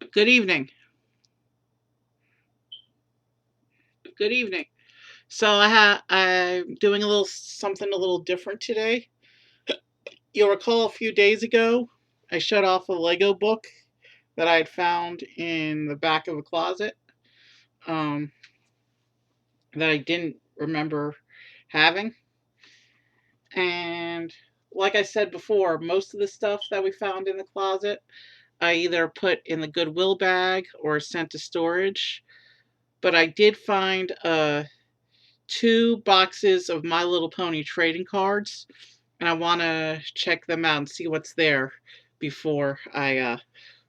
Good evening. Good evening. I'm doing a little something a little different today. You'll recall a few days ago, I shut off a Lego book that I had found in the back of a closet um, that I didn't remember having. And like I said before, most of the stuff that we found in the closet, I either put in the Goodwill bag or sent to storage. But I did find two boxes of My Little Pony trading cards, and I want to check them out and see what's there before I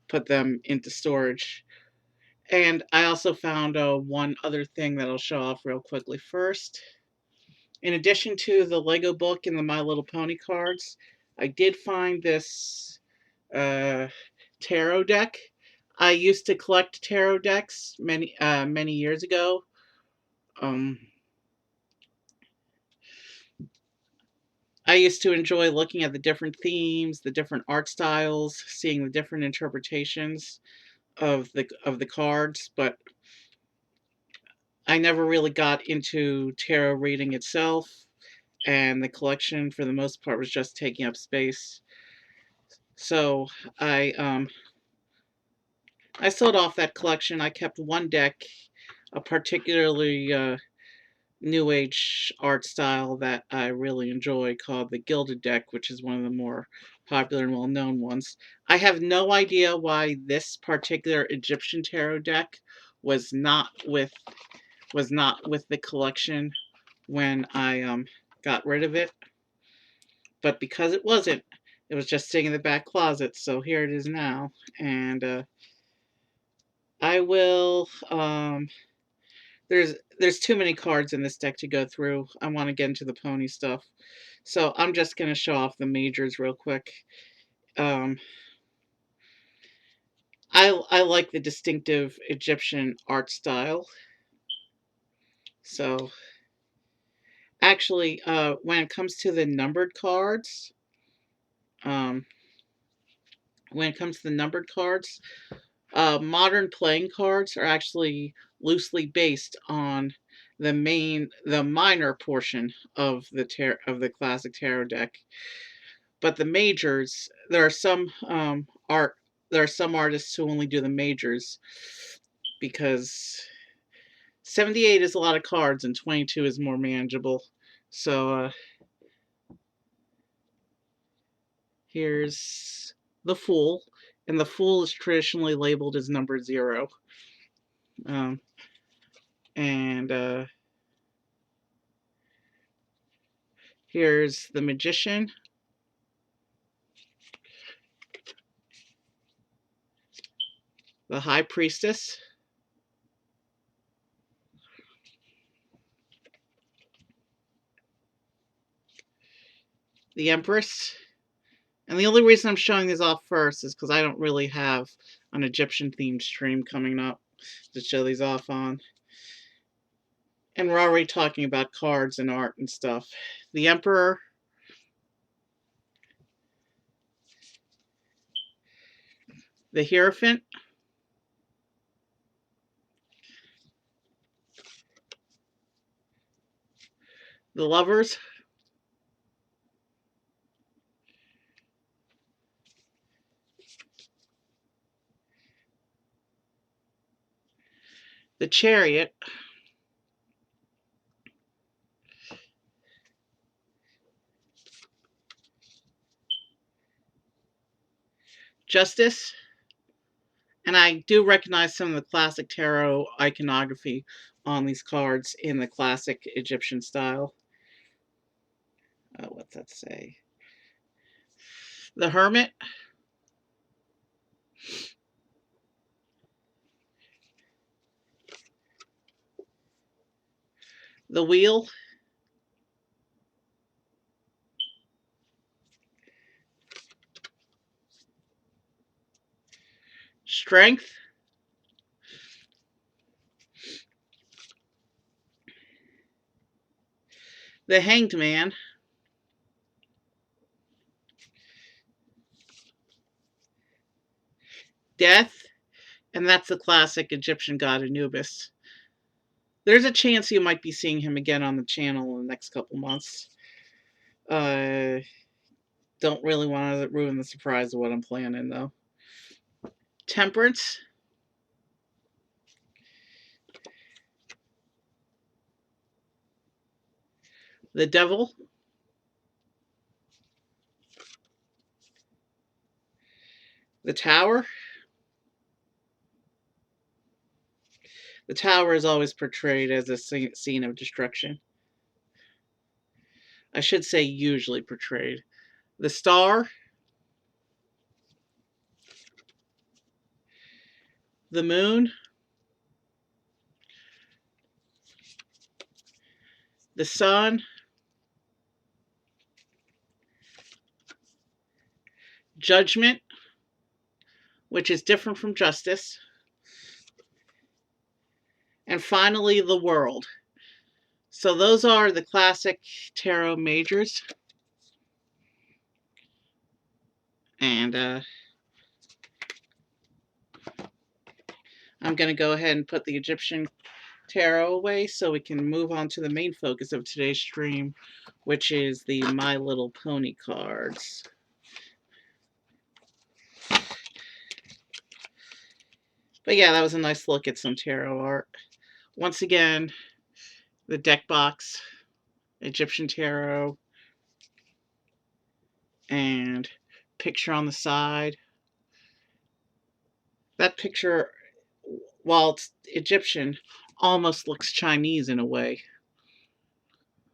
put them into storage. And I also found one other thing that I'll show off real quickly first. In addition to the Lego book and the My Little Pony cards, I did find this uh, tarot deck. I used to collect tarot decks many years ago. Um, I used to enjoy looking at the different themes, the different art styles, seeing the different interpretations of the cards, but I never really got into tarot reading itself, and the collection for the most part was just taking up space. So I um I sold off that collection. I kept one deck, a particularly new age art style that I really enjoy called the Gilded deck, which is one of the more popular and well known ones. I have no idea why this particular Egyptian tarot deck was not with the collection when I got rid of it, but because it wasn't, it was just sitting in the back closet. So here it is now, and I will there's too many cards in this deck to go through. I want to get into the pony stuff. So I'm just going to show off the majors real quick. Um, I like the distinctive Egyptian art style. So actually, when it comes to the numbered cards, um, modern playing cards are actually loosely based on the minor portion of the classic tarot deck. But the majors, there are some artists who only do the majors because 78 is a lot of cards and 22 is more manageable. So here's the Fool, and the Fool is traditionally labeled as number 0. Um, and Here's the Magician, the High Priestess, the Empress. And the only reason I'm showing these off first is because I don't really have an Egyptian themed stream coming up to show these off on. And we're already talking about cards and art and stuff. The Emperor, the Hierophant, the Lovers, the Chariot, Justice, and I do recognize some of the classic tarot iconography on these cards in the classic Egyptian style. What's that say? The Hermit, the Wheel, Strength, the Hanged Man, Death, And that's the classic Egyptian god Anubis. There's a chance you might be seeing him again on the channel in the next couple months. Uh, don't really want to ruin the surprise of what I'm planning, though. Temperance, the devil, the tower. The tower is always portrayed as a scene of destruction. I should say usually portrayed. The star, the moon, the sun, judgment, which is different from justice, and finally the world. So those are the classic tarot majors. And I'm going to go ahead and put the Egyptian tarot away so we can move on to the main focus of today's stream, which is the My Little Pony cards. But yeah, that was a nice look at some tarot art. Once again, the deck box, Egyptian tarot, and picture on the side. That picture, while it's Egyptian, almost looks Chinese in a way.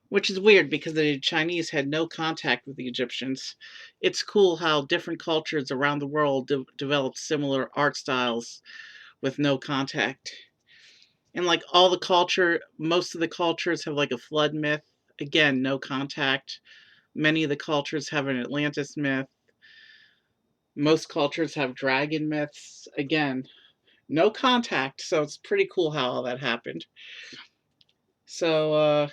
Which is weird because the Chinese had no contact with the Egyptians. It's cool how different cultures around the world developed similar art styles with no contact. And like all the culture, most of the cultures have like a flood myth. Again, no contact. Many of the cultures have an Atlantis myth. Most cultures have dragon myths. Again, no contact. So it's pretty cool how all that happened. So,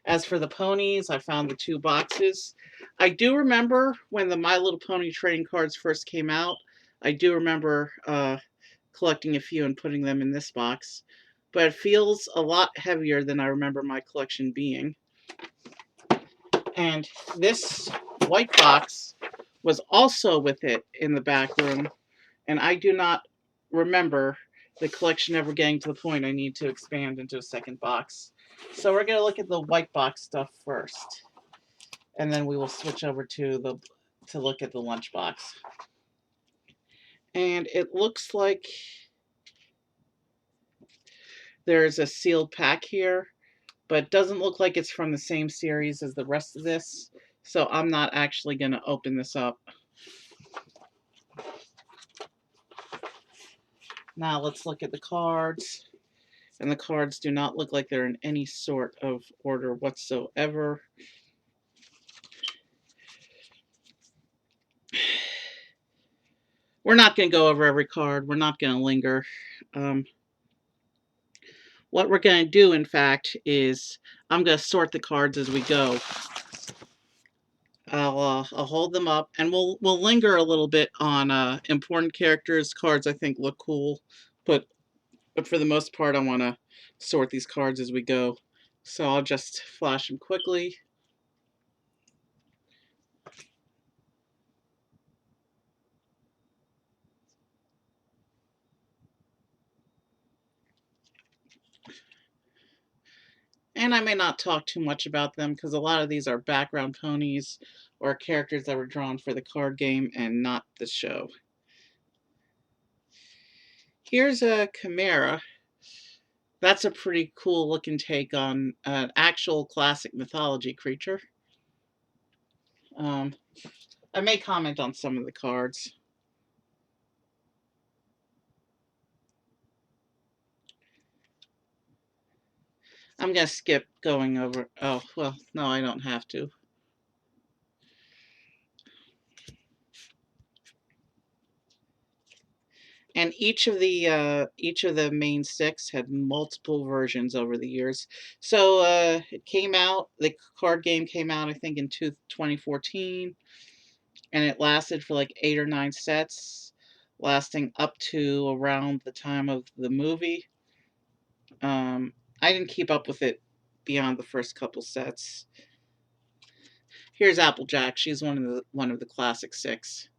as for the ponies, I found the 2 boxes. I do remember when the My Little Pony trading cards first came out. I do remember collecting a few and putting them in this box. But it feels a lot heavier than I remember my collection being. And this white box was also with it in the back room. And I do not remember the collection ever getting to the point I need to expand into a second box. So we're going to look at the white box stuff first. And then we will switch over to look at the lunchbox. And it looks like there's a sealed pack here, but it doesn't look like it's from the same series as the rest of this. So I'm not actually going to open this up. Now let's look at the cards. And the cards do not look like they're in any sort of order whatsoever. We're not going to go over every card. We're not going to linger. What we're going to do, in fact, is I'm going to sort the cards as we go. I'll hold them up, and we'll linger a little bit on important characters. Cards I think look cool, but for the most part, I want to sort these cards as we go. So I'll just flash them quickly. And I may not talk too much about them because a lot of these are background ponies or characters that were drawn for the card game and not the show. Here's a Chimera. That's a pretty cool looking take on an actual classic mythology creature. I may comment on some of the cards. I'm going to skip going over. Oh, well, no, I don't have to. And each of the main 6 had multiple versions over the years. So it came out. The card game came out, I think, in 2014, and it lasted for like 8 or 9 sets. lasting up to around the time of the movie. I didn't keep up with it beyond the first couple sets. Here's Applejack. She's one of the classic six,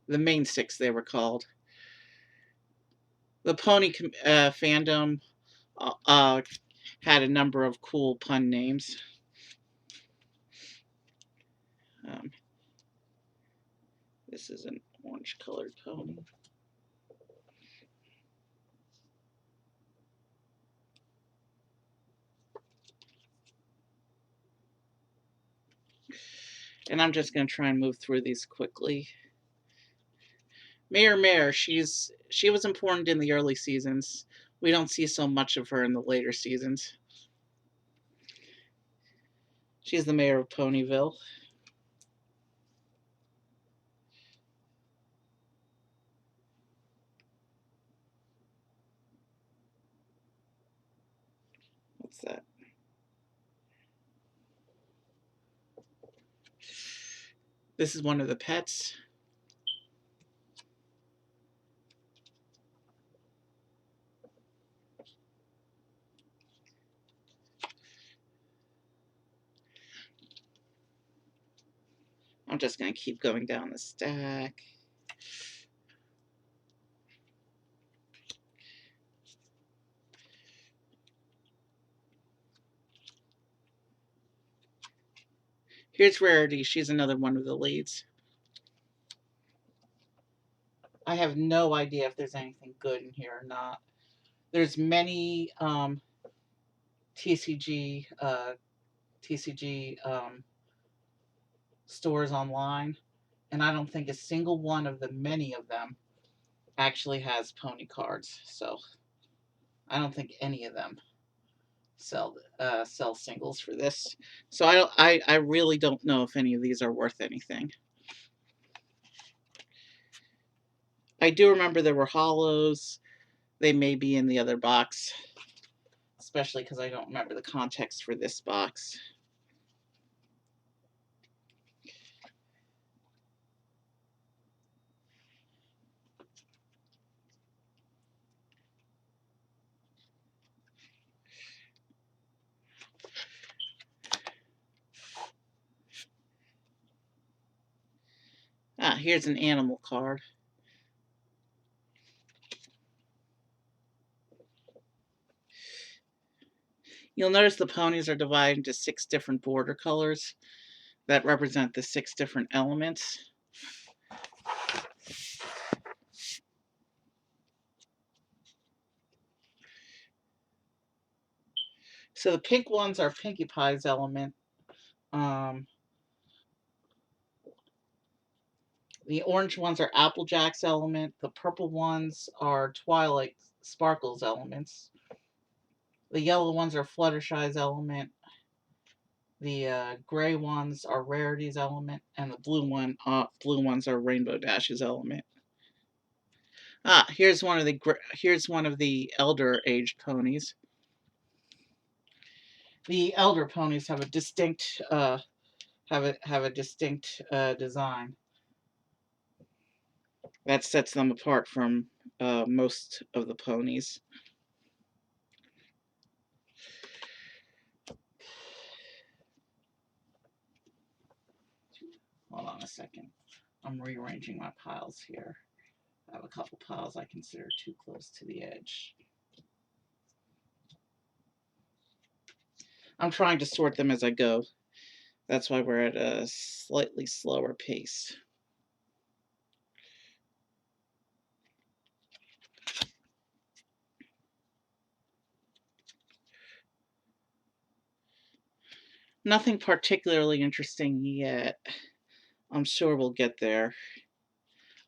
the main six they were called. The pony fandom had a number of cool pun names. Um, this is an orange colored pony. And I'm just going to try and move through these quickly. Mare, she was important in the early seasons. We don't see so much of her in the later seasons. She's the mayor of Ponyville. What's that? This is one of the pets. I'm just going to keep going down the stack. Here's Rarity. She's another one of the leads. I have no idea if there's anything good in here or not. There's many TCG stores online, and I don't think a single one of the many of them actually has pony cards. So I don't think any of them sell singles for this. So I really don't know if any of these are worth anything. I do remember there were holos. They may be in the other box, especially because I don't remember the context for this box. Here's an animal card. You'll notice the ponies are divided into 6 different border colors that represent the 6 different elements. So the pink ones are Pinkie Pie's element. The orange ones are Applejack's element. The purple ones are Twilight Sparkle's elements. The yellow ones are Fluttershy's element. The gray ones are Rarity's element, and the blue ones are Rainbow Dash's element. Here's one of the elder aged ponies. The elder ponies have a distinct design that sets them apart from most of the ponies. Hold on a second. I'm rearranging my piles here. I have a couple piles I consider too close to the edge. I'm trying to sort them as I go. That's why we're at a slightly slower pace. Nothing particularly interesting yet. I'm sure we'll get there.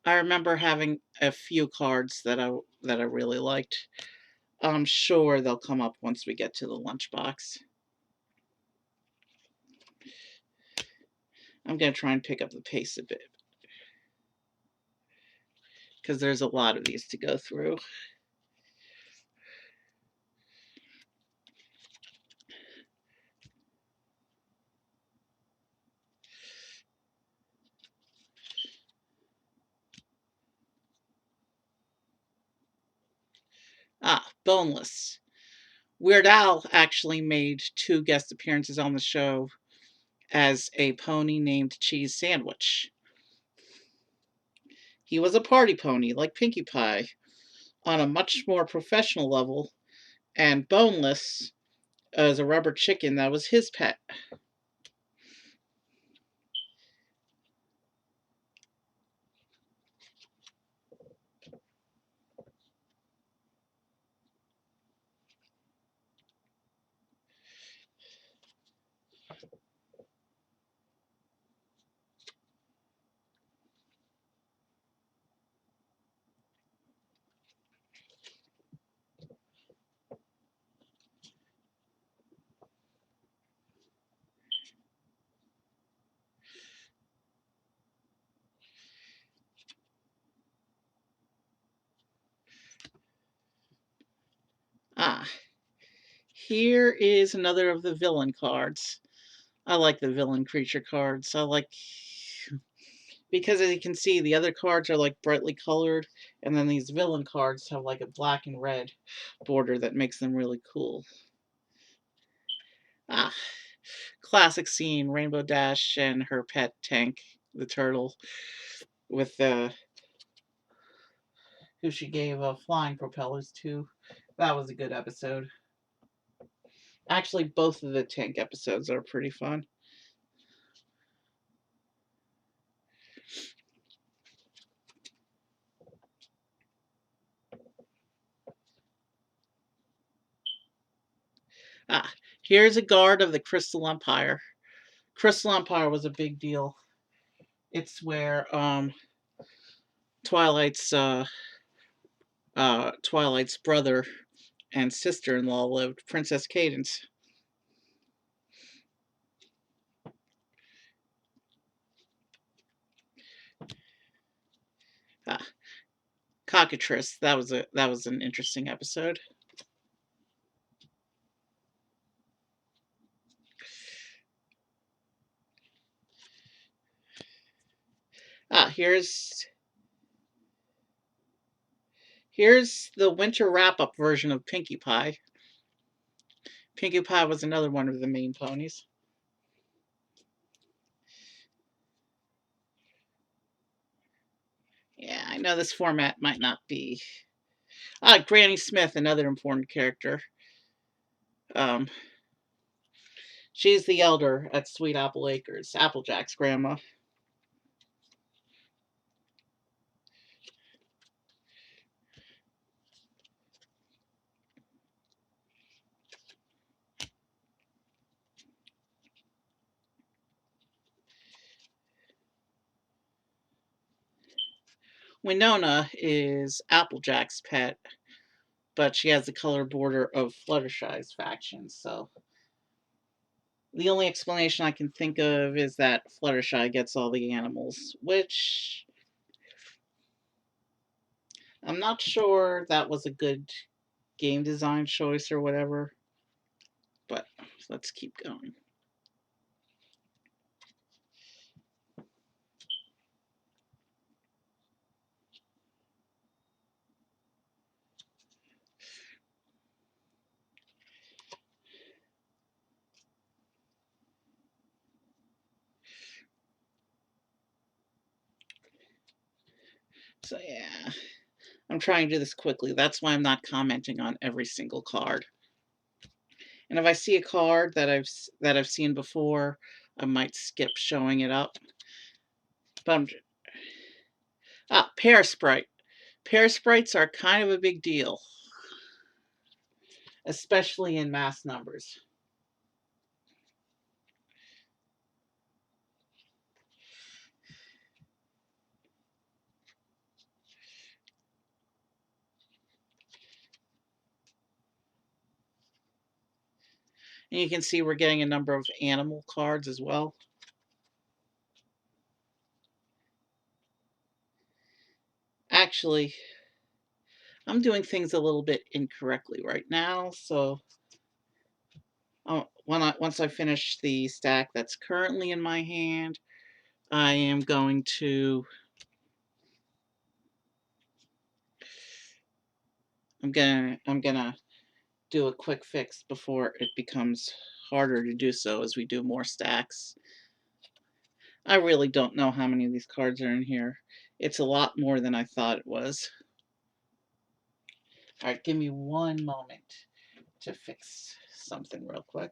I remember having a few cards that I really liked. I'm sure they'll come up once we get to the lunchbox. I'm going to try and pick up the pace a bit, because there's a lot of these to go through. Boneless. Weird Al actually made 2 guest appearances on the show as a pony named Cheese Sandwich. He was a party pony like Pinkie Pie on a much more professional level, and Boneless as a rubber chicken that was his pet. Ah, here is another of the villain cards. I like the villain creature cards. I like because as you can see, the other cards are like brightly colored, and then these villain cards have like a black and red border that makes them really cool. Ah, classic scene, Rainbow Dash and her pet Tank, the turtle, with who she gave flying propellers to. That was a good episode. Actually, both of the Tank episodes are pretty fun. Ah, here's a guard of the Crystal Empire. Crystal Empire was a big deal. It's where Twilight's Twilight's brother and sister-in-law lived, Princess Cadence. Ah, Cockatrice. That was an interesting episode. Ah, here's the winter wrap-up version of Pinkie Pie. Pinkie Pie was another one of the main ponies. Yeah, I know this format might not be. Ah, Granny Smith, another important character. Um, she's the elder at Sweet Apple Acres, Applejack's grandma. Winona is Applejack's pet, but she has the color border of Fluttershy's faction, so the only explanation I can think of is that Fluttershy gets all the animals, which I'm not sure that was a good game design choice or whatever, but let's keep going. So yeah, I'm trying to do this quickly. That's why I'm not commenting on every single card. And if I see a card that I've seen before, I might skip showing it up. But Pear Sprite. Pear Sprites are kind of a big deal, especially in mass numbers. And you can see we're getting a number of animal cards as well. Actually, I'm doing things a little bit incorrectly right now, so once I finish the stack that's currently in my hand, I am going to I'm gonna do a quick fix before it becomes harder to do so as we do more stacks. I really don't know how many of these cards are in here. It's a lot more than I thought it was. Alright, give me one moment to fix something real quick.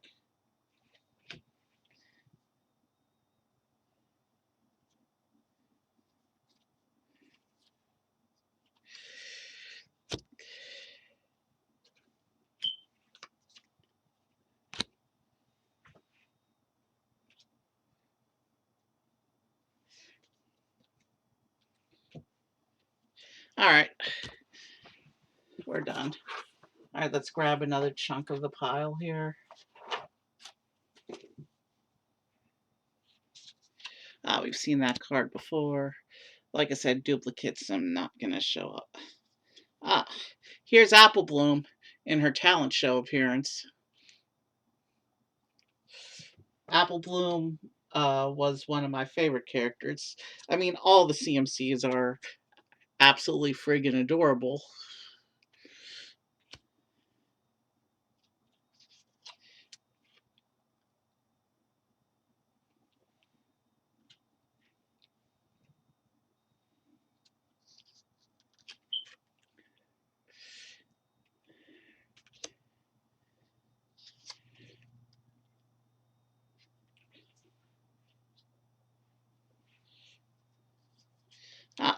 Alright, we're done. Alright, let's grab another chunk of the pile here. We've seen that card before. Like I said, duplicates I'm not going to show up. Here's Apple Bloom in her talent show appearance. Apple Bloom was one of my favorite characters. I mean, all the CMCs are absolutely friggin' adorable.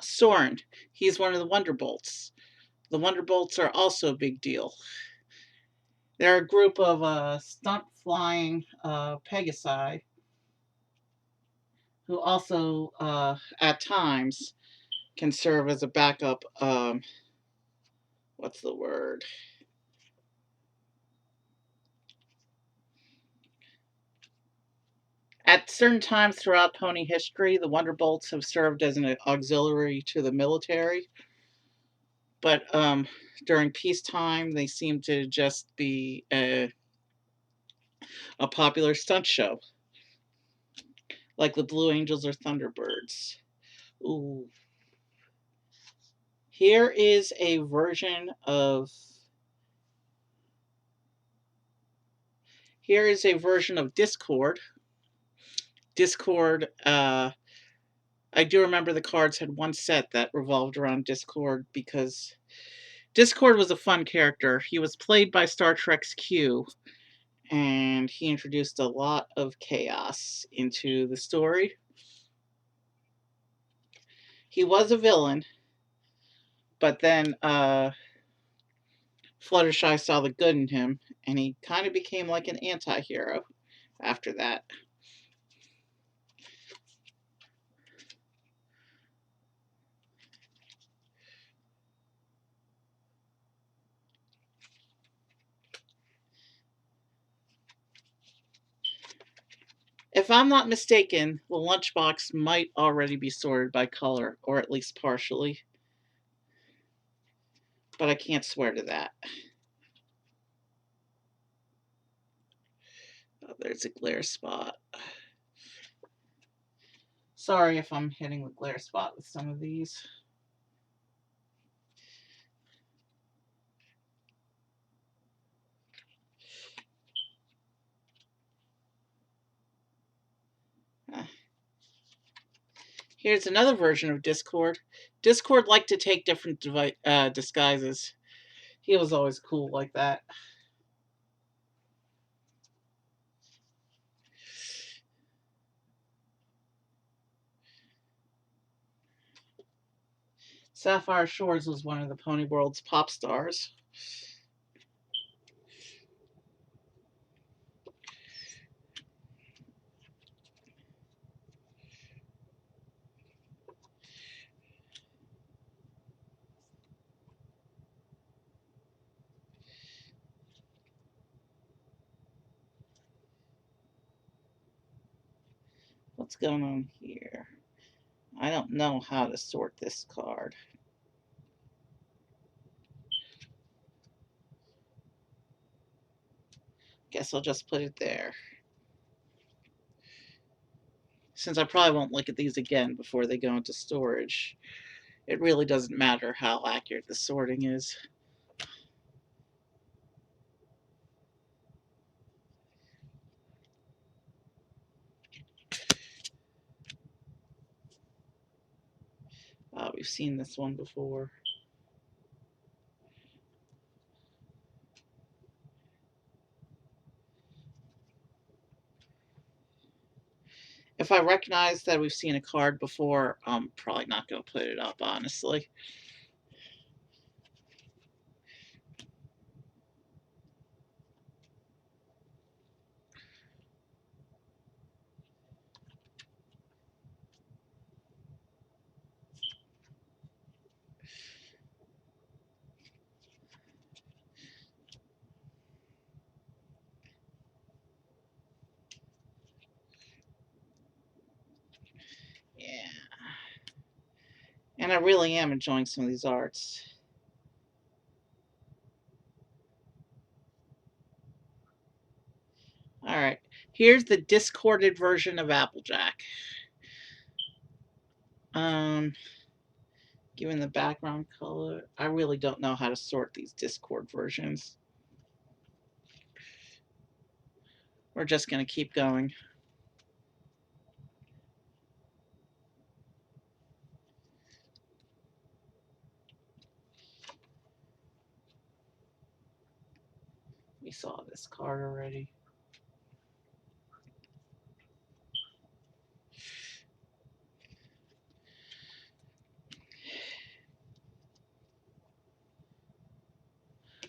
Soren, he's one of the Wonderbolts. The Wonderbolts are also a big deal. They're a group of stunt flying Pegasi who also, at times, can serve as a backup. What's the word? At certain times throughout pony history, the Wonderbolts have served as an auxiliary to the military, but during peacetime, they seem to just be a popular stunt show, like the Blue Angels or Thunderbirds. Ooh. Here is a version of Discord. Discord, I do remember the cards had one set that revolved around Discord because Discord was a fun character. He was played by Star Trek's Q, and he introduced a lot of chaos into the story. He was a villain, but then Fluttershy saw the good in him, and he kind of became like an anti-hero after that. If I'm not mistaken, the lunchbox might already be sorted by color, or at least partially, but I can't swear to that. Oh, there's a glare spot. Sorry if I'm hitting the glare spot with some of these. Here's another version of Discord. Discord liked to take different disguises. He was always cool like that. Sapphire Shores was one of the Pony World's pop stars. What's going on here? I don't know how to sort this card. Guess I'll just put it there. Since I probably won't look at these again before they go into storage, it really doesn't matter how accurate the sorting is. we've seen this one before. If I recognize that we've seen a card before, I'm probably not going to put it up, honestly. Yeah. And I really am enjoying some of these arts. All right. Here's the discorded version of Applejack. Um, Given the background color, I really don't know how to sort these Discord versions. We're just going to keep going. We saw this card already.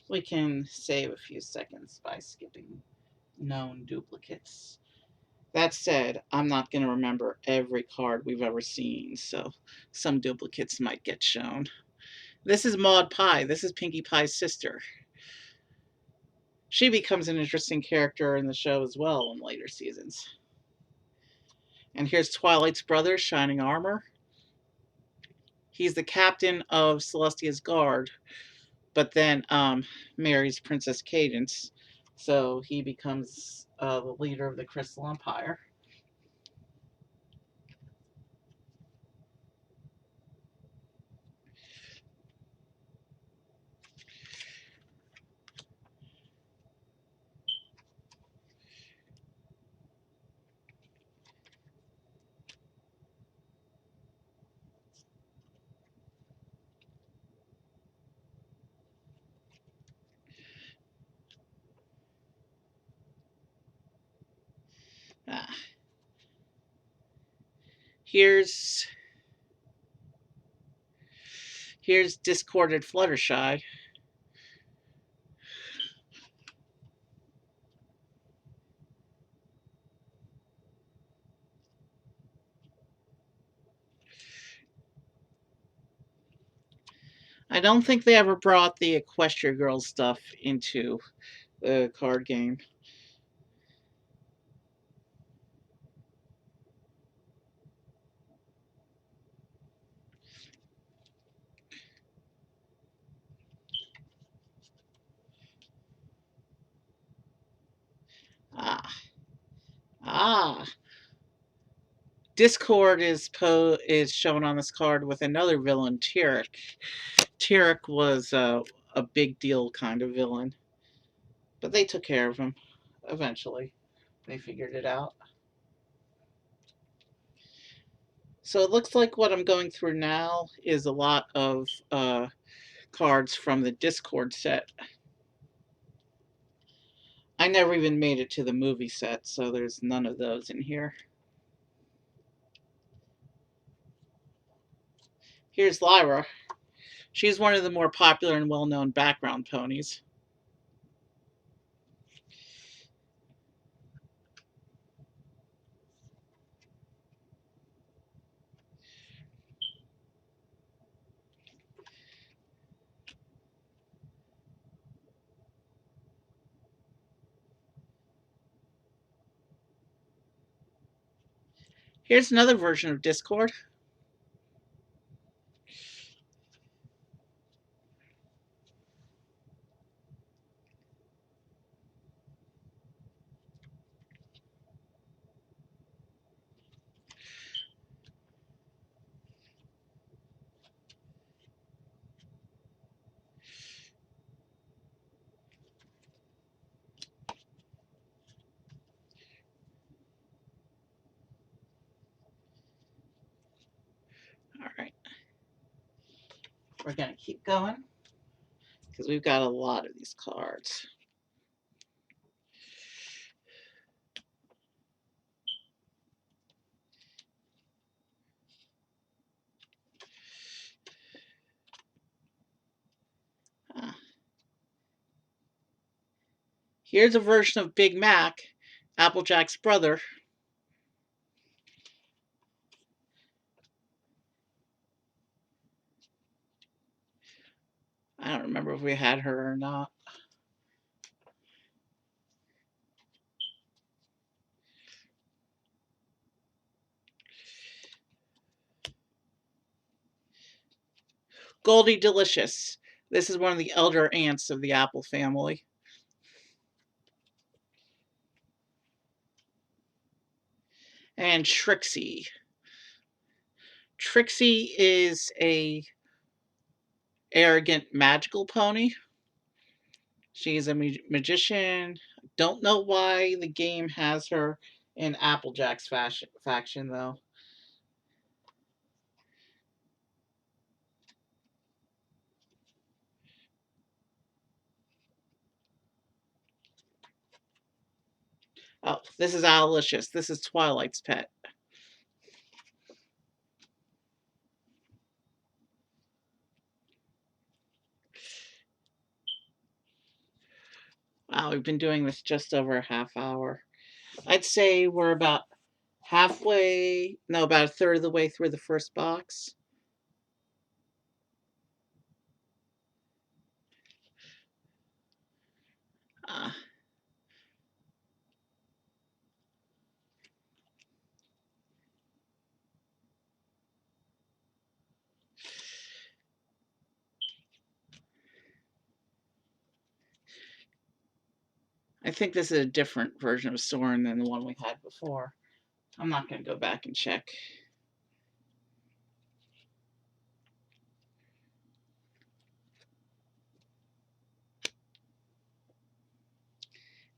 We can save a few seconds by skipping known duplicates. That said, I'm not going to remember every card we've ever seen, so some duplicates might get shown. This is Maud Pie. This is Pinkie Pie's sister. She becomes an interesting character in the show as well in later seasons. And here's Twilight's brother, Shining Armor. He's the captain of Celestia's guard, but then marries Princess Cadence, so he becomes the leader of the Crystal Empire. Ah. Here's Discorded Fluttershy. I don't think they ever brought the Equestria Girls stuff into the card game. Ah, ah. Discord is shown on this card with another villain, Tyrek. Tyrek was a big deal kind of villain, but they took care of him eventually. They figured it out. So it looks like what I'm going through now is a lot of cards from the Discord set. I never even made it to the movie set, so there's none of those in here. Here's Lyra. She's one of the more popular and well-known background ponies. Here's another version of Discord. we're going to keep going because we've got a lot of these cards. Uh, Here's a version of Big Mac, Applejack's brother. I don't remember if we had her or not. Goldie Delicious. This is one of the elder aunts of the apple family. And Trixie. Trixie is a arrogant magical pony. She's a magician. Don't know why the game has her in Applejack's faction though. Oh, this is Alicious. This is Twilight's pet. Wow, we've been doing this just over a half hour. I'd say we're about halfway, no, about a third of the way through the first box. Uh, I think this is a different version of Soren than the one we had before. I'm not going to go back and check.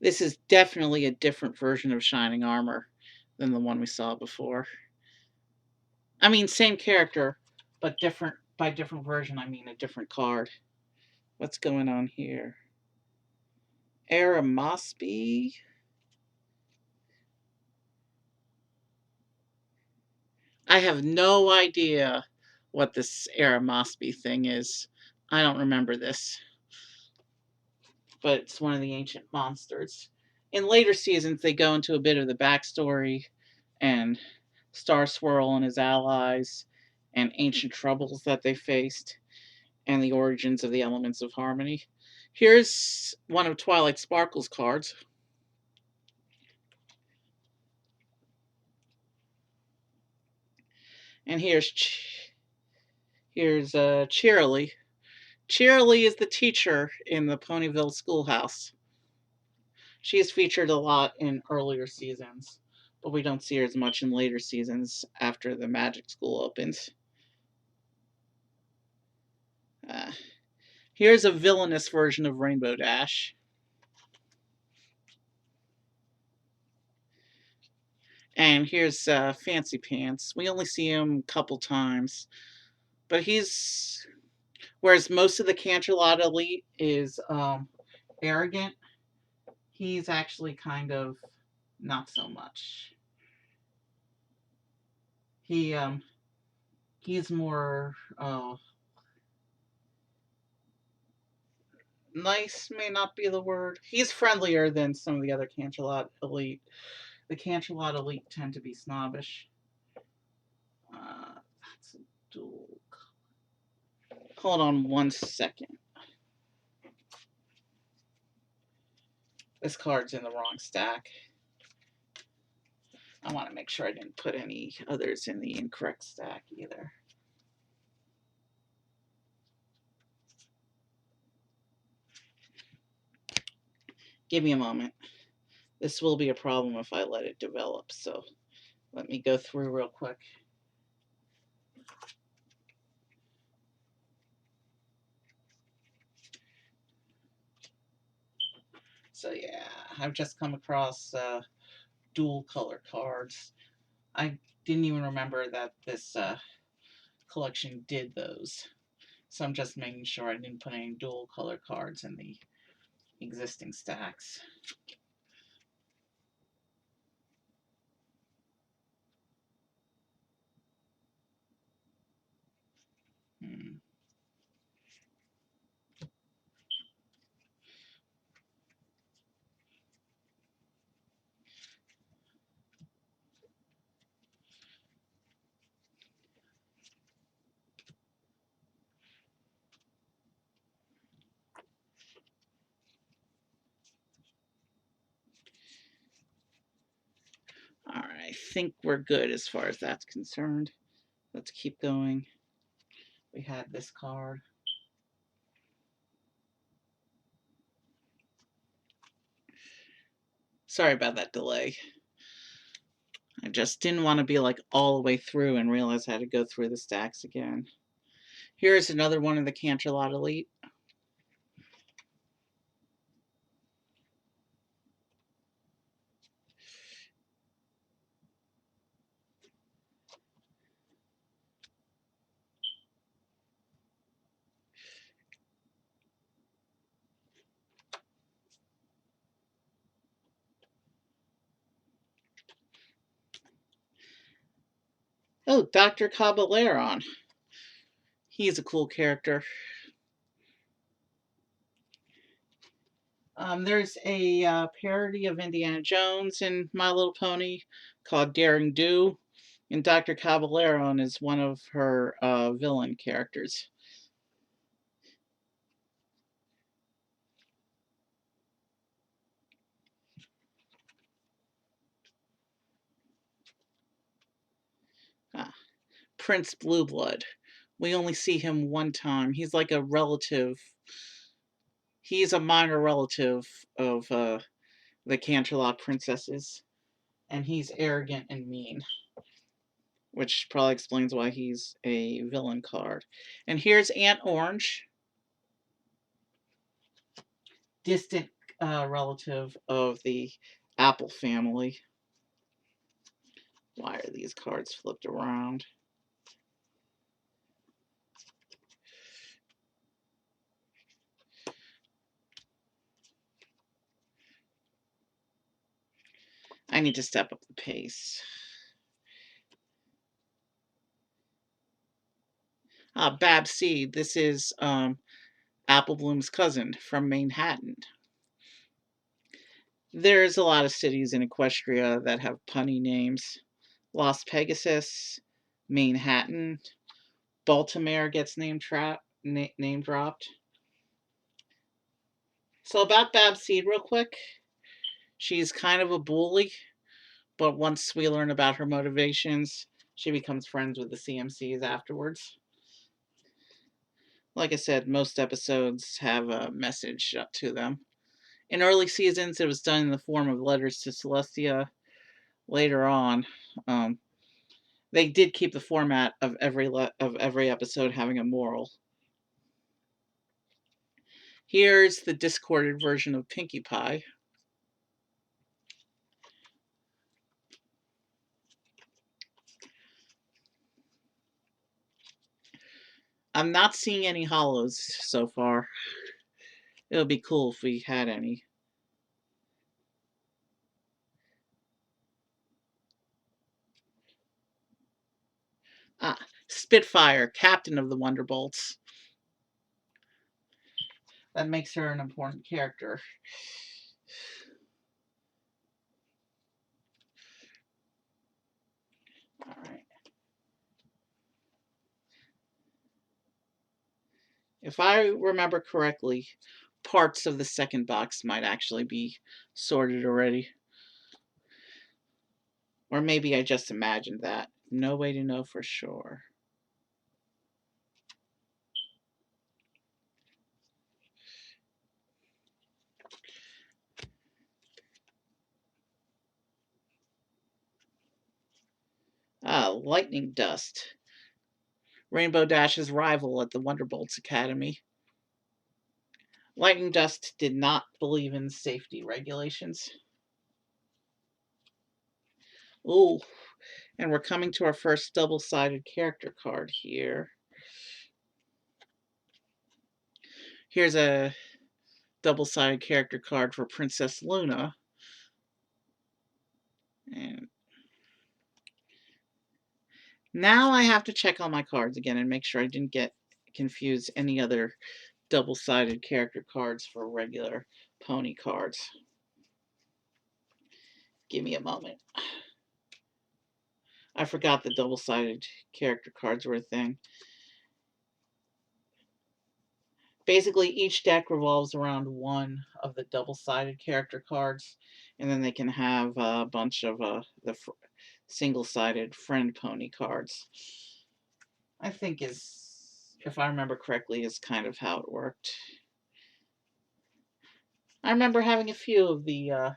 This is definitely a different version of Shining Armor than the one we saw before. I mean, same character, but different. By different version, I mean a different card. What's going on here? Aramosby? I have no idea what this Aramosby thing is. I don't remember this, but it's one of the ancient monsters. In later seasons, they go into a bit of the backstory and Star Swirl and his allies and ancient troubles that they faced and the origins of the elements of harmony. Here's one of Twilight Sparkle's cards. And here's Cheerilee. Cheerilee is the teacher in the Ponyville schoolhouse. She is featured a lot in earlier seasons, but we don't see her as much in later seasons after the magic school opens. Uh, Here's a villainous version of Rainbow Dash. And here's Fancy Pants. We only see him a couple times, but he's whereas most of the Canterlot elite is arrogant. He's actually kind of not so much. He he's more nice may not be the word. He's friendlier than some of the other Canterlot elite. The Canterlot elite tend to be snobbish. That's a dual. Hold on one second. This card's in the wrong stack. I want to make sure I didn't put any others in the incorrect stack either. Give me a moment. This will be a problem if I let it develop, so let me go through real quick. So yeah, I've just come across dual color cards. I didn't even remember that this collection did those. So I'm just making sure I didn't put any dual color cards in the existing stacks. Hmm. All right, I think we're good as far as that's concerned. Let's keep going. We had this card. Sorry about that delay. I just didn't want to be like all the way through and realize I had to go through the stacks again. Here's another one of the Canterlot Elite. Oh, Dr. Cabaleron. He's a cool character. There's a parody of Indiana Jones in My Little Pony called Daring Do, and Dr. Cabaleron is one of her villain characters. Ah, Prince Blueblood. We only see him one time. He's like a relative. He's a minor relative of the Canterlot princesses, and he's arrogant and mean, which probably explains why he's a villain card. And here's Aunt Orange, distant relative of the Apple family. Why are these cards flipped around? I need to step up the pace. Bab Seed. This is Apple Bloom's cousin from Manhattan. There's a lot of cities in Equestria that have punny names. Las Pegasus, Manhattan, Baltimore gets name dropped. So about Babseed, real quick, she's kind of a bully, but once we learn about her motivations, she becomes friends with the CMCs afterwards. Like I said, most episodes have a message up to them. In early seasons, it was done in the form of letters to Celestia. Later on, um, they did keep the format of every episode having a moral. Here's the discorded version of Pinkie Pie. I'm not seeing any holos so far. It would be cool if we had any. Ah, Spitfire, captain of the Wonderbolts. That makes her an important character. Alright. If I remember correctly, parts of the second box might actually be sorted already. Or maybe I just imagined that. No way to know for sure. Lightning Dust. Rainbow Dash's rival at the Wonderbolts Academy. Lightning Dust did not believe in safety regulations. Ooh, and we're coming to our first double-sided character card here. Here's a double-sided character card for Princess Luna. And now I have to check all my cards again and make sure I didn't get confused any other double-sided character cards for regular pony cards. Give me a moment. I forgot the double-sided character cards were a thing. Basically, each deck revolves around one of the double-sided character cards, and then they can have a bunch of the single-sided friend pony cards. I think if I remember correctly, is kind of how it worked. I remember having a few of the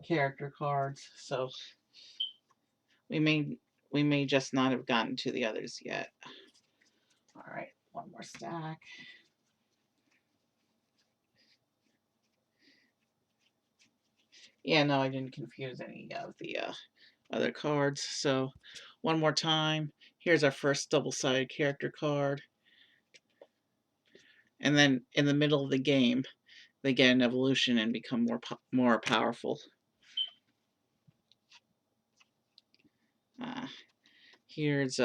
character cards, so we may just not have gotten to the others yet. All right, one more stack. Yeah, no, I didn't confuse any of the other cards. So one more time. Here's our first double-sided character card. And then in the middle of the game, they get an evolution and become more powerful. Here's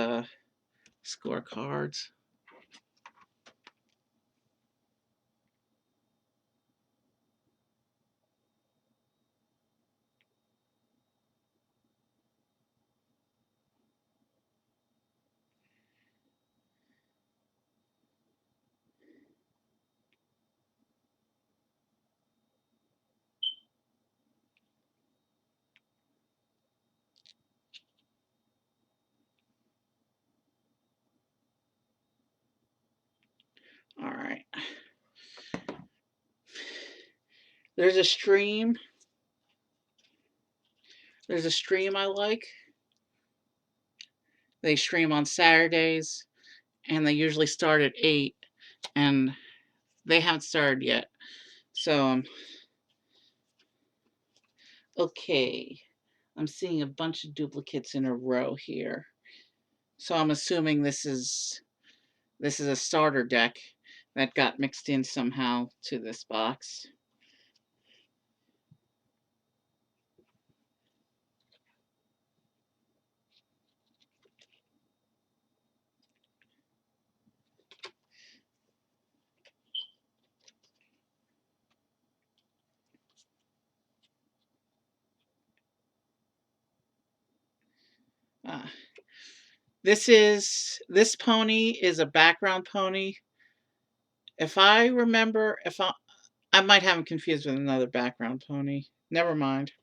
scorecards. All right. There's a stream. There's a stream I like. They stream on Saturdays, and they usually start at 8, and they haven't started yet. So, okay. I'm seeing a bunch of duplicates in a row here. So I'm assuming this is a starter deck that got mixed in somehow to this box. This pony is a background pony. If I remember, I might have him confused with another background pony. Never mind.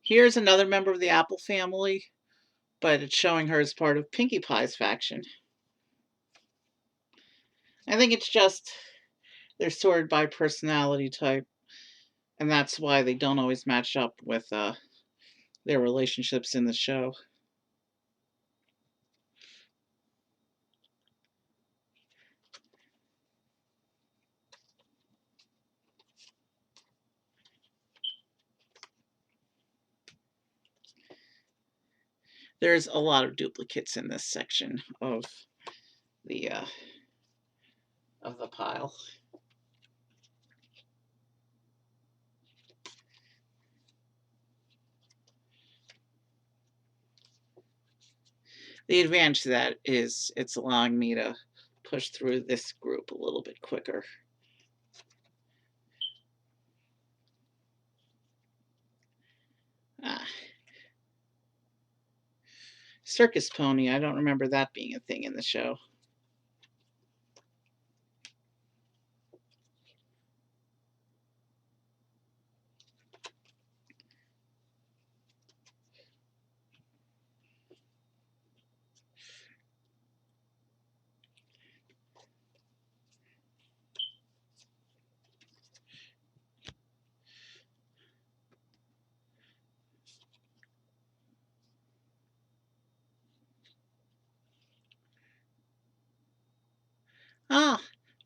Here's another member of the Apple family, but it's showing her as part of Pinkie Pie's faction. I think it's just they're sorted by personality type, and that's why they don't always match up with their relationships in the show. There's a lot of duplicates in this section of the pile. The advantage to that is it's allowing me to push through this group a little bit quicker. Circus pony, I don't remember that being a thing in the show.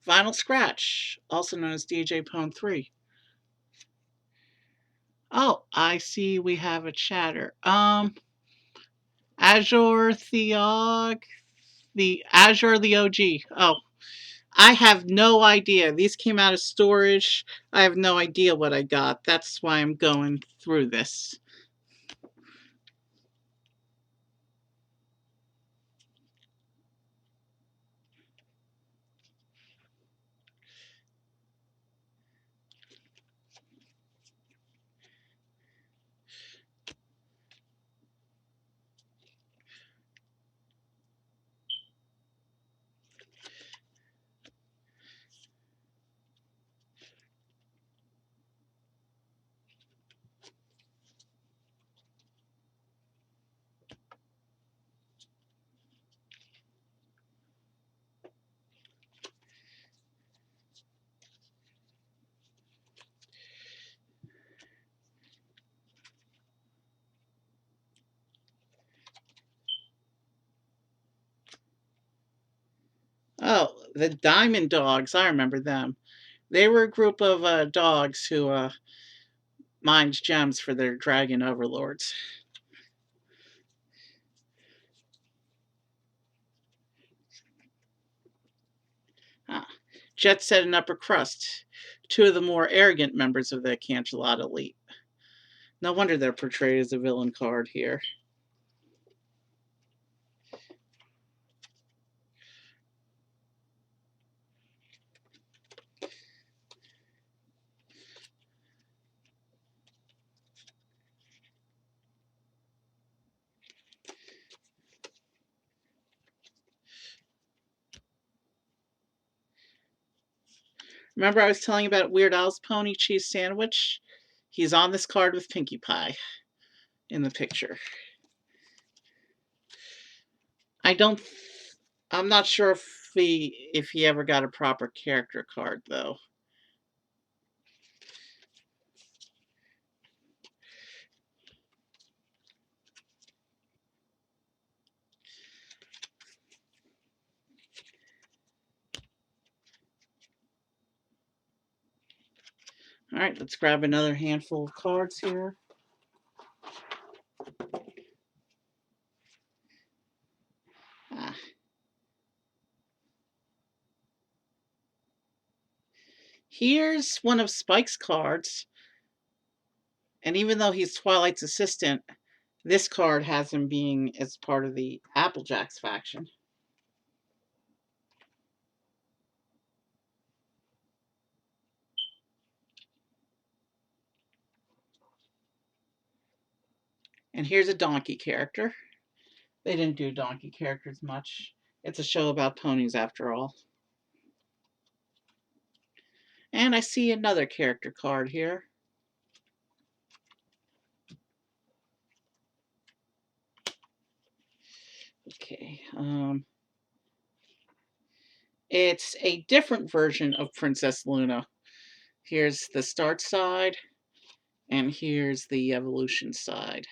Vinyl Scratch, also known as DJ Pone 3. Oh, I see we have a chatter. Azure Theog, the Azure the OG. Oh, I have no idea. These came out of storage. I have no idea what I got. That's why I'm going through this. Oh, the Diamond Dogs. I remember them. They were a group of dogs who mined gems for their dragon overlords. Ah, Jet Set and Upper Crust, two of the more arrogant members of the Cancelot elite. No wonder they're portrayed as a villain card here. Remember I was telling you about Weird Al's pony cheese sandwich? He's on this card with Pinkie Pie in the picture. I don't. I'm not sure if he ever got a proper character card though. All right, let's grab another handful of cards here. Ah. Here's one of Spike's cards, and even though he's Twilight's assistant, this card has him being as part of the Applejacks faction. And here's a donkey character. They didn't do donkey characters much. It's a show about ponies after all. And I see another character card here. Okay. It's a different version of Princess Luna. Here's the start side, and here's the evolution side.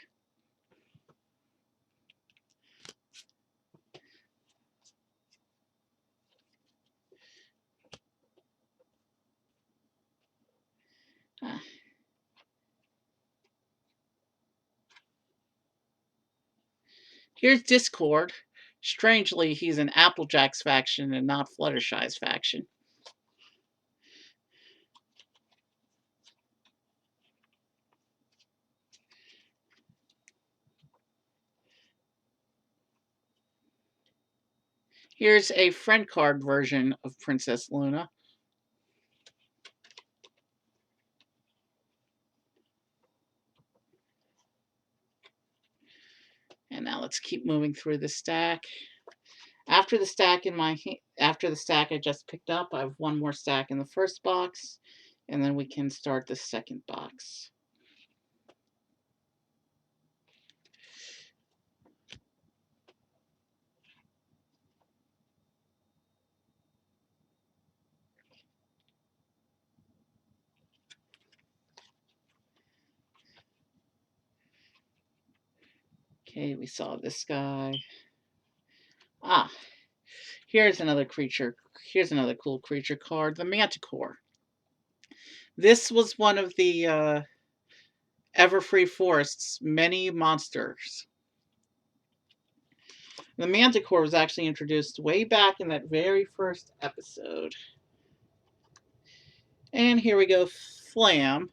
Ah. Here's Discord. Strangely, he's an Applejack's faction and not Fluttershy's faction. Here's a friend card version of Princess Luna. And now let's keep moving through the stack. After the stack I just picked up, I have one more stack in the first box, and then we can start the second box. Okay, we saw this guy. Ah, here's another creature. Here's another cool creature card, the Manticore. This was one of the Everfree Forest's many monsters. The Manticore was actually introduced way back in that very first episode. And here we go, Flam,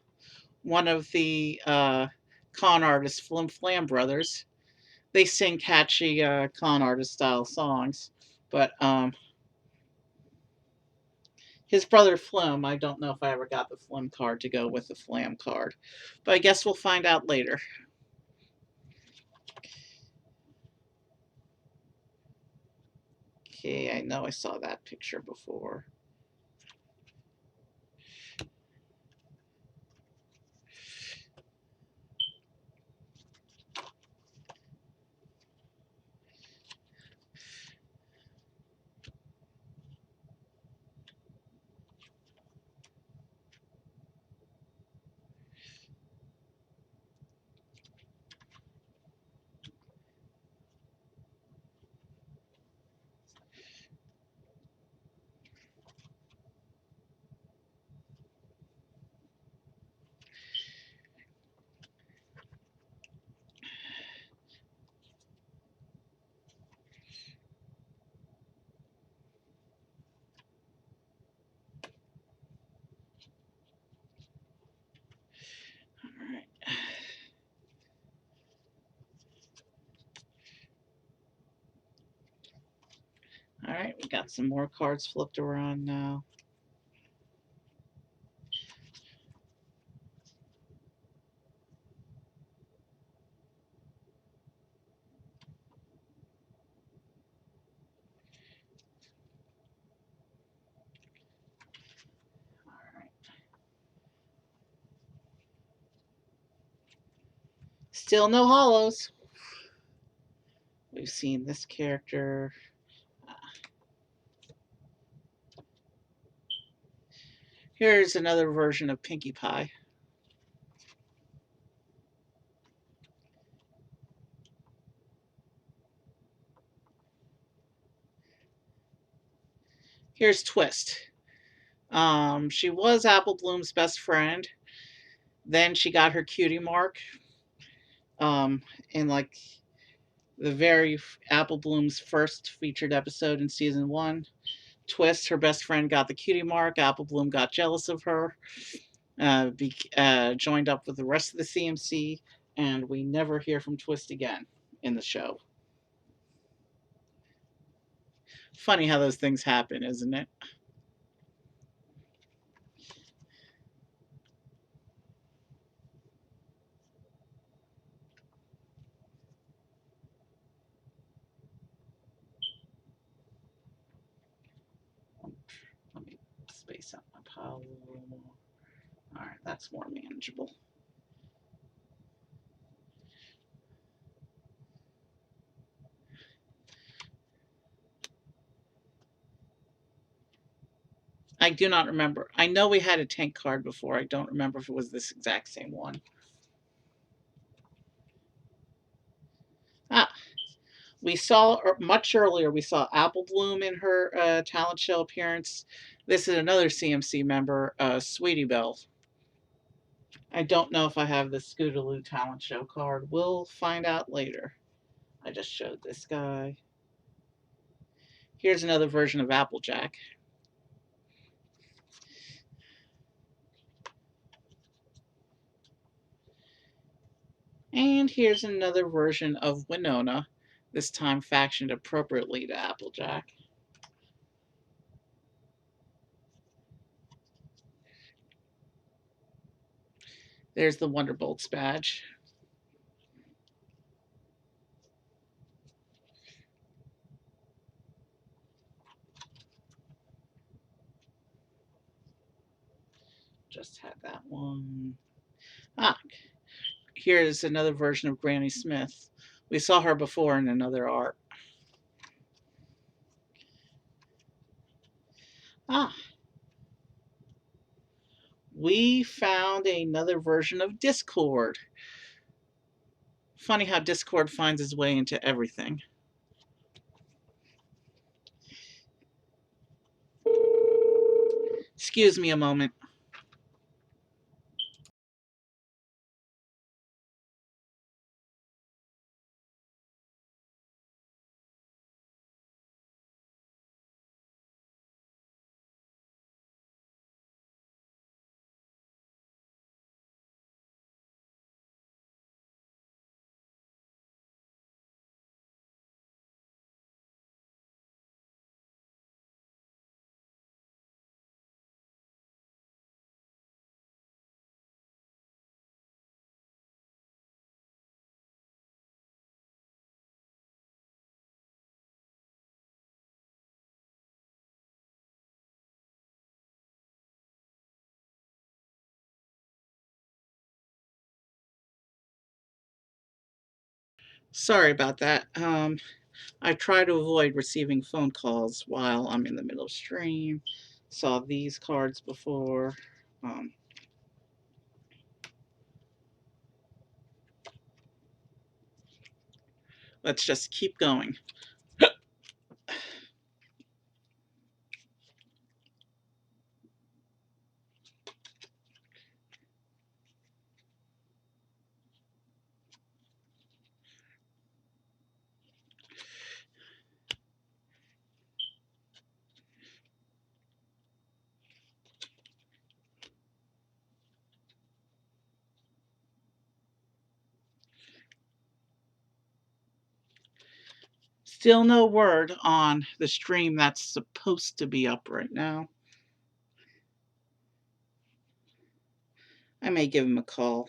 one of the con artists, Flim Flam brothers. They sing catchy con artist style songs, but his brother Flim, I don't know if I ever got the Flim card to go with the Flam card, but I guess we'll find out later. Okay, I know I saw that picture before. All right. All right, we got some more cards flipped around now. All right. Still no holos. We've seen this character. Here's another version of Pinkie Pie. Here's Twist. She was Apple Bloom's best friend. Then she got her cutie mark. In like the very Apple Bloom's first featured episode in season 1. Twist, her best friend, got the cutie mark. Apple Bloom got jealous of her, joined up with the rest of the CMC, and we never hear from Twist again in the show. Funny how those things happen, isn't it? Let me space out my pile a little more. All right, that's more manageable. I do not remember. I know we had a tank card before. I don't remember if it was this exact same one. Ah, we saw much earlier, we saw Apple Bloom in her talent show appearance. This is another CMC member, Sweetie Belle. I don't know if I have the Scootaloo talent show card. We'll find out later. I just showed this guy. Here's another version of Applejack. And here's another version of Winona, this time fashioned appropriately to Applejack. There's the Wonderbolts badge. Just had that one. Ah, here's another version of Granny Smith. We saw her before in another art. Ah, we found another version of Discord. Funny how Discord finds its way into everything. Excuse me a moment. Sorry about that. I try to avoid receiving phone calls while I'm in the middle of stream. Saw these cards before. Um, let's just keep going. Still no word on the stream that's supposed to be up right now. I may give him a call.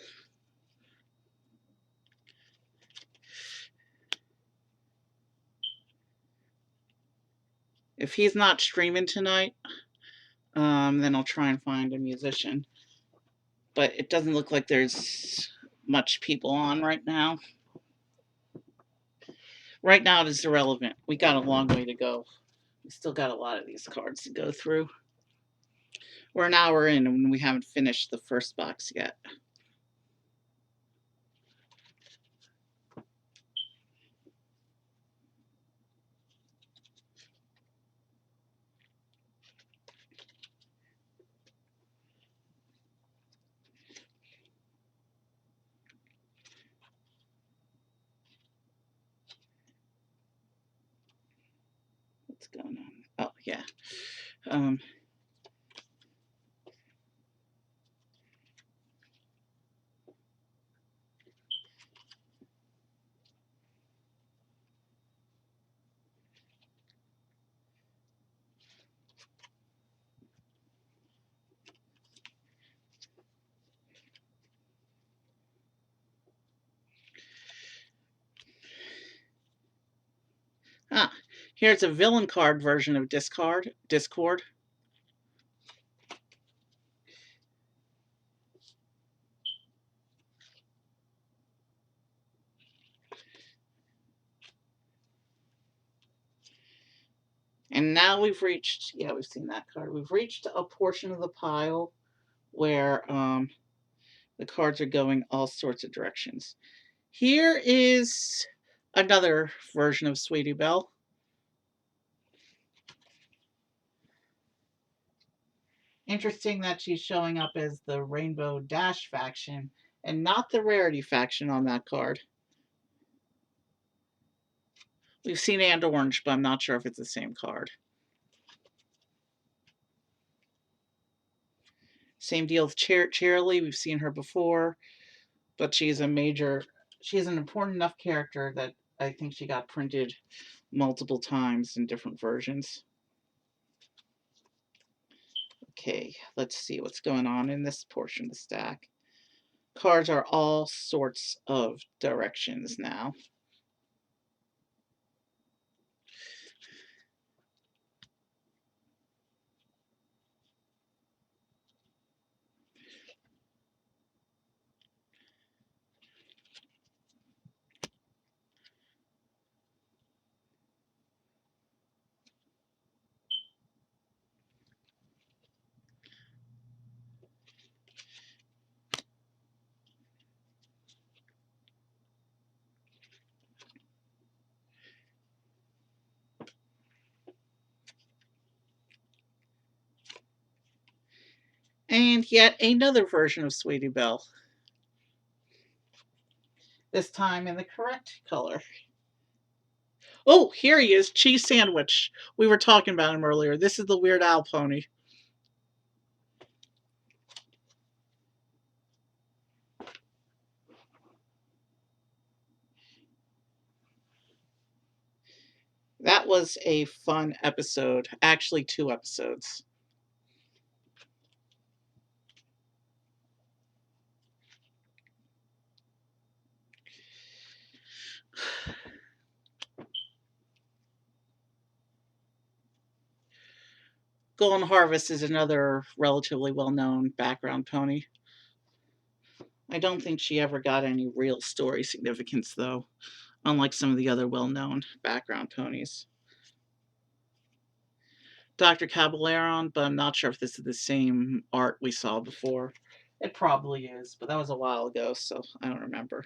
If he's not streaming tonight, then I'll try and find a musician. But it doesn't look like there's much people on right now. Right now it is irrelevant. We got a long way to go. We still got a lot of these cards to go through. We're an hour in and we haven't finished the first box yet. What's going on? Oh, yeah. Um, here's a villain card version of Discord. And now we've reached, yeah, we've seen that card. We've reached a portion of the pile where the cards are going all sorts of directions. Here is another version of Sweetie Belle. Interesting that she's showing up as the Rainbow Dash faction and not the Rarity faction on that card. We've seen And Orange, but I'm not sure if it's the same card. Same deal with Cheerilee. We've seen her before, but she's an important enough character that I think she got printed multiple times in different versions. Okay, let's see what's going on in this portion of the stack. Cards are all sorts of directions now. And yet another version of Sweetie Belle. This time in the correct color. Oh, here he is, Cheese Sandwich. We were talking about him earlier. This is the Weird Al pony. That was a fun episode. Actually, 2 episodes. Golden Harvest is another relatively well-known background pony. I don't think she ever got any real story significance, though. unlike some of the other well-known background ponies. Dr. Caballero, but I'm not sure if this is the same art we saw before. It probably is, but that was a while ago, so I don't remember.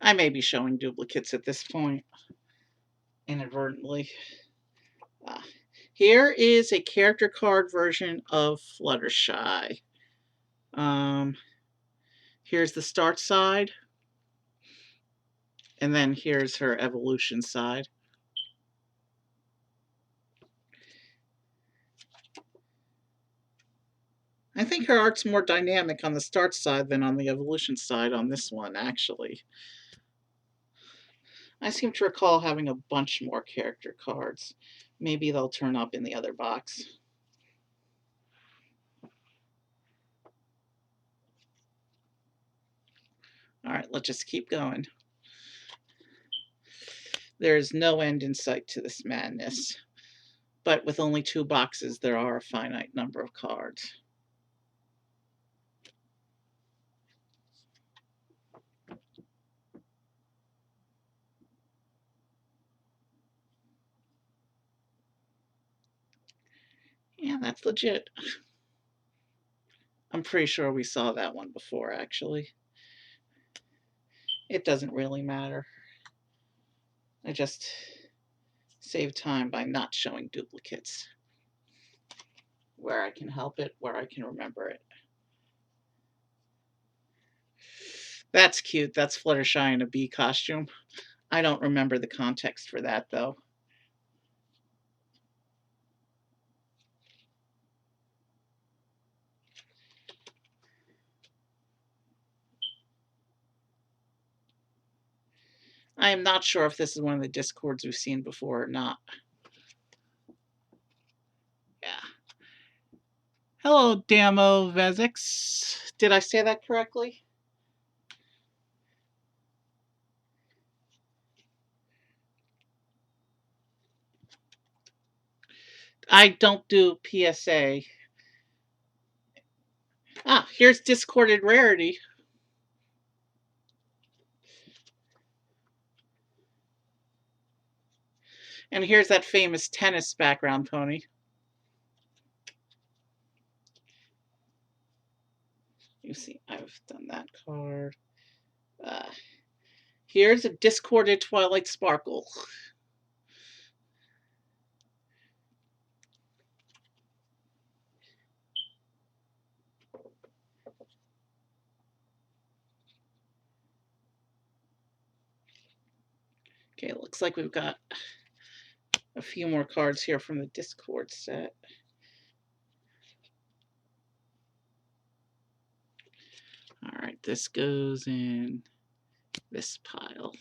I may be showing duplicates at this point, inadvertently. Ah. Here is a character card version of Fluttershy. Here's the start side, and then here's her evolution side. I think her art's more dynamic on the start side than on the evolution side on this one, actually. I seem to recall having a bunch more character cards. Maybe they'll turn up in the other box. Alright, let's just keep going. There's no end in sight to this madness. But with only 2 boxes, there are a finite number of cards. Yeah, that's legit. I'm pretty sure we saw that one before, actually. It doesn't really matter. I just save time by not showing duplicates. Where I can help it, where I can remember it. That's cute. That's Fluttershy in a bee costume. I don't remember the context for that, though. I am not sure if this is one of the Discords we've seen before or not. Yeah. Hello, Damo Vezix. Did I say that correctly? I don't do PSA. Ah, here's Discorded Rarity. And here's that famous tennis background pony. You see, I've done that card. Here's a Discorded Twilight Sparkle. Okay, it looks like we've got a few more cards here from the Discord set. All right, this goes in this pile.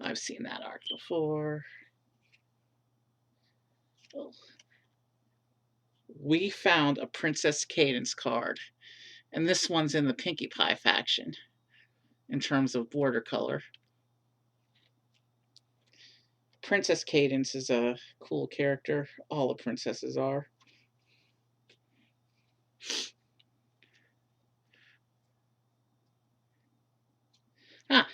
I've seen that art before. Oh. We found a Princess Cadence card, and this one's in the Pinkie Pie faction in terms of border color. Princess Cadence is a cool character. All the princesses are. Ah,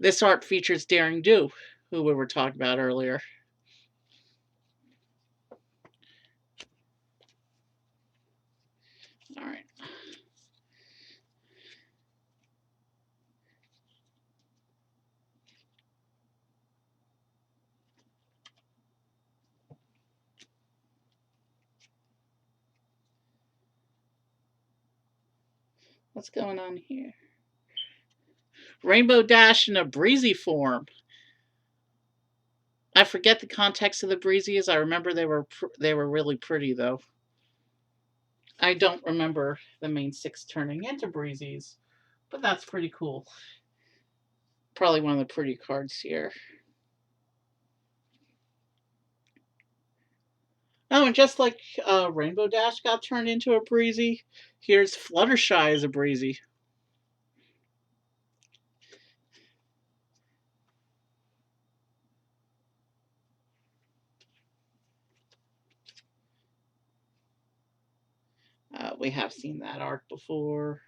this art features Daring Do, who we were talking about earlier. All right. What's going on here? Rainbow Dash in a breezy form. I forget the context of the breezies. I remember they were really pretty though. I don't remember the main 6 turning into breezies, but that's pretty cool. Probably one of the pretty cards here. Oh, and just like Rainbow Dash got turned into a breezy, here's Fluttershy as a breezy. we have seen that arc before.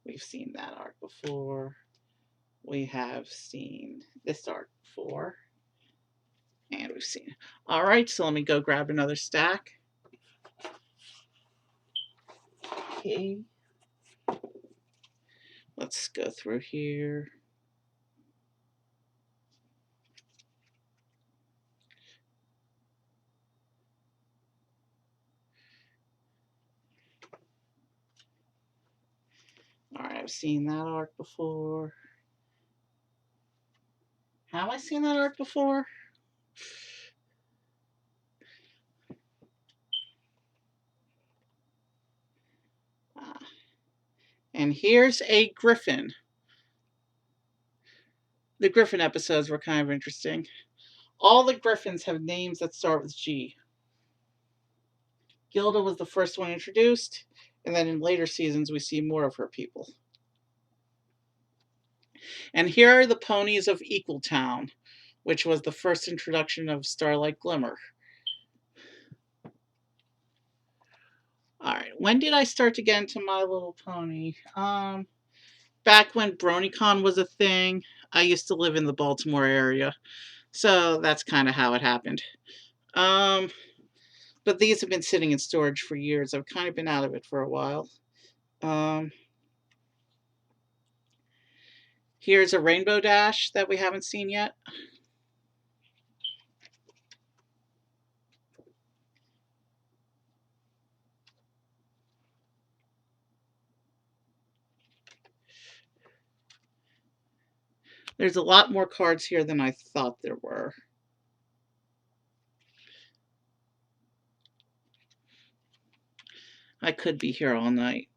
We've seen that arc before. We have seen this arc before. And we've seen. All right, so let me go grab another stack. Okay. Let's go through here. All right, I've seen that arc before. Have I seen that arc before? Ah. And here's a griffin. The griffin episodes were kind of interesting. All the griffins have names that start with G. Gilda was the first one introduced, and then in later seasons we see more of her people. And here are the ponies of Equaltown, which was the first introduction of Starlight Glimmer. Alright, when did I start to get into My Little Pony? Back when BronyCon was a thing. I used to live in the Baltimore area, so that's kind of how it happened. But these have been sitting in storage for years. I've kind of been out of it for a while. Here's a Rainbow Dash that we haven't seen yet. There's a lot more cards here than I thought there were. I could be here all night.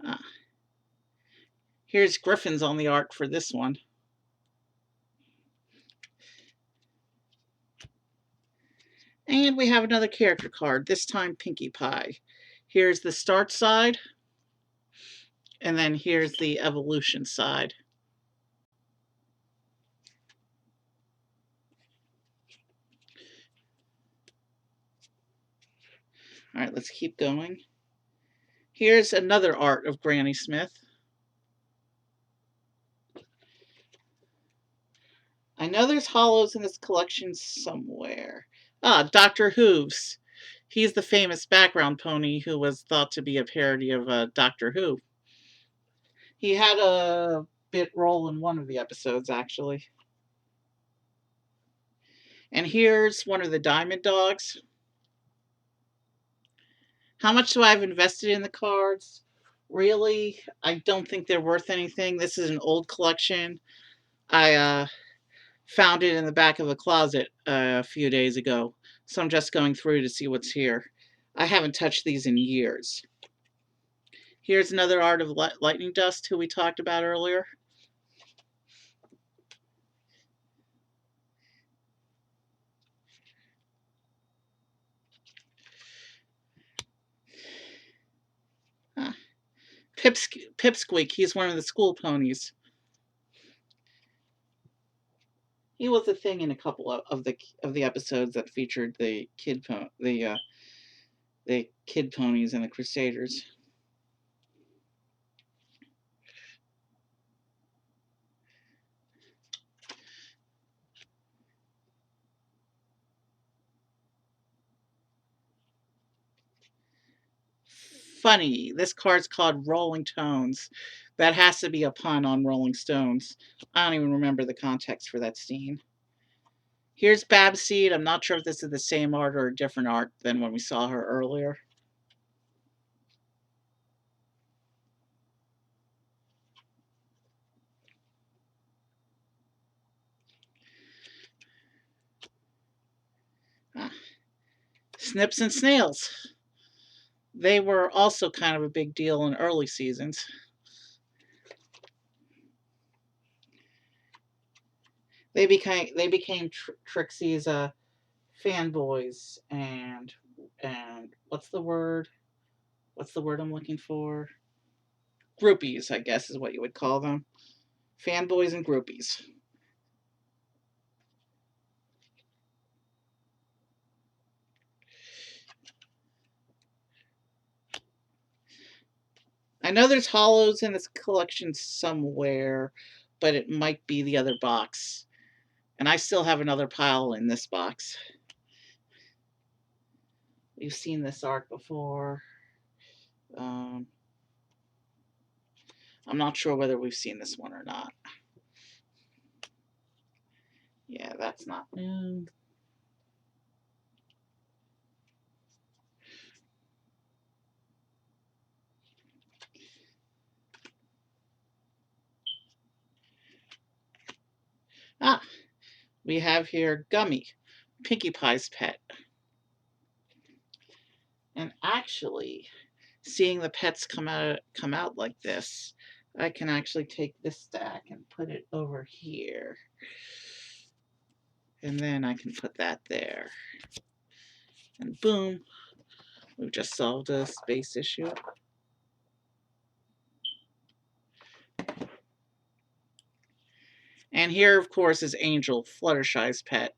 Ah. Here's Griffins on the art for this one. And we have another character card, this time Pinkie Pie. Here's the start side, and then here's the evolution side. All right, let's keep going. Here's another art of Granny Smith. I know there's holos in this collection somewhere. Ah, Dr. Hooves. He's the famous background pony who was thought to be a parody of Doctor Who. He had a bit role in one of the episodes, actually. And here's one of the Diamond Dogs. How much do I have invested in the cards? Really, I don't think they're worth anything. This is an old collection. I found it in the back of a closet a few days ago, so I'm just going through to see what's here. I haven't touched these in years. Here's another art of Lightning Dust, who we talked about earlier. Huh. Pipsqueak, he's one of the school ponies. He was a thing in a couple of the episodes that featured the kid ponies and the Crusaders. Funny, this card's called Rolling Tones. That has to be a pun on Rolling Stones. I don't even remember the context for that scene. Here's Babseed. I'm not sure if this is the same art or a different art than when we saw her earlier. Ah. Snips and Snails. They were also kind of a big deal in early seasons. They became Trixie's fanboys and and what's the word? What's the word I'm looking for? Groupies, I guess is what you would call them. Fanboys and groupies. I know there's holos in this collection somewhere, but it might be the other box. And I still have another pile in this box. We've seen this art before. Um, I'm not sure whether we've seen this one or not. Yeah, that's not new. Ah, we have here Gummy, Pinkie Pie's pet. And actually, seeing the pets come out like this, I can actually take this stack and put it over here. And then I can put that there. And boom, we've just solved a space issue. And here, of course, is Angel, Fluttershy's pet.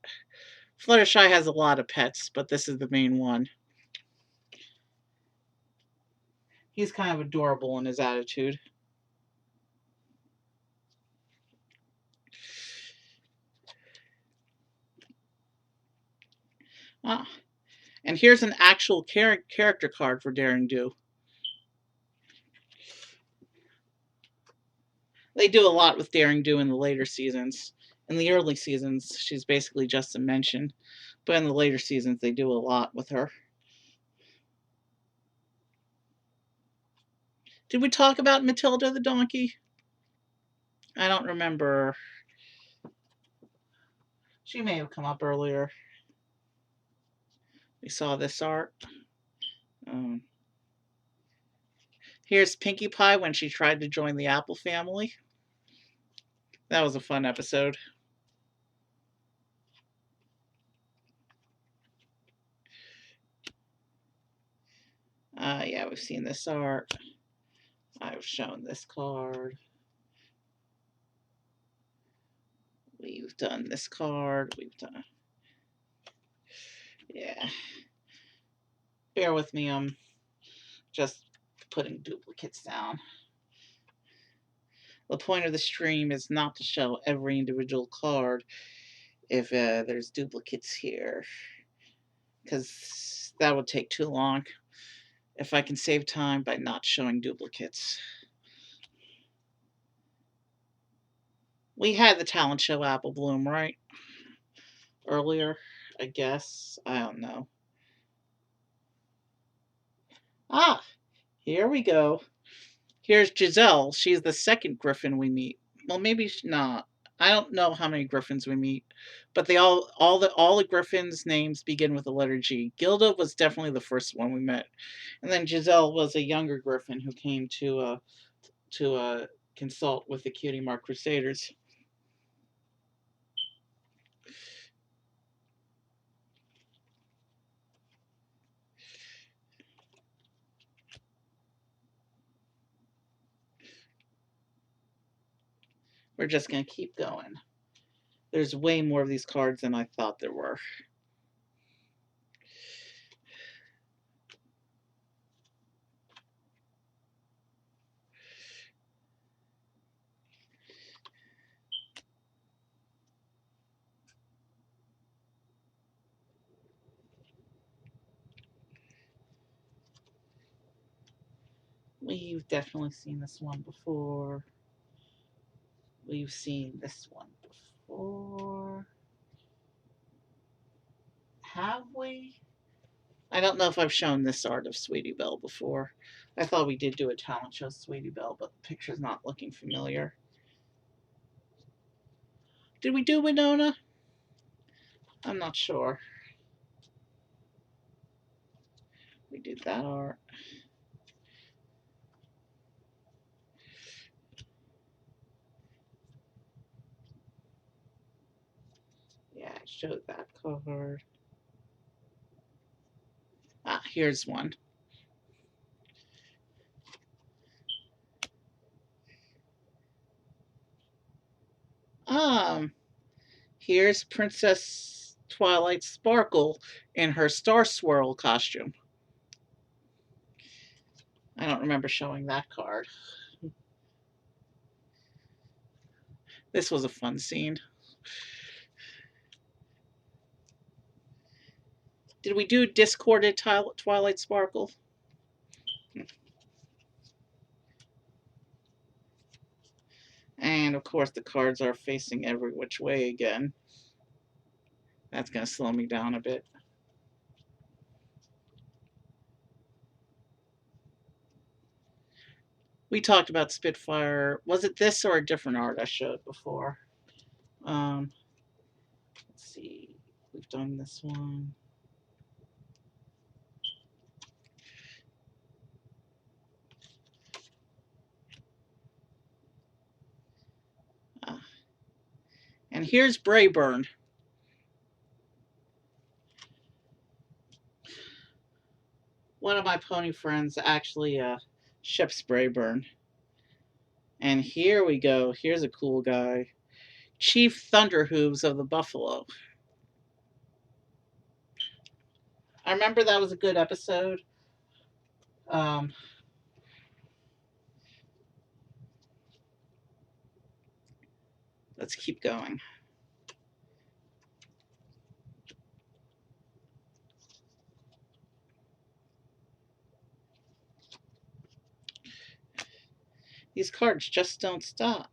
Fluttershy has a lot of pets, but this is the main one. He's kind of adorable in his attitude. Ah, and here's an actual character card for Daring Do. They do a lot with Daring Do in the later seasons. In the early seasons, she's basically just a mention. But in the later seasons, they do a lot with her. Did we talk about Matilda the donkey? I don't remember. She may have come up earlier. We saw this art. Um, Here's Pinkie Pie when she tried to join the Apple family. That was a fun episode. Yeah, we've seen this art. I've shown this card. We've done this card. We've done. Yeah. Bear with me. I'm just putting duplicates down. The point of the stream is not to show every individual card if there's duplicates here, because that would take too long. If I can save time by not showing duplicates. We had the talent show Apple Bloom, right? Earlier, I guess. I don't know. Ah, here we go. Here's Giselle. She's the second Griffin we meet. Well, maybe not. I don't know how many Griffins we meet, but they all the Griffins' names begin with the letter G. Gilda was definitely the first one we met, and then Giselle was a younger Griffin who came to consult with the Cutie Mark Crusaders. We're just gonna keep going. There's way more of these cards than I thought there were. We've definitely seen this one before. We've seen this one before. Have we? I don't know if I've shown this art of Sweetie Belle before. I thought we did do a talent show Sweetie Belle, but the picture's not looking familiar. Did we do Winona? I'm not sure. We did that art. Yeah, I showed that card. Ah, Here's one. Um, Here's Princess Twilight Sparkle in her Star Swirl costume. I don't remember showing that card. This was a fun scene. Did we do Discorded Twilight Sparkle? And of course, the cards are facing every which way again. That's going to slow me down a bit. We talked about Spitfire. Was it this or a different art I showed before? Let's see. We've done this one. Uh, and here's Brayburn. One of my pony friends actually ships Brayburn. And here we go. Here's a cool guy. Chief Thunderhooves of the Buffalo. I remember that was a good episode. Um, let's keep going. These cards just don't stop.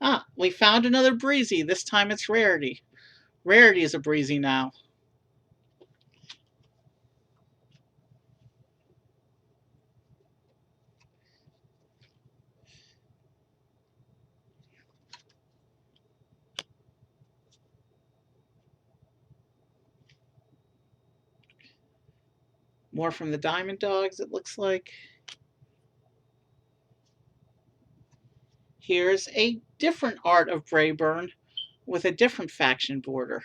Ah, we found another breezy. This time it's Rarity. Rarity is a breezy now. More from the Diamond Dogs, it looks like. Here's a different art of Brayburn with a different faction border.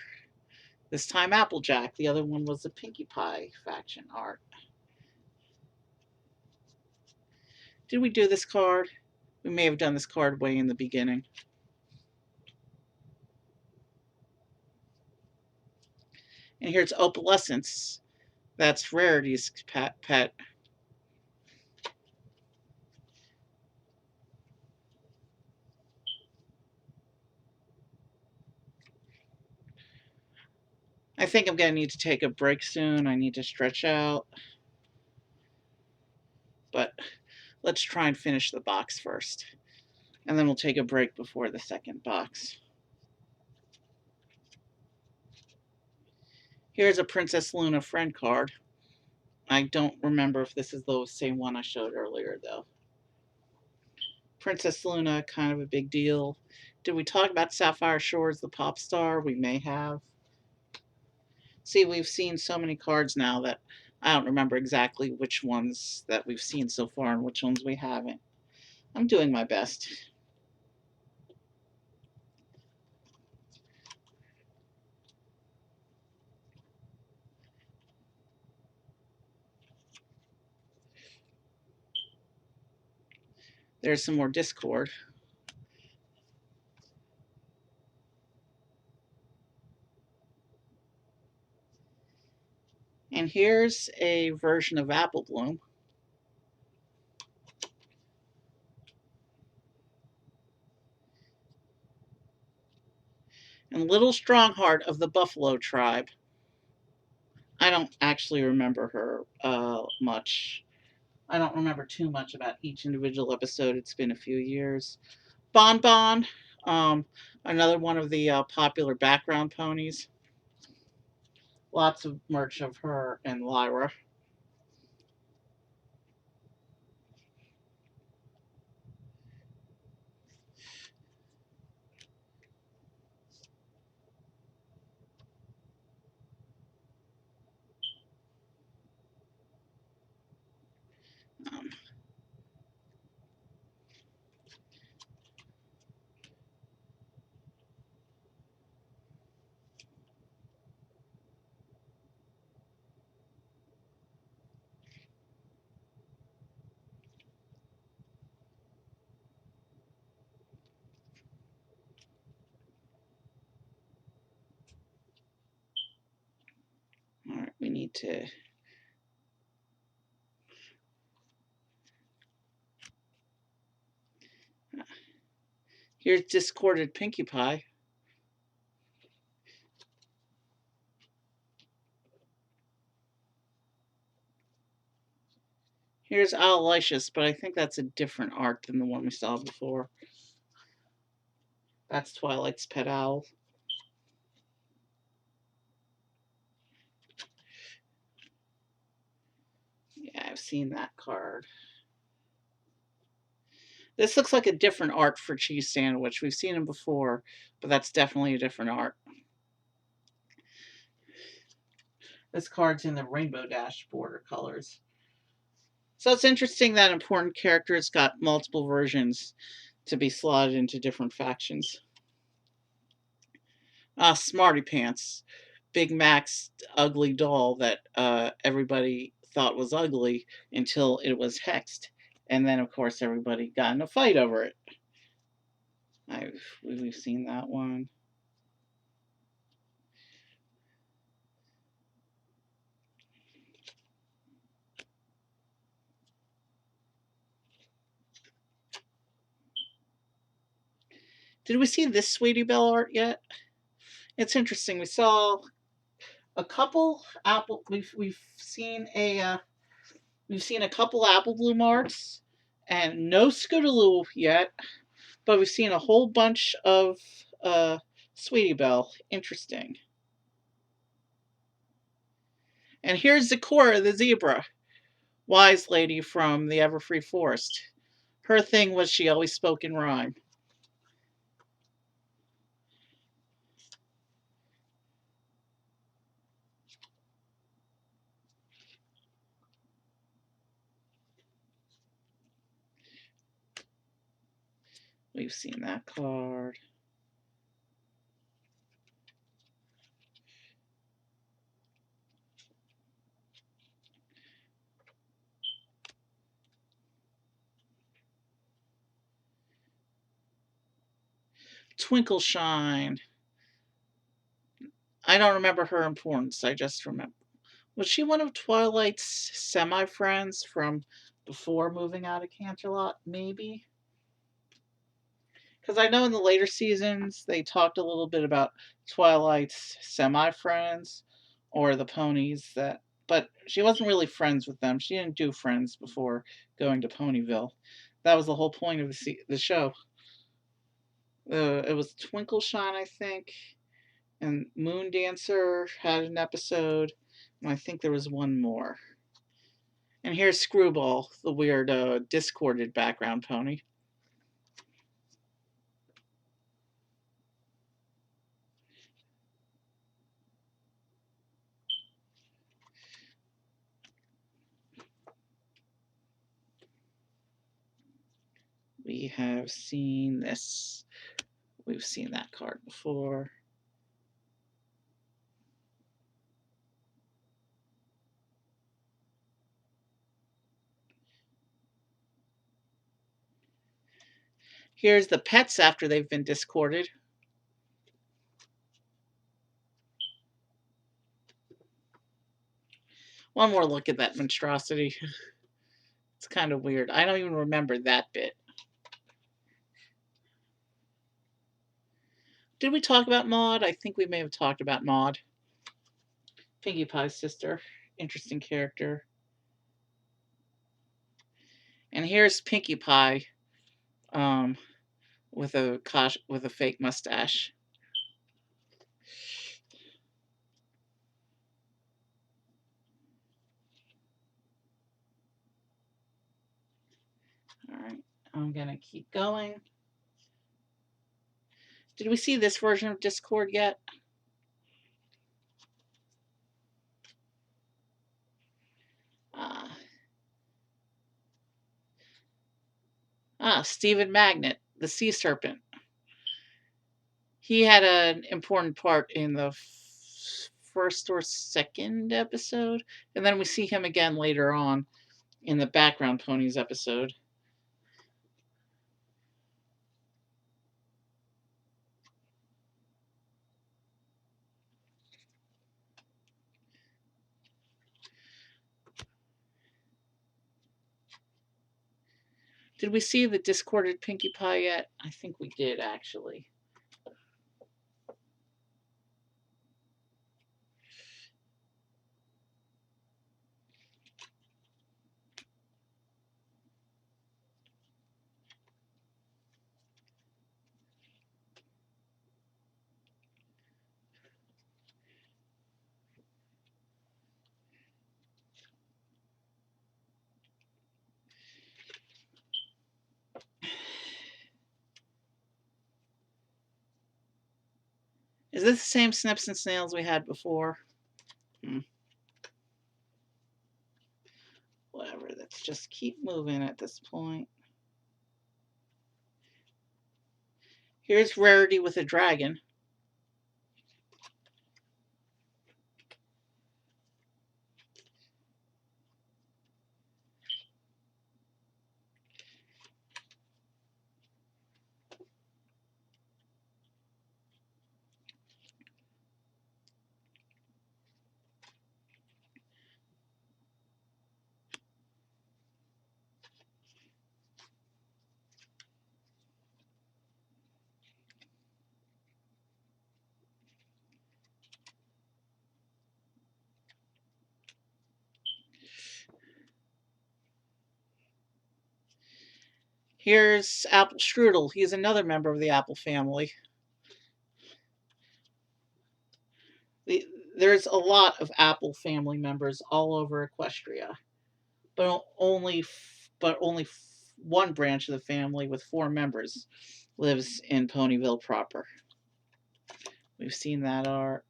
This time Applejack. The other one was the Pinkie Pie faction art. Did we do this card? We may have done this card way in the beginning. And here's Opalescence. That's Rarity's pet. I think I'm going to need to take a break soon. I need to stretch out. But let's try and finish the box first. And then we'll take a break before the second box. Here's a Princess Luna friend card. I don't remember if this is the same one I showed earlier, though. Princess Luna, kind of a big deal. Did we talk about Sapphire Shores, the pop star? We may have. See, we've seen so many cards now that I don't remember exactly which ones that we've seen so far and which ones we haven't. I'm doing my best. There's some more Discord. And here's a version of Apple Bloom. And Little Strongheart of the Buffalo Tribe. I don't actually remember her much. I don't remember too much about each individual episode. It's been a few years. Bon Bon, another one of the popular background ponies. Lots of merch of her and Lyra. Um, need to... Here's discorded Pinkie Pie. Here's Aloysius, but I think that's a different art than the one we saw before. That's Twilight's pet owl. Yeah, I've seen that card. This looks like a different art for Cheese Sandwich. We've seen him before, but that's definitely a different art. This card's in the Rainbow Dash border colors. So it's interesting that important characters got multiple versions to be slotted into different factions. Smarty Pants. Big Mac's ugly doll that everybody thought was ugly until it was hexed. And then, of course, everybody got in a fight over it. We've seen that one. Did we see this Sweetie Belle art yet? It's interesting. We saw a couple apple. We've seen a couple Apple Bloom arts, and no Scootaloo yet, but we've seen a whole bunch of Sweetie Belle. Interesting. And here's Zecora the zebra, wise lady from the Everfree Forest. Her thing was she always spoke in rhyme. We've seen that card. Twinkle Shine. I don't remember her importance. I just remember. Was she one of Twilight's semi-friends from before moving out of Canterlot? Maybe? Because I know in the later seasons they talked a little bit about Twilight's semi-friends or the ponies that... But she wasn't really friends with them. She didn't do friends before going to Ponyville. That was the whole point of the show. It was Twinkle Shine, I think, and Moon Dancer had an episode, and I think there was one more. And here's Screwball, the weird discorded background pony. We have seen this. We've seen that card before. Here's the pets after they've been discorded. One more look at that monstrosity. It's kind of weird. I don't even remember that bit. Did we talk about Maud? I think we may have talked about Maud. Pinkie Pie's sister. Interesting character. And here's Pinkie Pie with a fake mustache. All right, I'm going to keep going. Did we see this version of Discord yet? Stephen Magnet, the sea serpent. He had an important part in the first or second episode, and then we see him again later on in the Background Ponies episode. Did we see the discorded Pinkie Pie yet? I think we did, actually. Is this the same Snips and Snails we had before? Whatever, let's just keep moving at this point. Here's Rarity with a dragon. Here's Apple Strudel. He's another member of the Apple family. There's a lot of Apple family members all over Equestria, but only one branch of the family with 4 members lives in Ponyville proper. We've seen that art.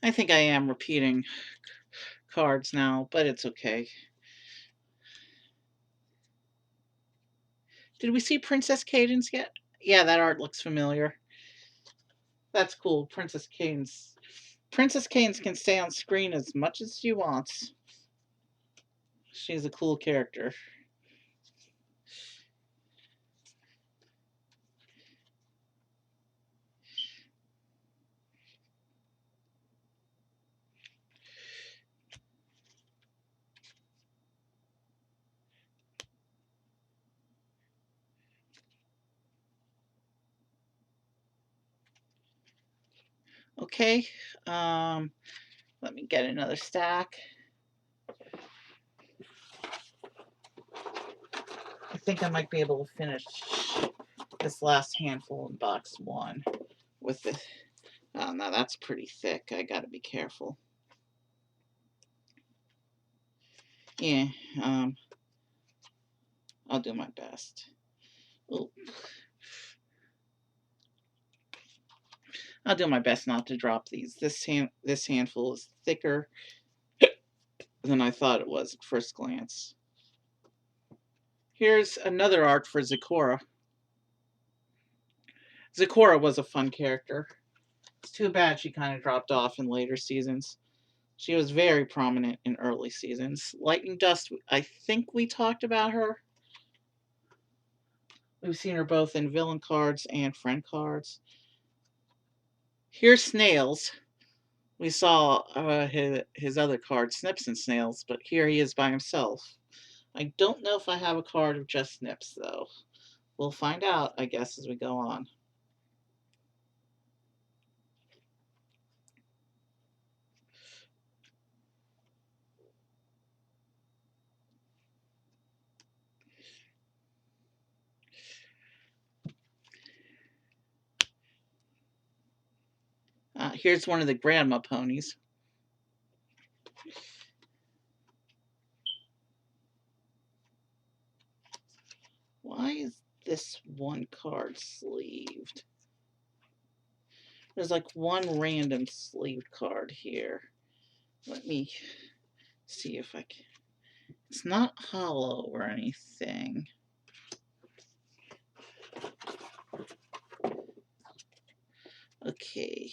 I think I am repeating cards now, but it's okay. Did we see Princess Cadence yet? Yeah, that art looks familiar. That's cool. Princess Cadence. Princess Cadence can stay on screen as much as she wants. She's a cool character. Okay, let me get another stack. I think I might be able to finish this last handful in box 1 with this. Oh, now that's pretty thick. I gotta be careful. Yeah, I'll do my best. Ooh. I'll do my best not to drop these. This handful is thicker than I thought it was at first glance. Here's another art for Zecora. Zecora was a fun character. It's too bad she kind of dropped off in later seasons. She was very prominent in early seasons. Lightning Dust, I think we talked about her. We've seen her both in villain cards and friend cards. Here's Snails. We saw his other card, Snips and Snails, but here he is by himself. I don't know if I have a card of just Snips, though. We'll find out, I guess, as we go on. Here's one of the grandma ponies. Why is this one card sleeved? There's like one random sleeved card here. Let me see if I can. It's not hollow or anything. Okay.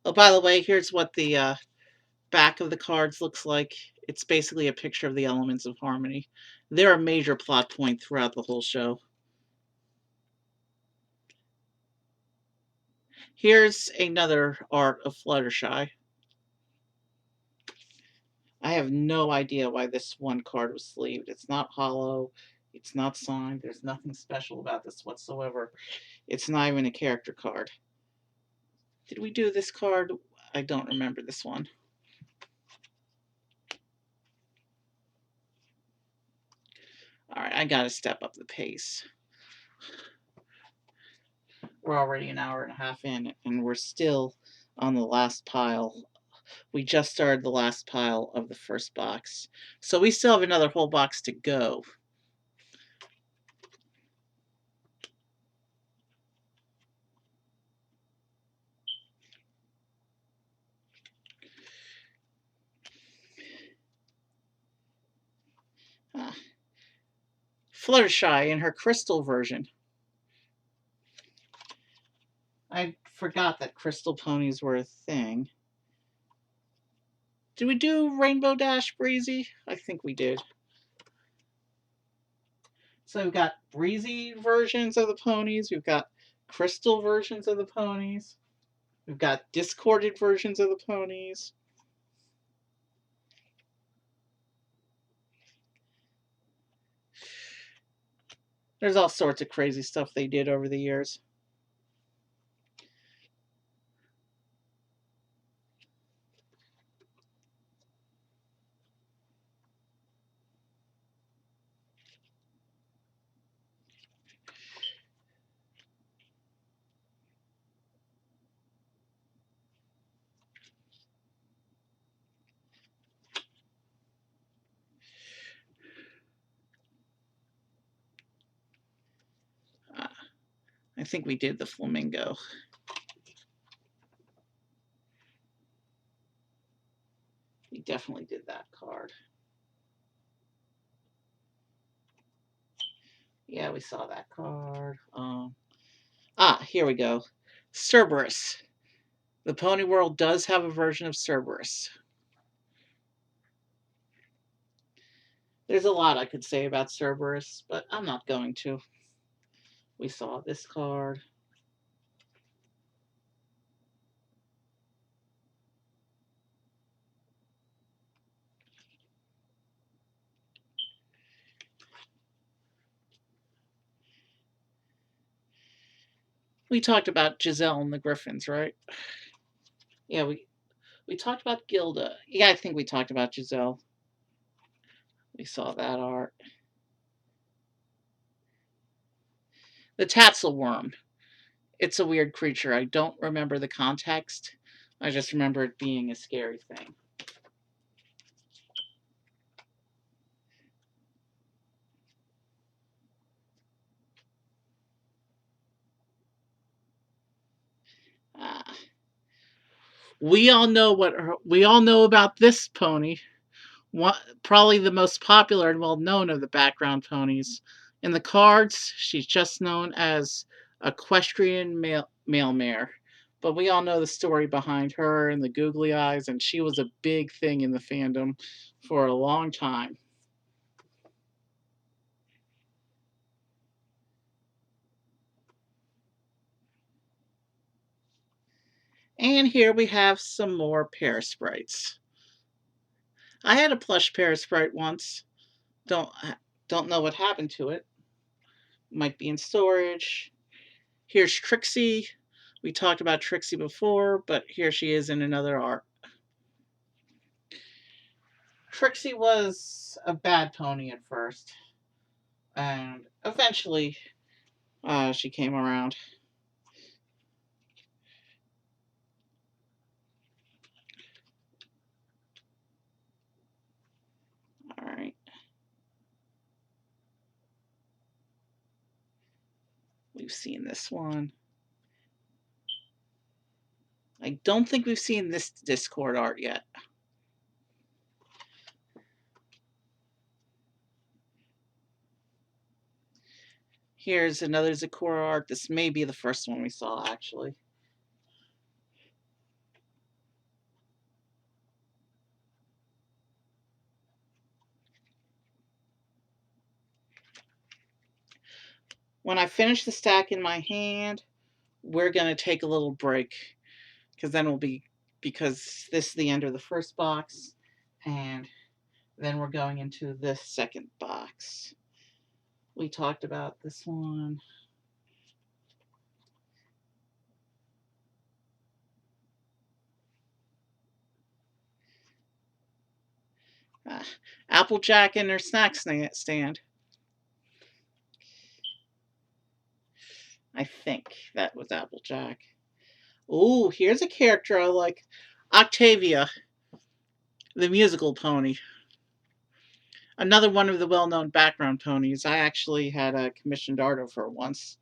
Oh, by the way, here's what the back of the cards looks like. It's basically a picture of the elements of harmony. They're a major plot point throughout the whole show. Here's another art of Fluttershy. I have no idea why this one card was sleeved. It's not hollow. It's not signed. There's nothing special about this whatsoever. It's not even a character card. Did we do this card? I don't remember this one. All right, I got to step up the pace. We're already an hour and a half in, and we're still on the last pile. We just started the last pile of the first box. So we still have another whole box to go. Ah. Fluttershy in her crystal version. I forgot that crystal ponies were a thing. Did we do Rainbow Dash Breezy? I think we did. So we've got breezy versions of the ponies. We've got crystal versions of the ponies. We've got discorded versions of the ponies. There's all sorts of crazy stuff they did over the years. I think we did the flamingo. We definitely did that card. Yeah, we saw that card. Here we go. Cerberus. The Pony World does have a version of Cerberus. There's a lot I could say about Cerberus, but I'm not going to. We saw this card. We talked about Giselle and the Griffins, right? Yeah, we talked about Gilda. Yeah, I think we talked about Giselle. We saw that art. The Tatzelworm. It's a weird creature. I don't remember the context. I just remember it being a scary thing. Uh, we all know about this pony. One, probably the most popular and well known of the background ponies. In the cards, she's just known as equestrian male mare. But we all know the story behind her and the googly eyes, and she was a big thing in the fandom for a long time. And here we have some more Pear Sprites. I had a plush Pear Sprite once. Don't don't know what happened to it. Might be in storage. Here's Trixie. We talked about Trixie before, but here she is in another art. Trixie was a bad pony at first, and eventually she came around. All right. We've seen this one. I don't think we've seen this Discord art yet. Here's another Zakora art. This may be the first one we saw, actually. When I finish the stack in my hand, we're going to take a little break because then we'll be, because this is the end of the first box, and then we're going into the second box. We talked about this one. Ah, Applejack and their snack stand. I think that was Applejack. Ooh, here's a character I like. Octavia, the musical pony. Another one of the well-known background ponies. I actually had a commissioned art of her once.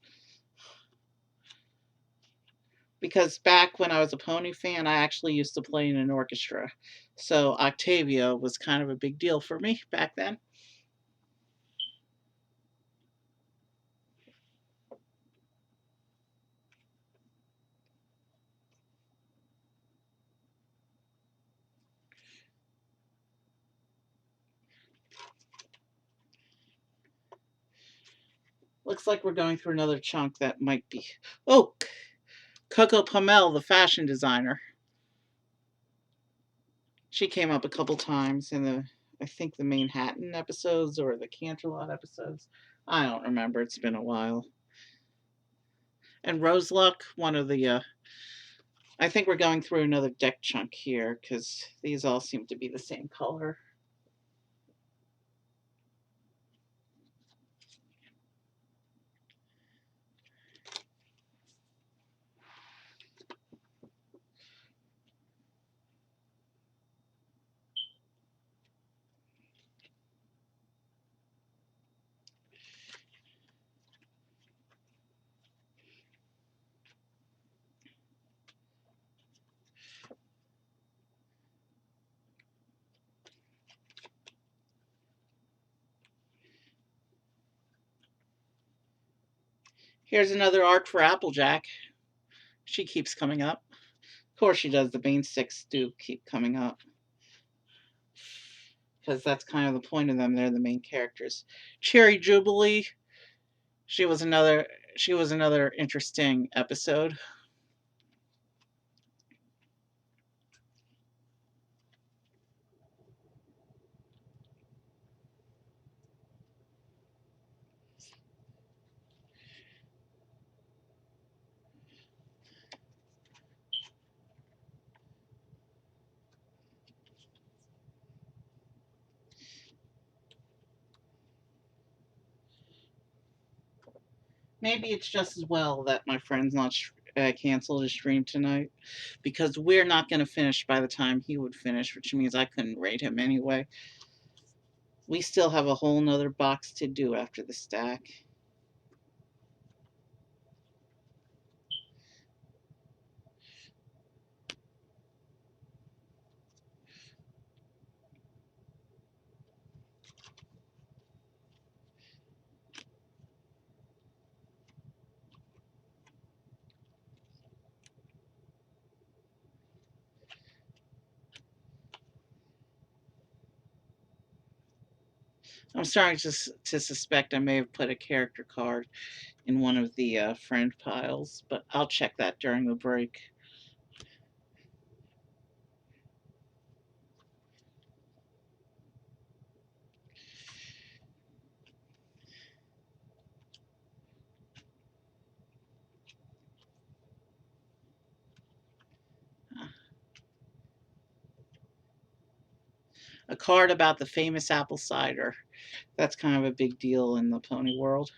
Because back when I was a pony fan, I actually used to play in an orchestra. So Octavia was kind of a big deal for me back then. Looks like we're going through another chunk that might be. Oh, Coco Pamel, the fashion designer. She came up a couple times in I think the Manhattan episodes or the Canterlot episodes. I don't remember. It's been a while. And Roseluck, one of the. I think we're going through another deck chunk here because these all seem to be the same color. Here's another art for Applejack. She keeps coming up. Of course she does. The main six do keep coming up. Because that's kind of the point of them. They're the main characters. Cherry Jubilee. She was another. She was another interesting episode. Maybe it's just as well that my friend's not canceled his stream tonight because we're not going to finish by the time he would finish, which means I couldn't rate him anyway. We still have a whole nother box to do after the stack. I'm starting to suspect I may have put a character card in one of the friend piles, but I'll check that during the break. A card about the famous apple cider. That's kind of a big deal in the pony world.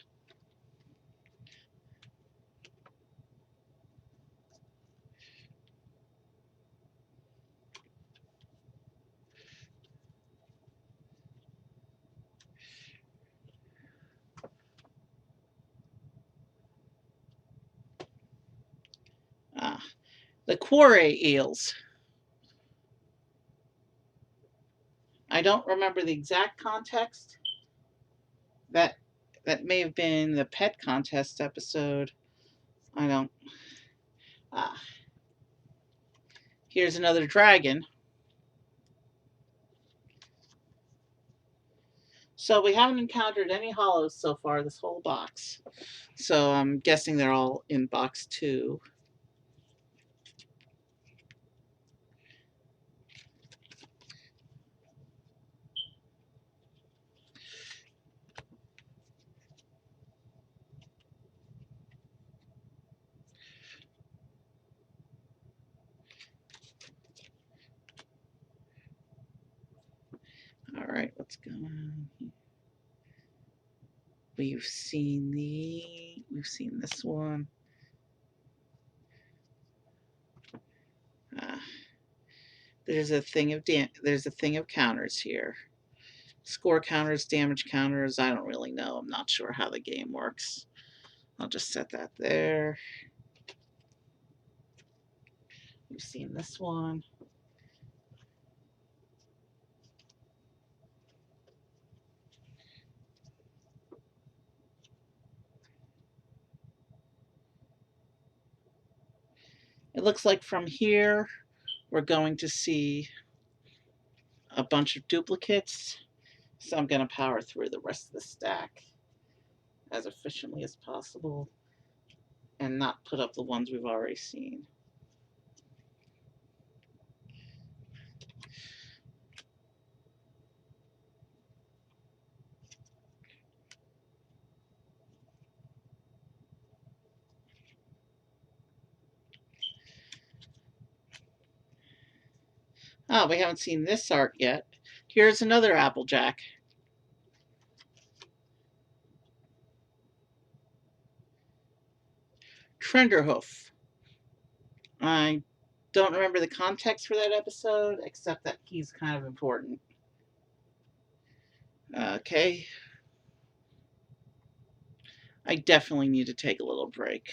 Ah, the quarry eels. I don't remember the exact context. That that may have been the pet contest episode. I don't. Ah, here's another dragon. So we haven't encountered any hollows so far this whole box. So I'm guessing they're all in box 2. All right, what's going on here? We've seen this one. Uh, there's a thing of counters here. Score counters, damage counters. I don't really know. I'm not sure how the game works. I'll just set that there. We've seen this one. It looks like from here we're going to see a bunch of duplicates. So I'm going to power through the rest of the stack as efficiently as possible and not put up the ones we've already seen. Oh, we haven't seen this art yet. Here's another Applejack. Trenderhoof. I don't remember the context for that episode, except that he's kind of important. Okay. I definitely need to take a little break.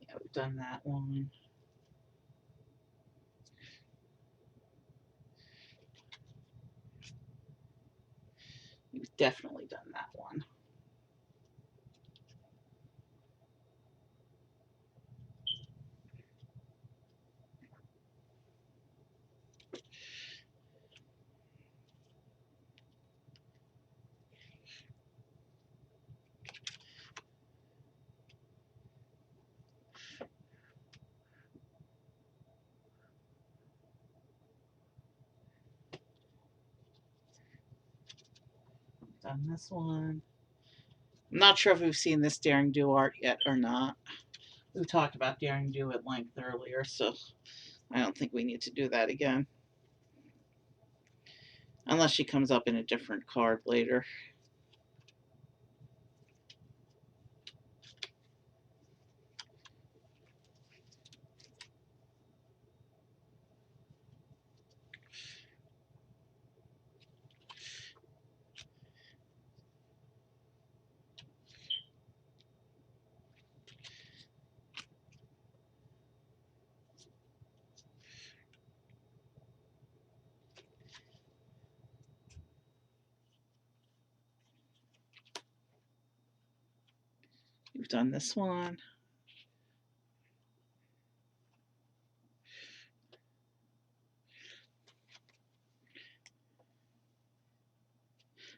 Yeah, we've done that one. We've definitely done that one. Done this one. I'm not sure if we've seen this Daring Do art yet or not. We talked about Daring Do at length earlier, so I don't think we need to do that again. Unless she comes up in a different card later. We've done this one.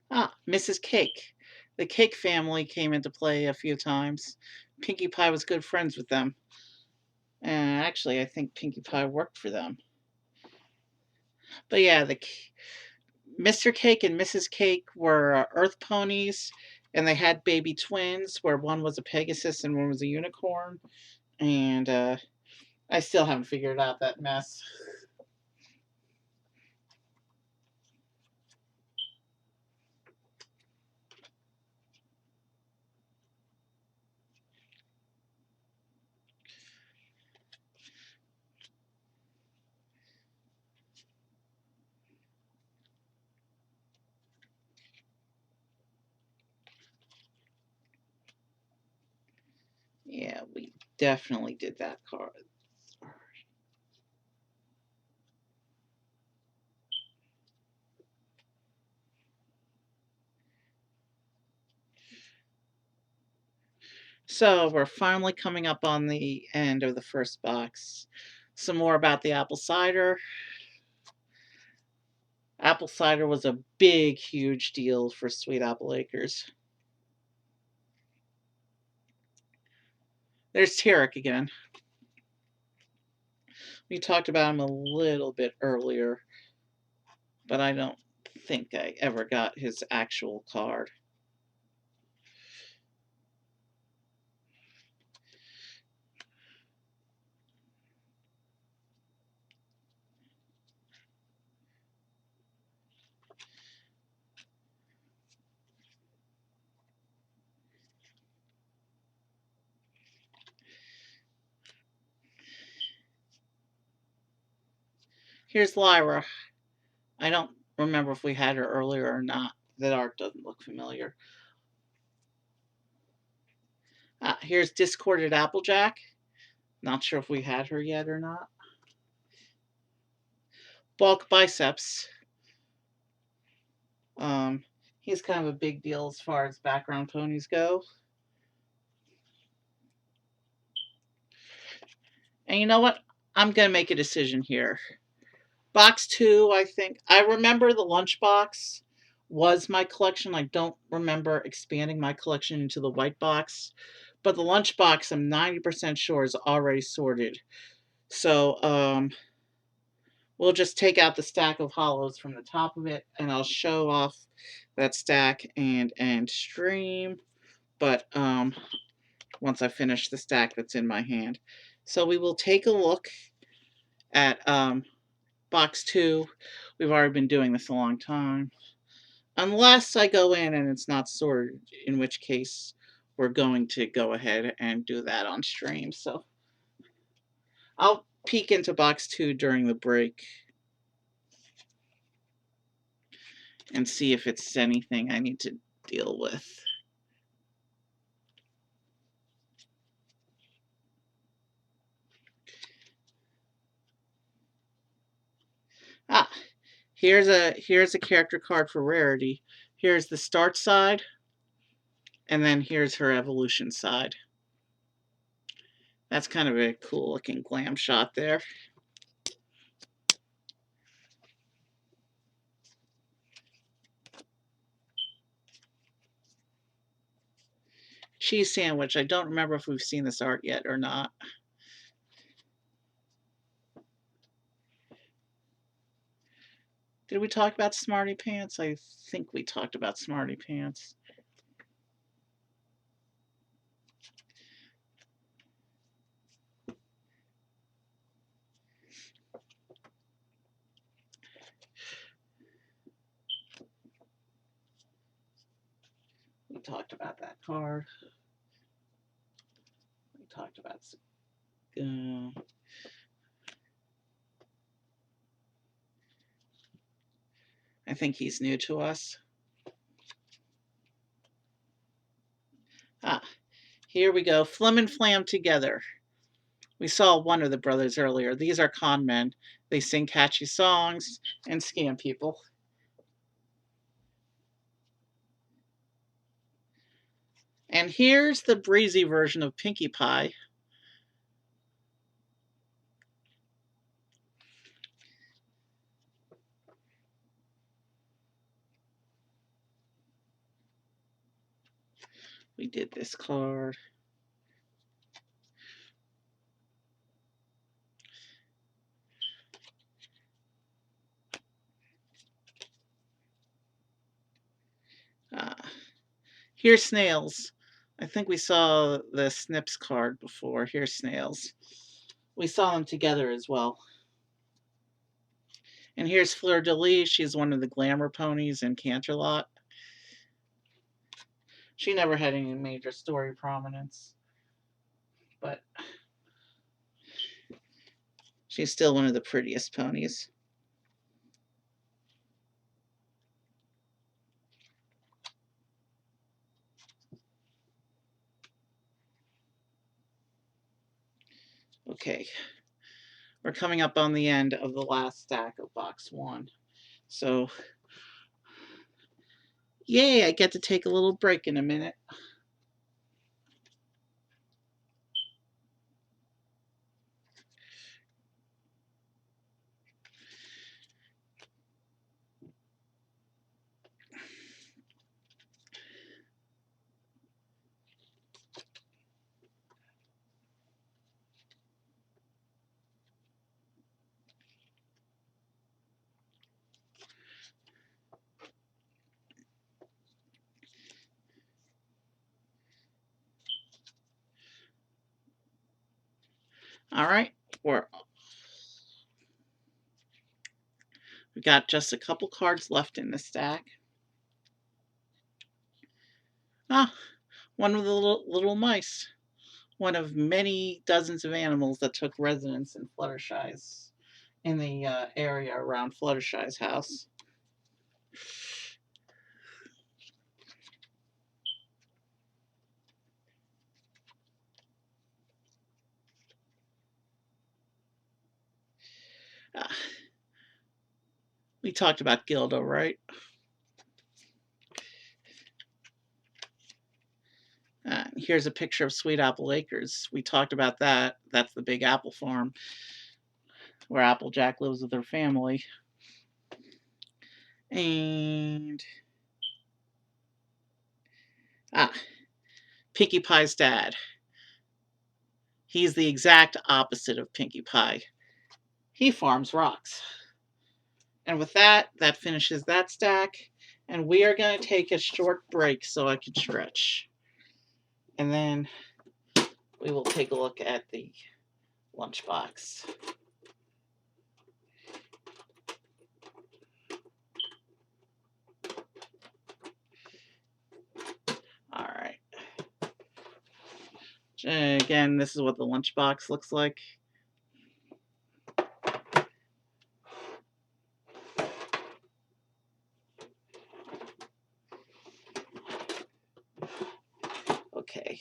Ah, Mrs. Cake. The Cake family came into play a few times. Pinkie Pie was good friends with them. And actually, I think Pinkie Pie worked for them. But yeah, the Mr. Cake and Mrs. Cake were Earth ponies, and they had baby twins where one was a Pegasus and one was a unicorn. And I still haven't figured out that mess. Yeah, we definitely did that card. So we're finally coming up on the end of the first box. Some more about the apple cider. Apple cider was a big, huge deal for Sweet Apple Acres. There's Tarek again. We talked about him a little bit earlier, but I don't think I ever got his actual card. Here's Lyra. I don't remember if we had her earlier or not. That art doesn't look familiar. Here's Discorded Applejack. Not sure if we had her yet or not. Bulk Biceps. He's kind of a big deal as far as background ponies go. And you know what? I'm going to make a decision here. Box 2, I think. I remember the lunchbox was my collection. I don't remember expanding my collection into the white box. But the lunchbox, I'm 90% sure, is already sorted. So, we'll just take out the stack of holos from the top of it, and I'll show off that stack and end stream. But, once I finish the stack that's in my hand. So we will take a look at box 2. We've already been doing this a long time. Unless I go in and it's not sorted, in which case we're going to go ahead and do that on stream. So I'll peek into box 2 during the break and see if it's anything I need to deal with. Ah, here's a character card for rarity. Here's the start side, and then here's her evolution side. That's kind of a cool looking glam shot there. Cheese sandwich. I don't remember if we've seen this art yet or not. Did we talk about Smarty Pants? I think we talked about Smarty Pants. We talked about that card. We talked about. I think he's new to us. Ah, here we go. Flim and Flam together. We saw one of the brothers earlier. These are con men. They sing catchy songs and scam people. And here's the breezy version of Pinkie Pie. We did this card. Here's Snails. I think we saw the Snips card before. Here's Snails. We saw them together as well. And here's Fleur de Lis. She's one of the glamour ponies in Canterlot. She never had any major story prominence, but she's still one of the prettiest ponies. Okay, we're coming up on the end of the last stack of box 1. So, yay, I get to take a little break in a minute. All right, we got just a couple cards left in the stack. Ah, one of the little mice. One of many dozens of animals that took residence in Fluttershy's, in the area around Fluttershy's house. Ah, we talked about Gilda, right? Here's a picture of Sweet Apple Acres. We talked about that. That's the big apple farm where Applejack lives with her family. And ah, Pinkie Pie's dad. He's the exact opposite of Pinkie Pie. He farms rocks. And with that, that finishes that stack. And we are going to take a short break so I can stretch. And then we will take a look at the lunchbox. All right. Again, this is what the lunchbox looks like. Okay.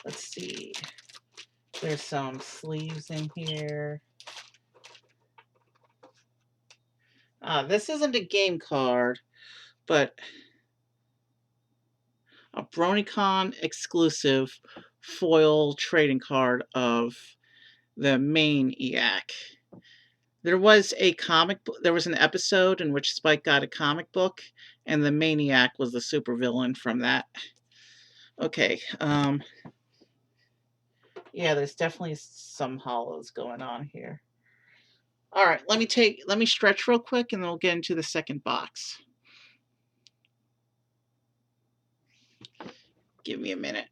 Let's see. There's some sleeves in here. This isn't a game card, but a BronyCon exclusive foil trading card of the Maniac. There was a comic book, there was an episode in which Spike got a comic book, and the Maniac was the supervillain from that. Okay, yeah, there's definitely some holos going on here. All right, let me stretch real quick and then we'll get into the second box. Give me a minute.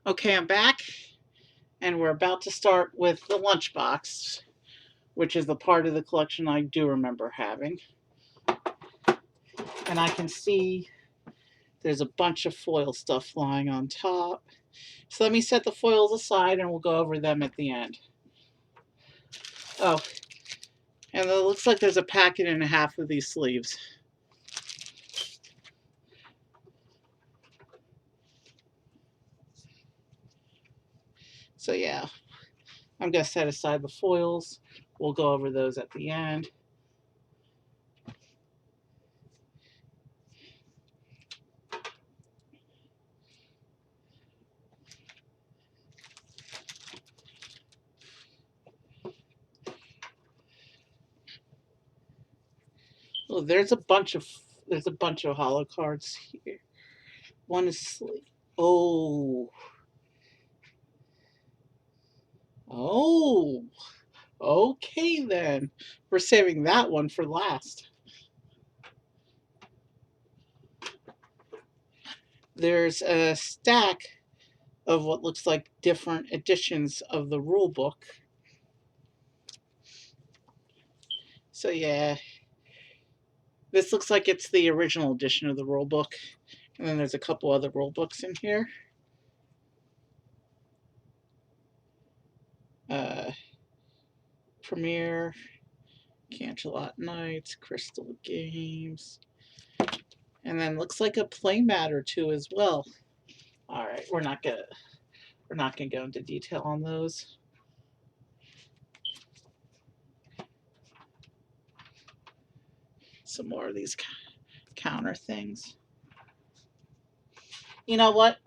Okay, I'm back, and we're about to start with the lunchbox, which is the part of the collection I do remember having. And I can see there's a bunch of foil stuff lying on top. So let me set the foils aside and we'll go over them at the end. Oh, and it looks like there's a packet and a half of these sleeves. So yeah, I'm going to set aside the foils. We'll go over those at the end. Oh, there's a bunch of holo cards here. One is sleeve. Oh, oh, okay then. We're saving that one for last. There's a stack of what looks like different editions of the rule book. So yeah, this looks like it's the original edition of the rule book. And then there's a couple other rule books in here. Uh, Premiere, Canterlot Nights, Crystal Games, and then looks like a playmat or two as well. All right, we're not gonna go into detail on those. Some more of these counter things. You know what?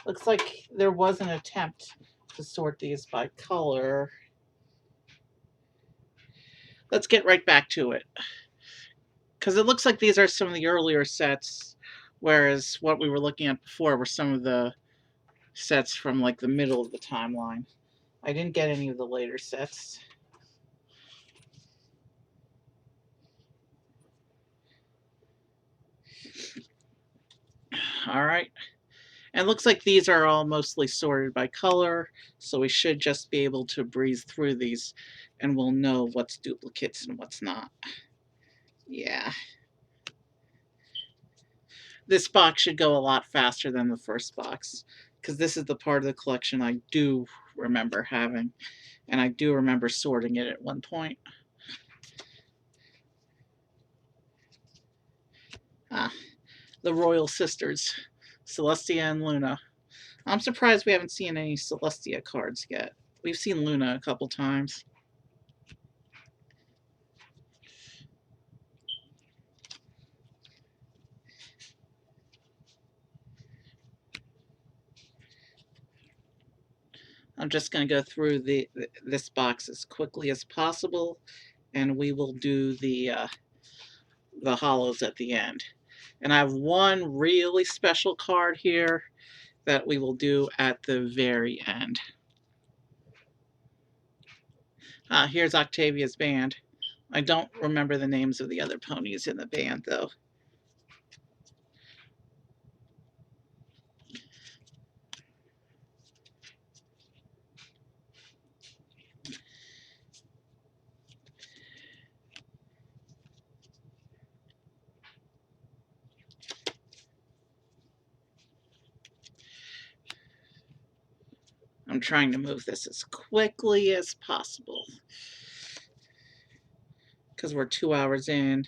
Looks like there was an attempt to sort these by color. Let's get right back to it. Because it looks like these are some of the earlier sets, whereas what we were looking at before were some of the sets from like the middle of the timeline. I didn't get any of the later sets. All right. And it looks like these are all mostly sorted by color, so we should just be able to breeze through these and we'll know what's duplicates and what's not. Yeah. This box should go a lot faster than the first box because this is the part of the collection I do remember having, and I do remember sorting it at one point. Ah, the Royal Sisters, Celestia and Luna. I'm surprised we haven't seen any Celestia cards yet. We've seen Luna a couple times. I'm just going to go through this box as quickly as possible, and we will do the holos at the end. And I have one really special card here that we will do at the very end. Here's Octavia's band. I don't remember the names of the other ponies in the band, though. I'm trying to move this as quickly as possible because we're 2 hours in,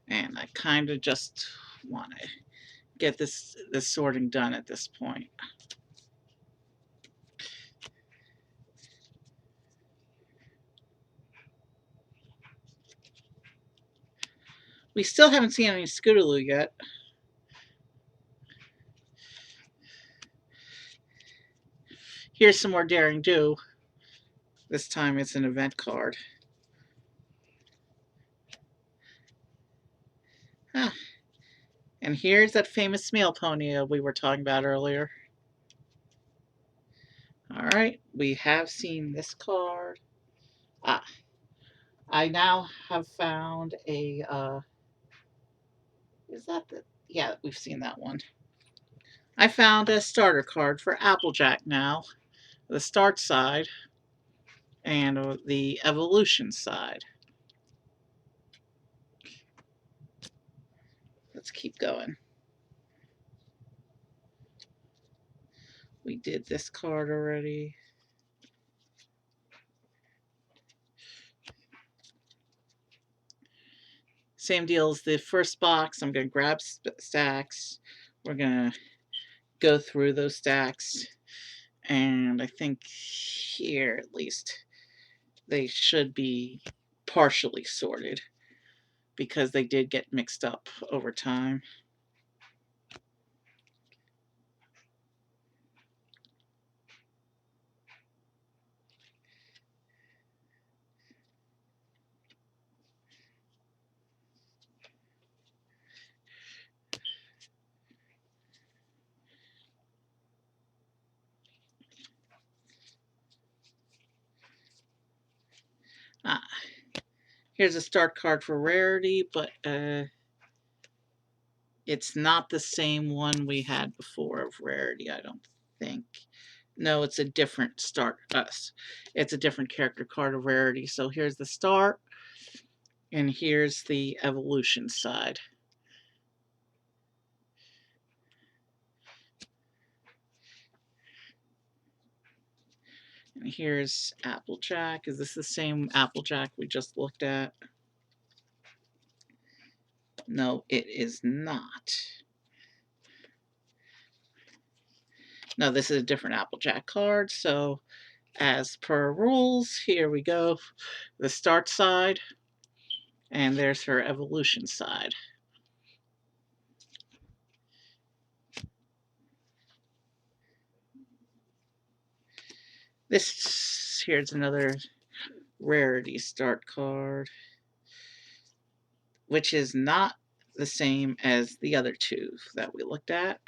and I kind of just want to get this sorting done at this point. We still haven't seen any Scootaloo yet. Here's some more Daring Do. This time it's an event card. Huh. And here's that famous male pony we were talking about earlier. All right, we have seen this card. Ah, I now have found a Is that the... Yeah, we've seen that one. I found a starter card for Applejack now. The start side and the evolution side. Let's keep going. We did this card already. Same deal as the first box. I'm going to grab stacks. We're going to go through those stacks. And I think here, at least, they should be partially sorted because they did get mixed up over time. Ah, here's a start card for rarity, but it's not the same one we had before of rarity, I don't think. No, it's a different start. It's a different character card of rarity. So here's the start, and here's the evolution side. And here's Applejack. Is this the same Applejack we just looked at? No, it is not. No, this is a different Applejack card. So as per rules, here we go. The start side, and there's her evolution side. This here's another rarity start card, which is not the same as the other two that we looked at.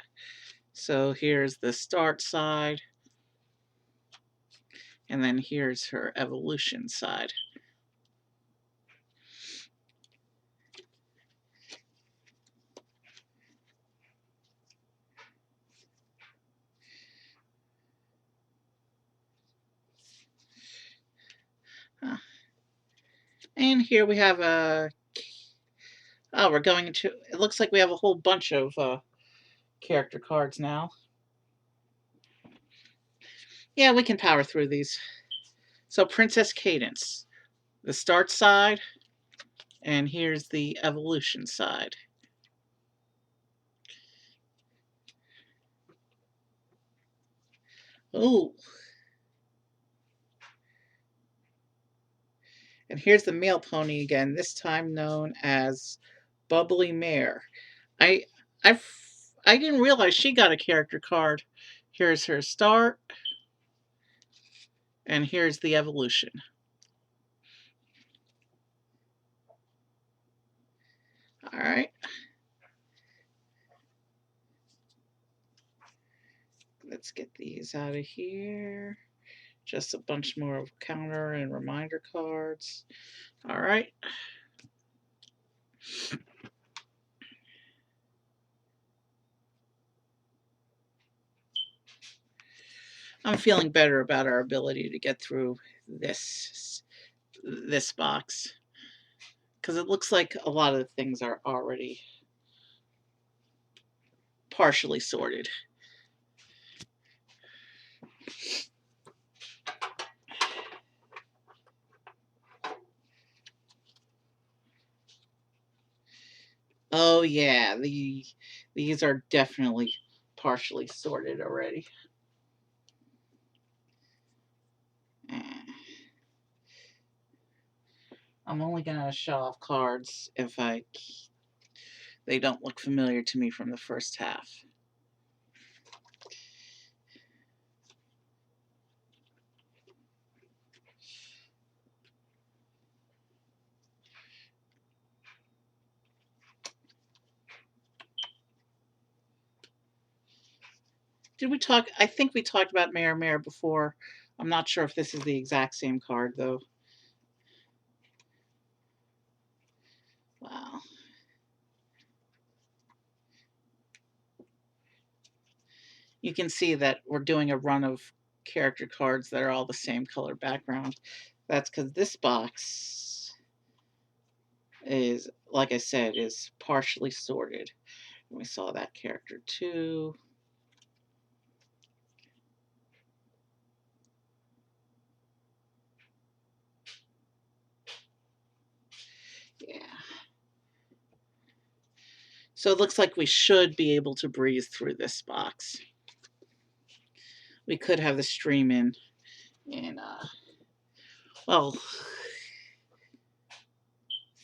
So here's the start side, and then here's her evolution side. And here we have a... Oh, we're going into... It looks like we have a whole bunch of character cards now. Yeah, we can power through these. So Princess Cadence, the start side, and here's the evolution side. Oh. And here's the male pony again, this time known as Bubbly Mare. I I I didn't realize she got a character card. Here's her start, and here's the evolution. All right. Let's get these out of here. Just a bunch more of counter and reminder cards. All right. I'm feeling better about our ability to get through this box, because it looks like a lot of the things are already partially sorted. Oh yeah, these are definitely partially sorted already. I'm only gonna show off cards if they don't look familiar to me from the first half. Did we talk? I think we talked about Mare before. I'm not sure if this is the exact same card though. Wow. You can see that we're doing a run of character cards that are all the same color background. That's because this box is, like I said, is partially sorted. We saw that character too. Yeah. So it looks like we should be able to breeze through this box. We could have the stream in well,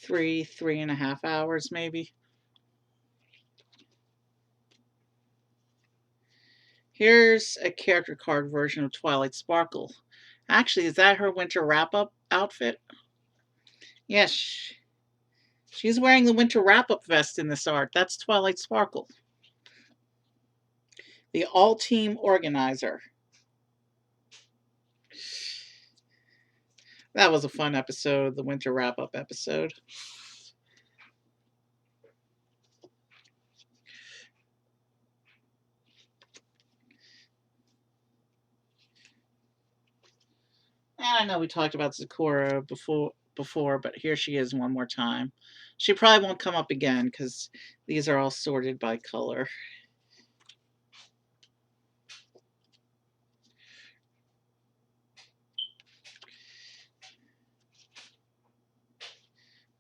3.5 hours maybe. Here's a character card version of Twilight Sparkle. Actually, is that her winter wrap-up outfit? Yes, she's wearing the winter wrap-up vest in this art. That's Twilight Sparkle, the all-team organizer. That was a fun episode, the winter wrap-up episode. And I know we talked about Sakura before, but here she is one more time. She probably won't come up again because these are all sorted by color.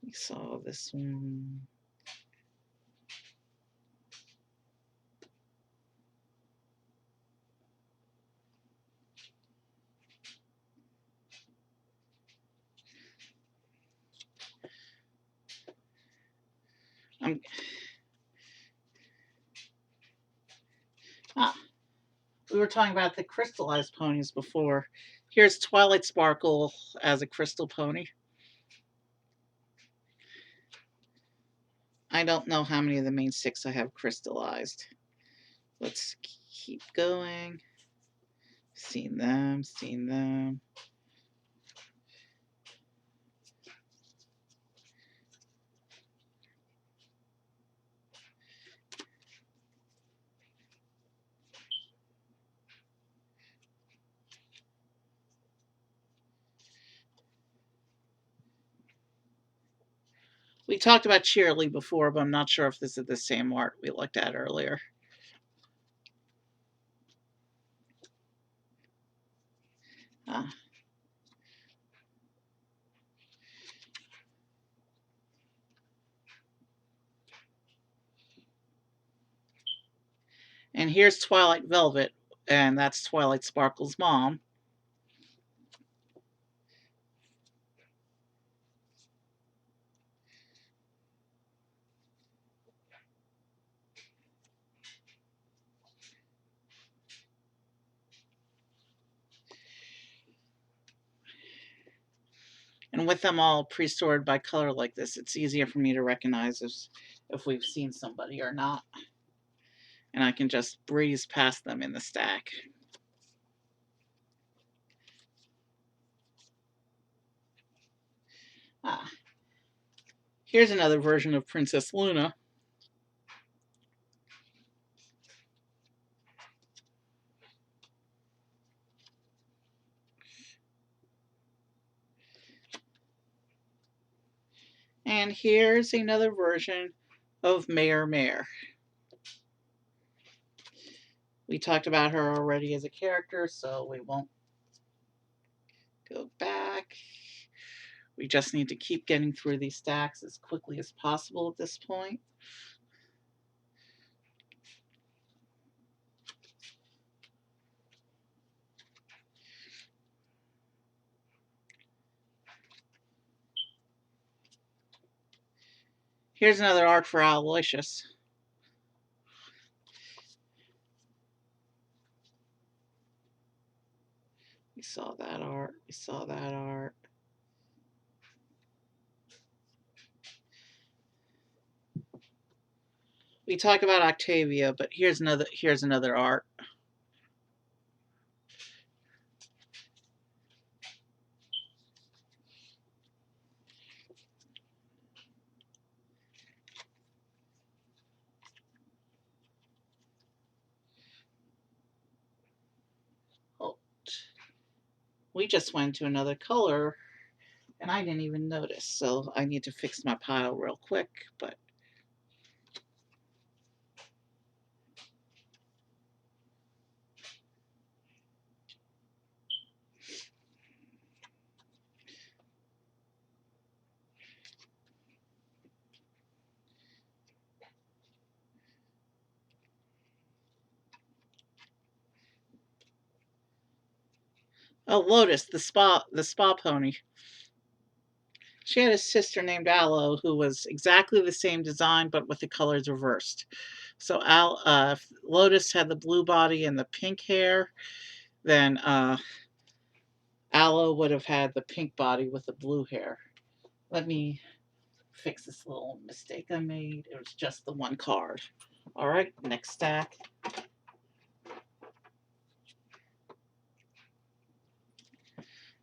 We saw this one. I'm ah, we were talking about the crystallized ponies before. Here's Twilight Sparkle as a crystal pony. I don't know how many of the main 6 I have crystallized. Let's keep going. Seen them, seen them. We talked about Cheerly before, but I'm not sure if this is the same art we looked at earlier. Ah. And here's Twilight Velvet, and that's Twilight Sparkle's mom. And with them all pre-sorted by color like this, it's easier for me to recognize if we've seen somebody or not. And I can just breeze past them in the stack. Ah. Here's another version of Princess Luna. And here's another version of Mayor Mare. We talked about her already as a character, so we won't go back. We just need to keep getting through these stacks as quickly as possible at this point. Here's another art for Aloysius. We saw that art. We saw that art. We talk about Octavia, but here's another art. We just went to another color and I didn't even notice. So I need to fix my pile real quick, but oh, Lotus, the spa pony. She had a sister named Aloe who was exactly the same design but with the colors reversed. So Lotus had the blue body and the pink hair. Then Aloe would have had the pink body with the blue hair. Let me fix this little mistake I made. It was just the one card. All right, next stack.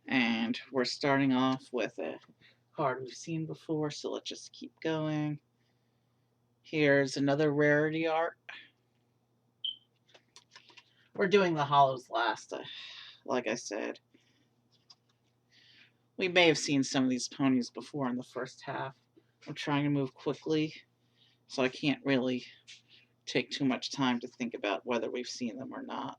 And we're starting off with a card we've seen before, so let's just keep going. Here's another rarity art. We're doing the holos last, like I said. We may have seen some of these ponies before in the first half. I'm trying to move quickly, so I can't really take too much time to think about whether we've seen them or not.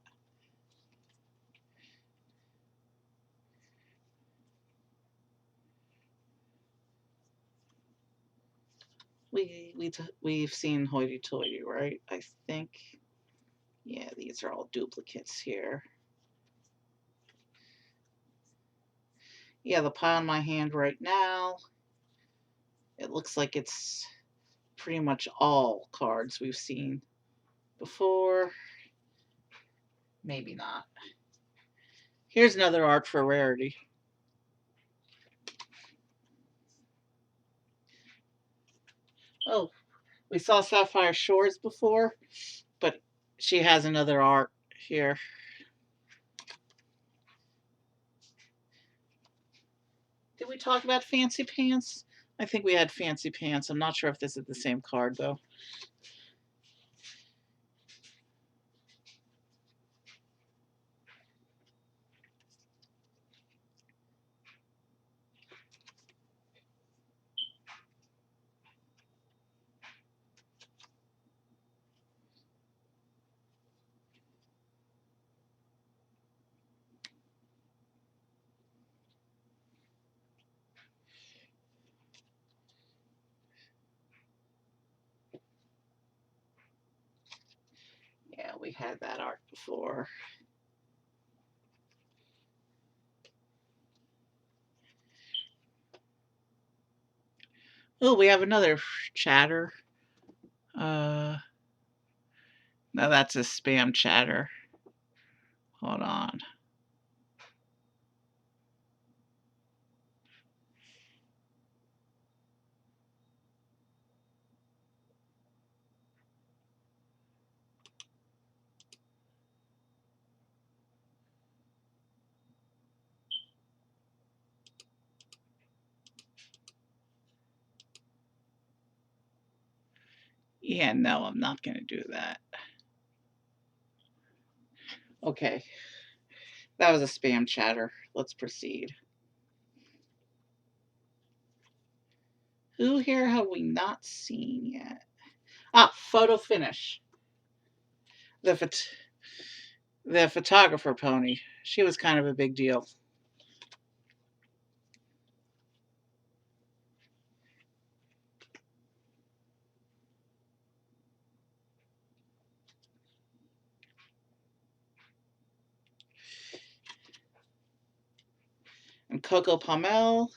We've seen Hoity Toity, right? I think. Yeah, these are all duplicates here. Yeah, the pile in my hand right now, it looks like it's pretty much all cards we've seen before. Maybe not. Here's another art for rarity. Oh, we saw Sapphire Shores before, but she has another art here. Did we talk about Fancy Pants? I think we had Fancy Pants. I'm not sure if this is the same card, though. Yeah, we had that art before. Oh, we have another chatter. No, that's a spam chatter. Hold on. Yeah, no, I'm not going to do that. Okay, that was a spam chatter. Let's proceed. Who here have we not seen yet? Ah, photo finish. The the photographer pony. She was kind of a big deal. And Coco Pommel.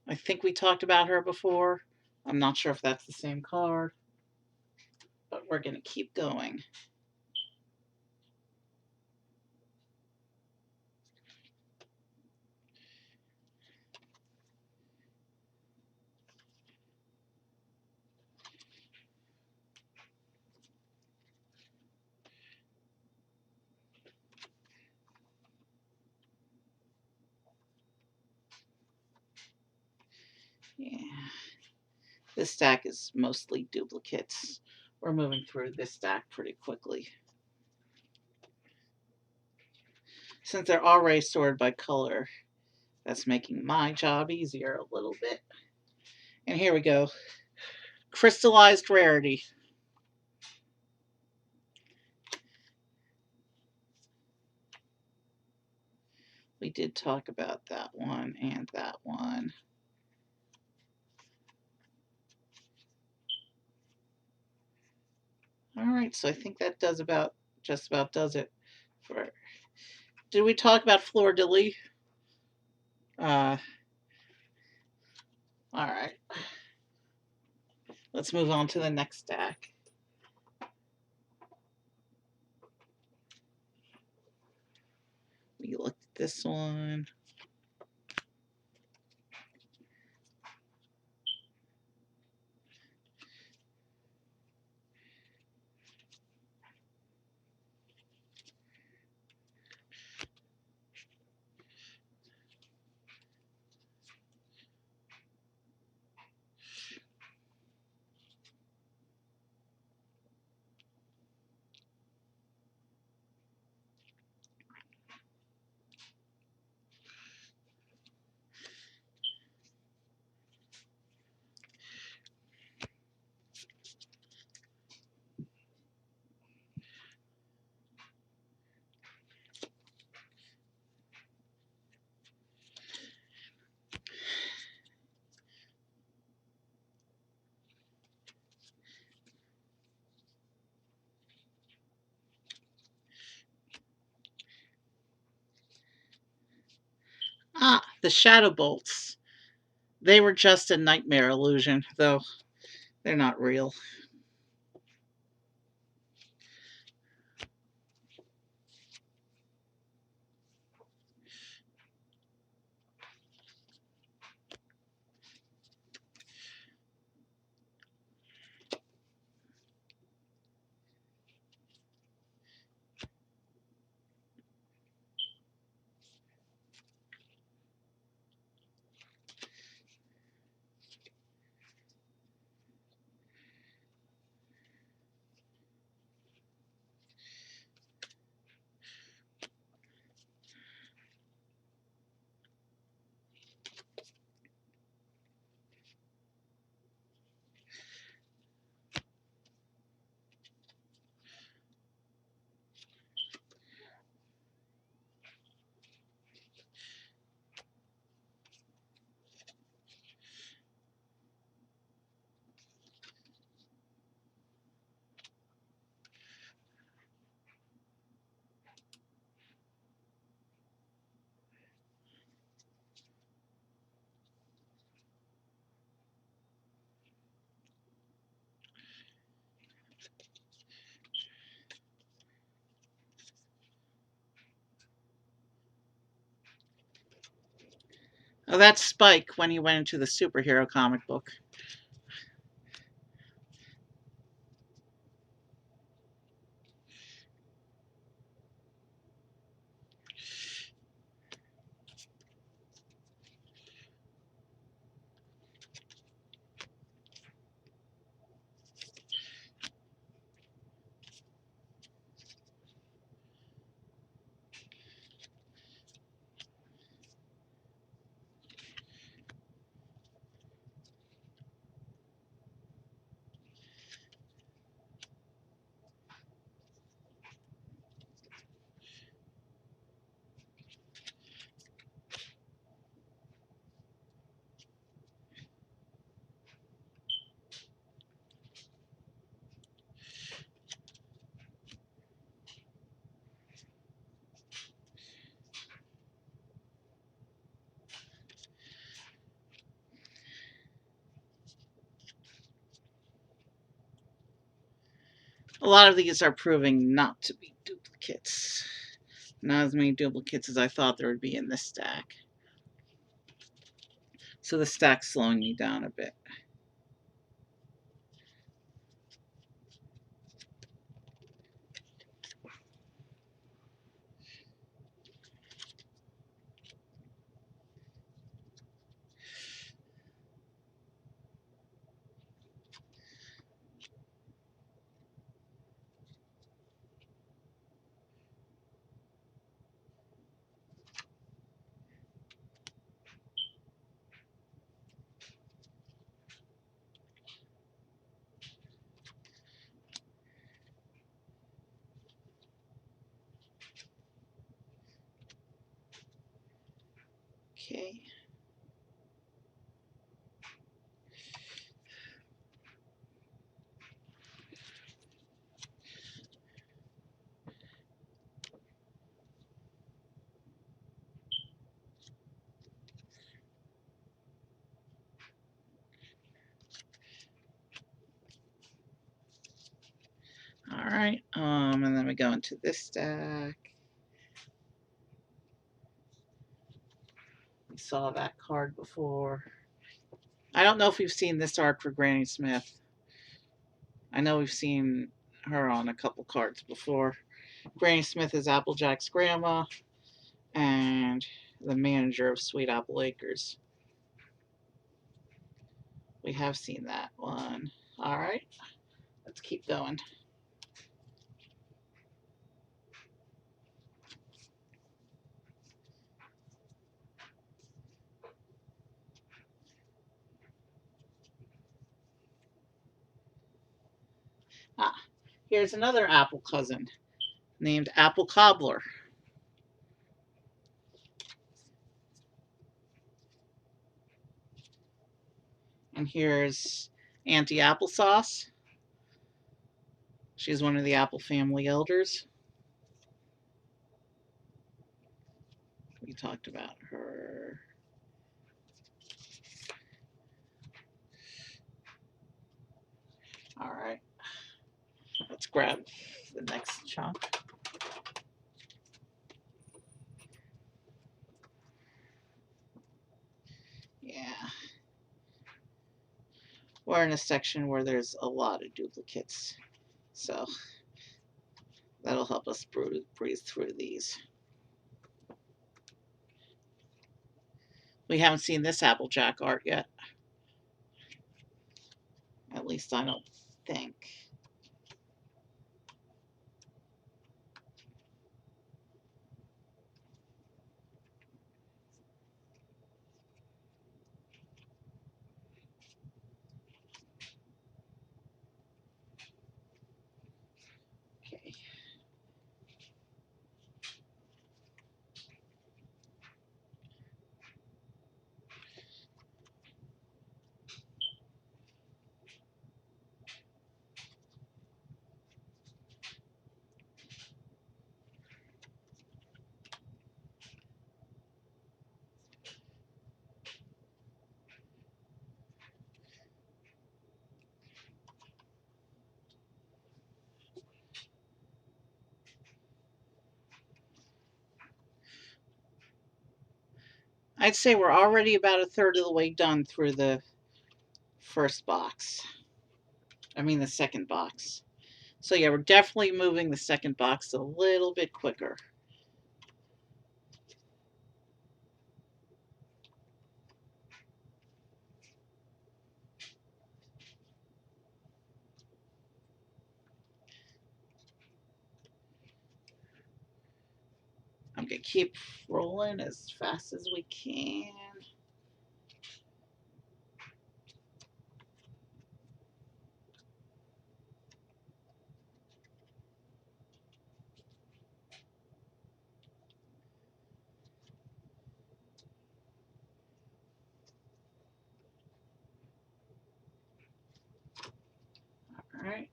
I think we talked about her before. I'm not sure if that's the same card, but we're going to keep going. Yeah. This stack is mostly duplicates. We're moving through this stack pretty quickly. Since they're already sorted by color, that's making my job easier a little bit. And here we go. Crystallized rarity. We did talk about that one and that one. All right, so I think that does about just about does it for. Did we talk about fleur de lis? Uh, all right. Let's move on to the next stack. We looked at this one. Ah, the shadow bolts. They were just a nightmare illusion, though they're not real. Oh, that's Spike when he went into the superhero comic book. A lot of these are proving not to be duplicates. Not as many duplicates as I thought there would be in this stack. So the stack's slowing me down a bit. Okay. All right. And then we go into this stack. We saw that card before. I don't know if we've seen this art for Granny Smith. I know we've seen her on a couple cards before. Granny Smith is Applejack's grandma and the manager of Sweet Apple Acres. We have seen that one. All right, let's keep going. Ah, here's another apple cousin named Apple Cobbler. And here's Auntie Applesauce. She's one of the Apple family elders. We talked about her. All right, let's grab the next chunk. Yeah. We're in a section where there's a lot of duplicates. So that'll help us breeze through these. We haven't seen this Applejack art yet. At least I don't think. Okay. I'd say we're already about a third of the way done through the first box. I mean the second box. So yeah, we're definitely moving the second box a little bit quicker. I'm going to keep rolling as fast as we can. All right.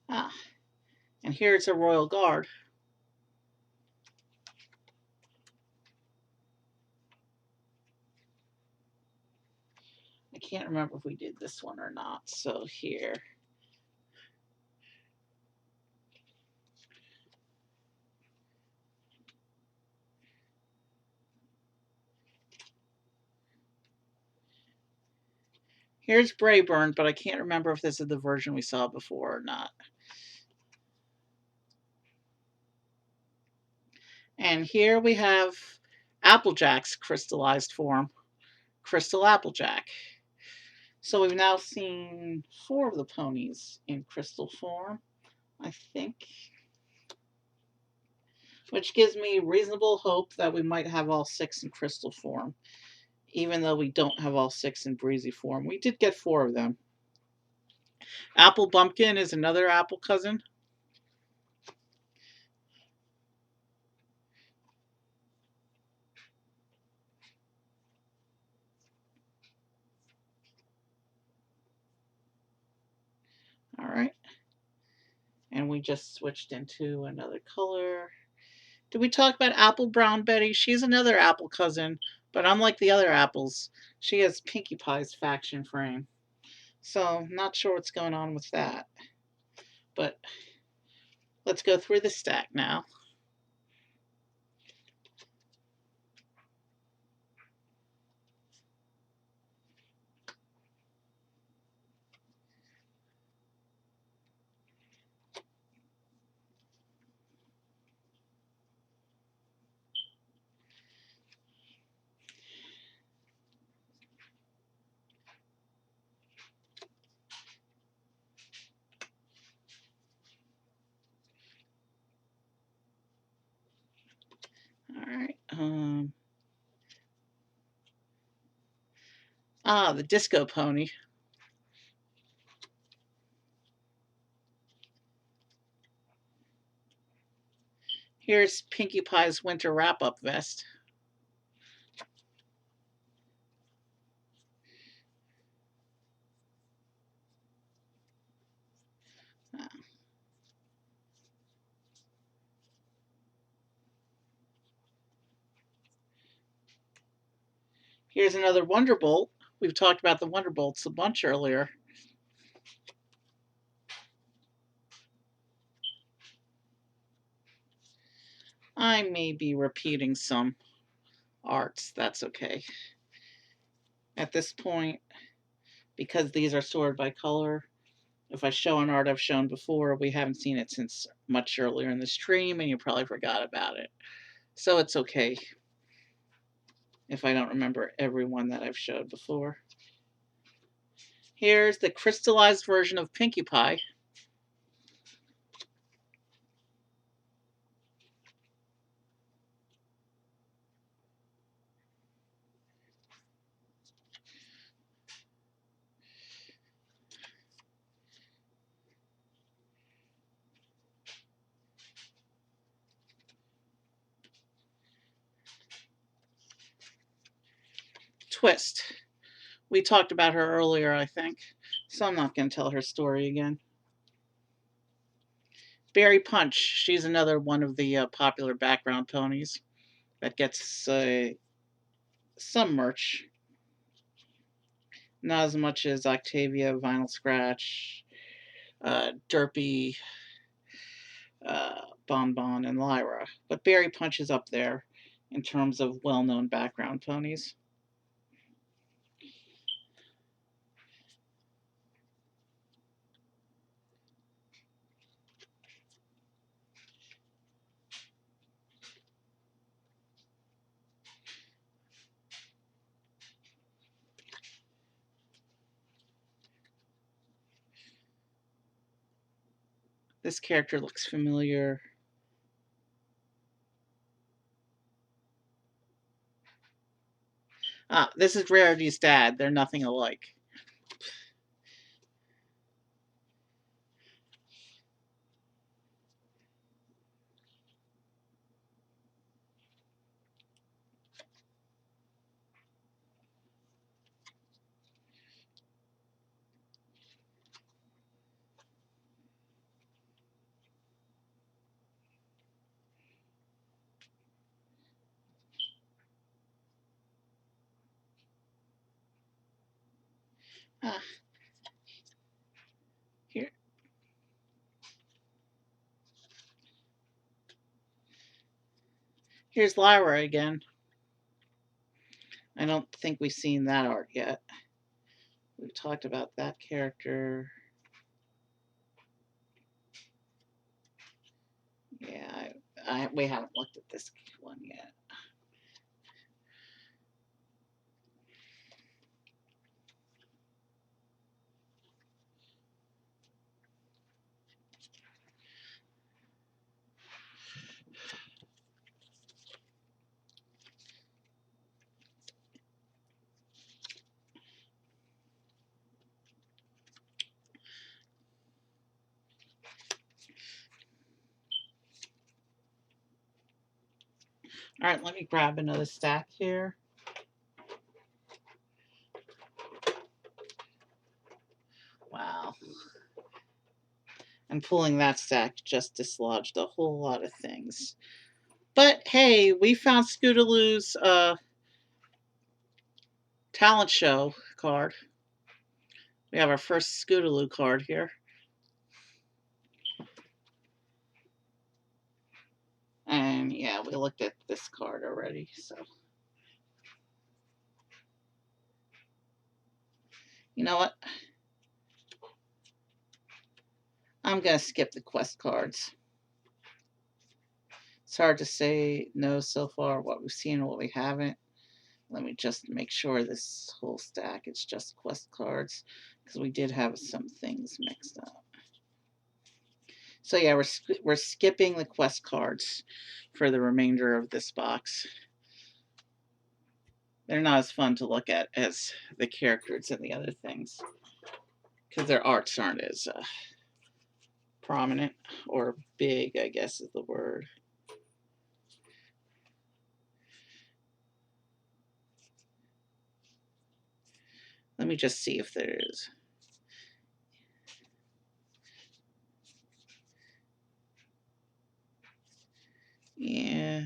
Ah, and here's a Royal Guard. I can't remember if we did this one or not. So here. Here's Brayburn, but I can't remember if this is the version we saw before or not. And here we have Applejack's crystallized form, Crystal Applejack. So we've now seen 4 of the ponies in crystal form, I think. Which gives me reasonable hope that we might have all 6 in crystal form. Even though we don't have all 6 in breezy form. We did get 4 of them. Apple Bumpkin is another apple cousin. Alright. And we just switched into another color. Did we talk about Apple Brown Betty? She's another apple cousin, but unlike the other apples, she has Pinkie Pie's faction frame. So, not sure what's going on with that. But let's go through the stack now. Alright. The Disco Pony. Here's Pinkie Pie's winter wrap-up vest. Here's another Wonderbolt. We've talked about the Wonderbolts a bunch earlier. I may be repeating some arts. That's okay. At this point, because these are sorted by color, if I show an art I've shown before, we haven't seen it since much earlier in the stream, and you probably forgot about it. So it's okay if I don't remember every one that I've showed before. Here's the crystallized version of Pinkie Pie. Twist. We talked about her earlier, I think, so I'm not going to tell her story again. Berry Punch. She's another one of the popular background ponies that gets some merch. Not as much as Octavia, Vinyl Scratch, Derpy, Bon Bon, and Lyra. But Berry Punch is up there in terms of well-known background ponies. This character looks familiar. This is Rarity's dad. They're nothing alike. Ah, here. Here's Lyra again. I don't think we've seen that art yet. We've talked about that character. Yeah, we haven't looked at this one yet. All right, let me grab another stack here. Wow. And pulling that stack just dislodged a whole lot of things. But hey, we found Scootaloo's talent show card. We have our first Scootaloo card here. And yeah, we looked at this card already, so. You know what? I'm going to skip the quest cards. It's hard to say no so far, what we've seen and what we haven't. Let me just make sure this whole stack is just quest cards, because we did have some things mixed up. So yeah, we're skipping the quest cards for the remainder of this box. They're not as fun to look at as the characters and the other things, because their arts aren't as prominent or big, I guess is the word. Let me just see if there is. Yeah,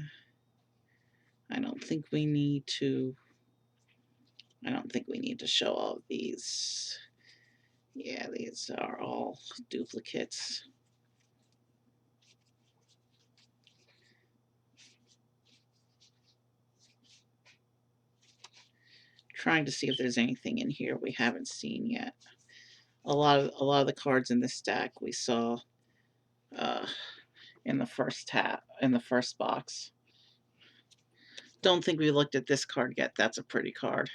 I don't think we need to show all of these. Yeah, these are all duplicates. Trying to see if there's anything in here we haven't seen yet. A lot of the cards in this stack we saw in the first box. Don't think we looked at this card yet. That's a pretty card.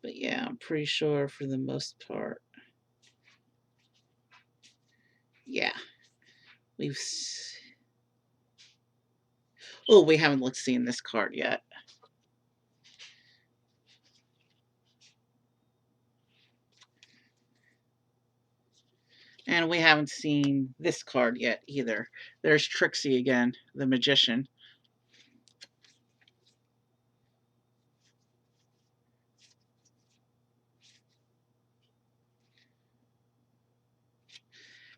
But yeah, I'm pretty sure for the most part. Yeah. We haven't seen this card yet. And we haven't seen this card yet either. There's Trixie again, the magician.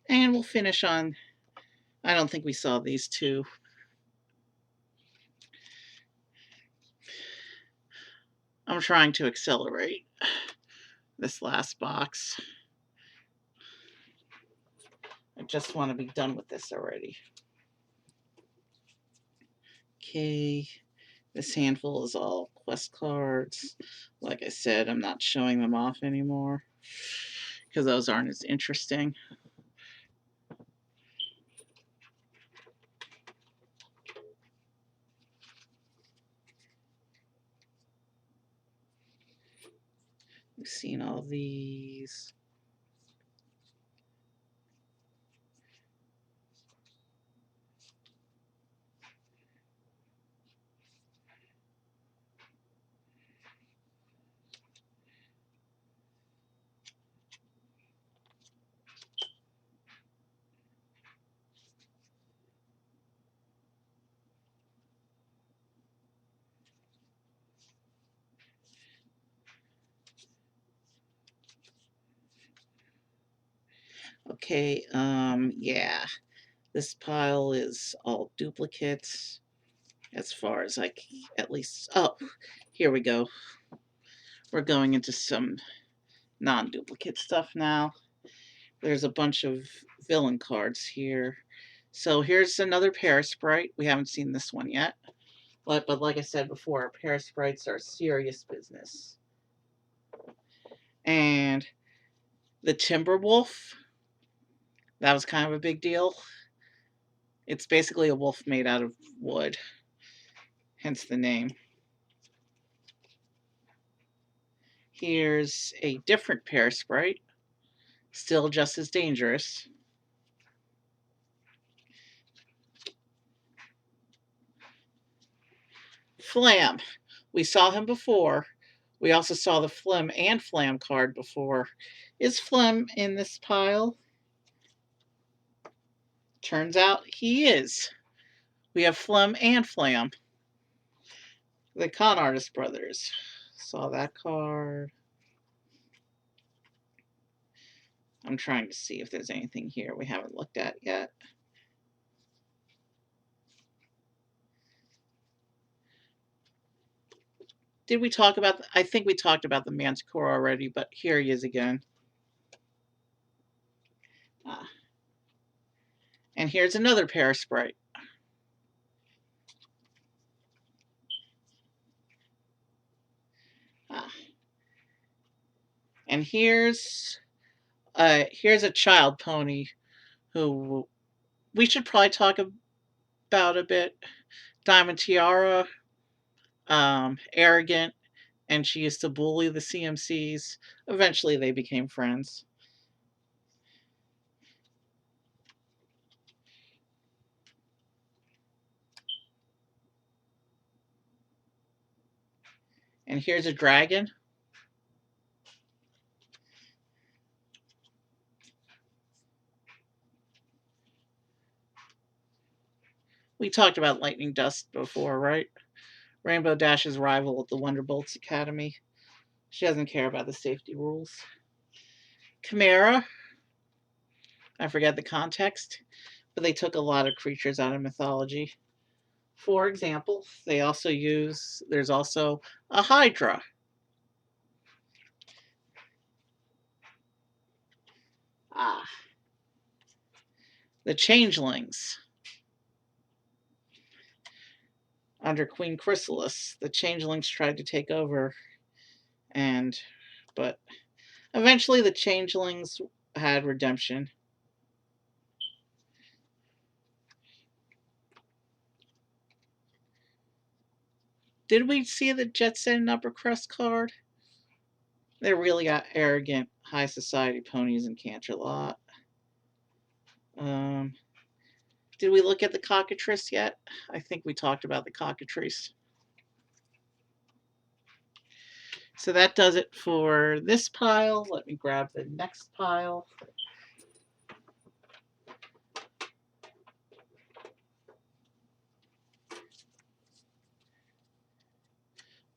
And we'll finish on, I don't think we saw these two. I'm trying to accelerate this last box. I just want to be done with this already. Okay, this handful is all quest cards. Like I said, I'm not showing them off anymore because those aren't as interesting. We've seen all these. Okay, yeah. This pile is all duplicates as far as at least, oh, here we go. We're going into some non-duplicate stuff now. There's a bunch of villain cards here. So here's another Parasprite. We haven't seen this one yet. But like I said before, Parasprites are serious business. And the Timberwolf, that was kind of a big deal. It's basically a wolf made out of wood, hence the name. Here's a different Parasprite, still just as dangerous. Flam. We saw him before. We also saw the Phlegm and Flam card before. Is Phlegm in this pile? Turns out he is. We have Phlegm and Flam. The Con Artist Brothers. Saw that card. I'm trying to see if there's anything here we haven't looked at yet. Did we talk about, I think we talked about the Manticore already, but here he is again. Ah. And here's another pair of Sprite. Ah. And here's a child pony who we should probably talk about a bit. Diamond Tiara, arrogant, and she used to bully the CMCs. Eventually, they became friends. And here's a dragon. We talked about Lightning Dust before, right? Rainbow Dash's rival at the Wonderbolts Academy. She doesn't care about the safety rules. Chimera, I forget the context, but they took a lot of creatures out of mythology. For example, there's also a Hydra. Ah, the Changelings. Under Queen Chrysalis, the Changelings tried to take over, but eventually the Changelings had redemption. Did we see the Jet Set and Upper Crust card? They really got arrogant high society ponies in Canterlot. Um, did we look at the cockatrice yet? I think we talked about the cockatrice. So that does it for this pile. Let me grab the next pile.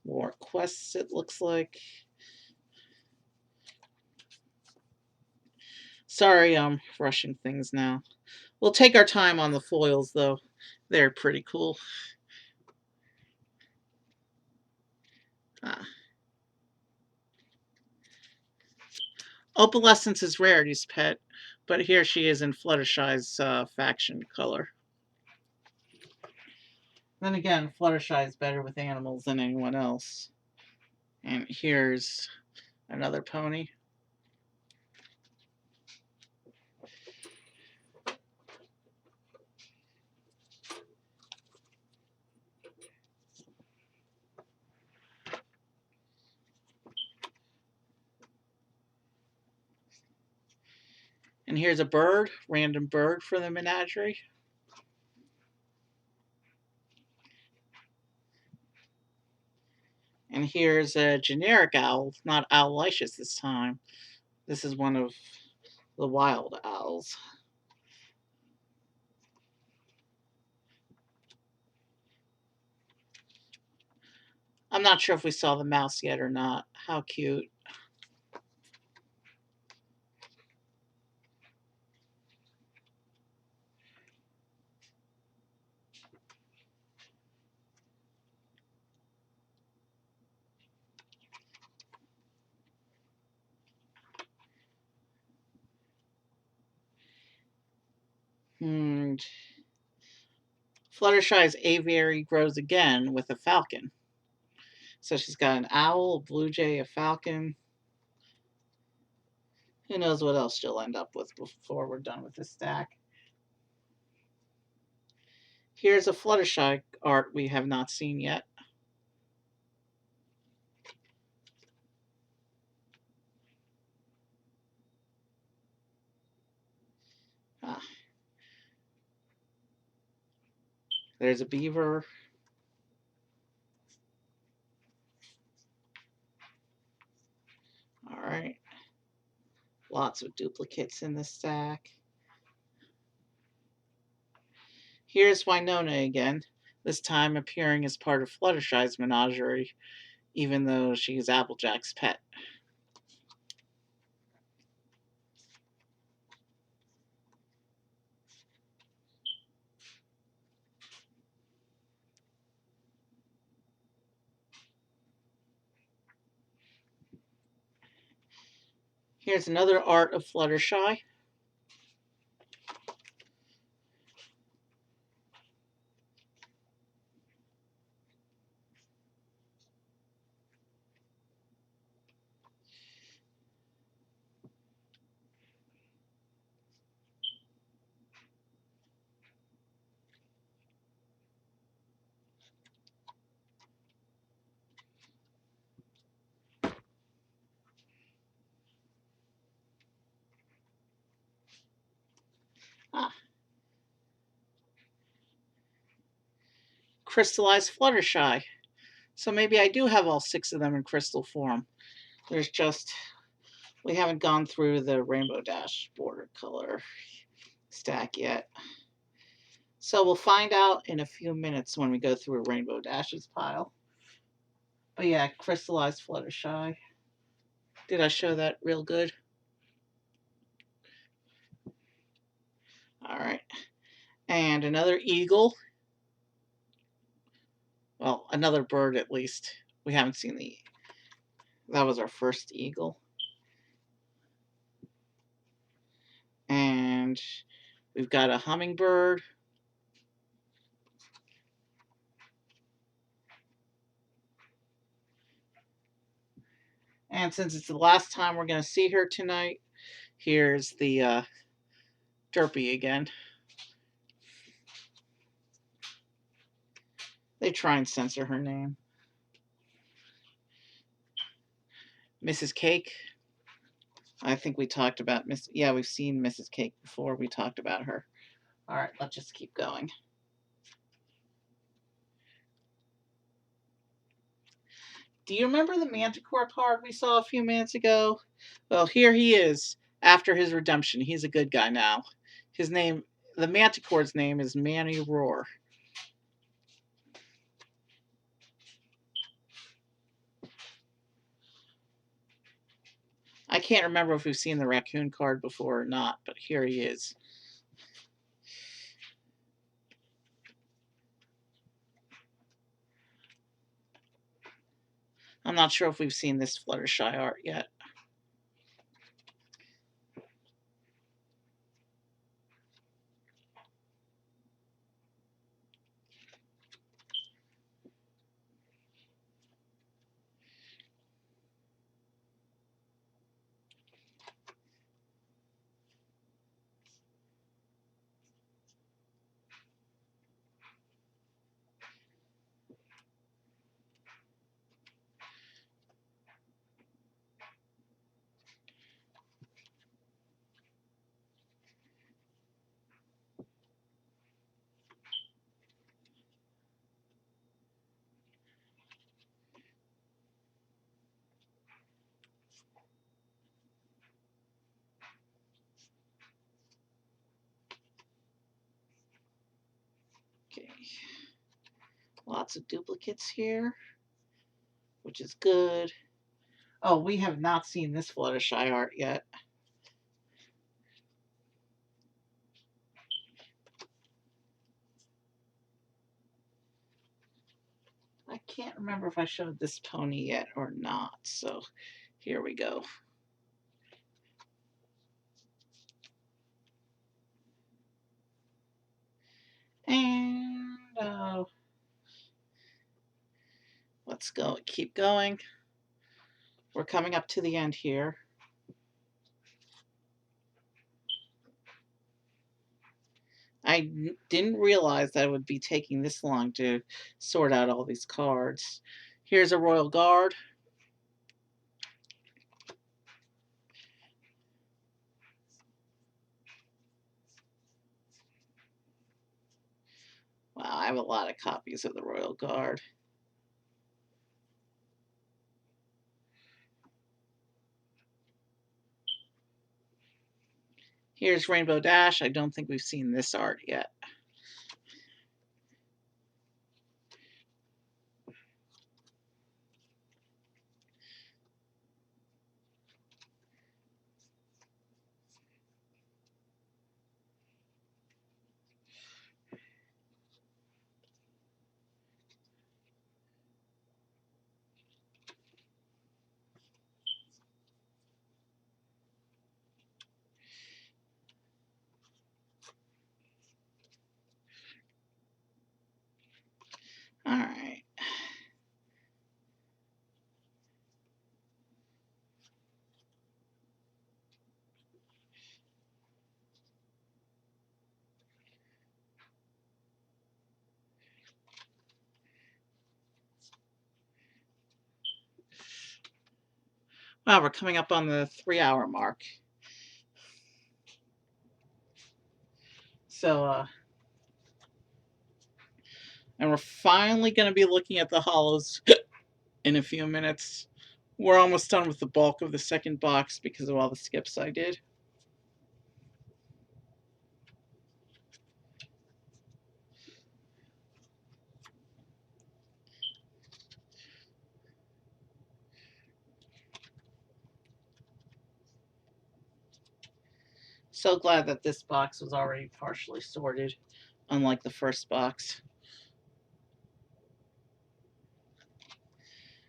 More quests, it looks like. Sorry, I'm rushing things now. We'll take our time on the foils, though. They're pretty cool. Ah. Opalescence is Rarity's pet, but here she is in Fluttershy's faction color. Then again, Fluttershy is better with animals than anyone else. And here's another pony. And here's a bird, random bird for the menagerie. And here's a generic owl, not Owlicious this time. This is one of the wild owls. I'm not sure if we saw the mouse yet or not. How cute. Hmm. Fluttershy's aviary grows again with a falcon. So she's got an owl, a blue jay, a falcon. Who knows what else she'll end up with before we're done with this stack. Here's a Fluttershy art we have not seen yet. Ah. There's a beaver. All right. Lots of duplicates in this stack. Here's Winona again, this time appearing as part of Fluttershy's menagerie, even though she's Applejack's pet. Here's another art of Fluttershy. Ah, crystallized Fluttershy. So maybe I do have all 6 of them in crystal form. There's just, we haven't gone through the Rainbow Dash border color stack yet. So we'll find out in a few minutes when we go through Rainbow Dash's pile. But yeah, crystallized Fluttershy. Did I show that real good? All right. And another eagle. Well, another bird at least. We haven't seen the, that was our first eagle. And we've got a hummingbird. And since it's the last time we're going to see her tonight, here's the Derpy again. They try and censor her name. Mrs. Cake. I think we talked about Miss. Yeah, we've seen Mrs. Cake before. We talked about her. All right, let's just keep going. Do you remember the Manticore card we saw a few minutes ago? Well, here he is after his redemption. He's a good guy now. His name, the Manticore's name is Manny Roar. I can't remember if we've seen the raccoon card before or not, but here he is. I'm not sure if we've seen this Fluttershy art yet. Okay. Lots of duplicates here, which is good. Oh, we have not seen this Fluttershy art yet. I can't remember if I showed this pony yet or not, so here we go. And let's go, keep going. We're coming up to the end here. I didn't realize that it would be taking this long to sort out all these cards. Here's a Royal Guard. Wow, I have a lot of copies of the Royal Guard. Here's Rainbow Dash. I don't think we've seen this art yet. Wow, we're coming up on the 3 hour mark. So, and we're finally going to be looking at the holos in a few minutes. We're almost done with the bulk of the second box because of all the skips I did. So glad that this box was already partially sorted, unlike the first box.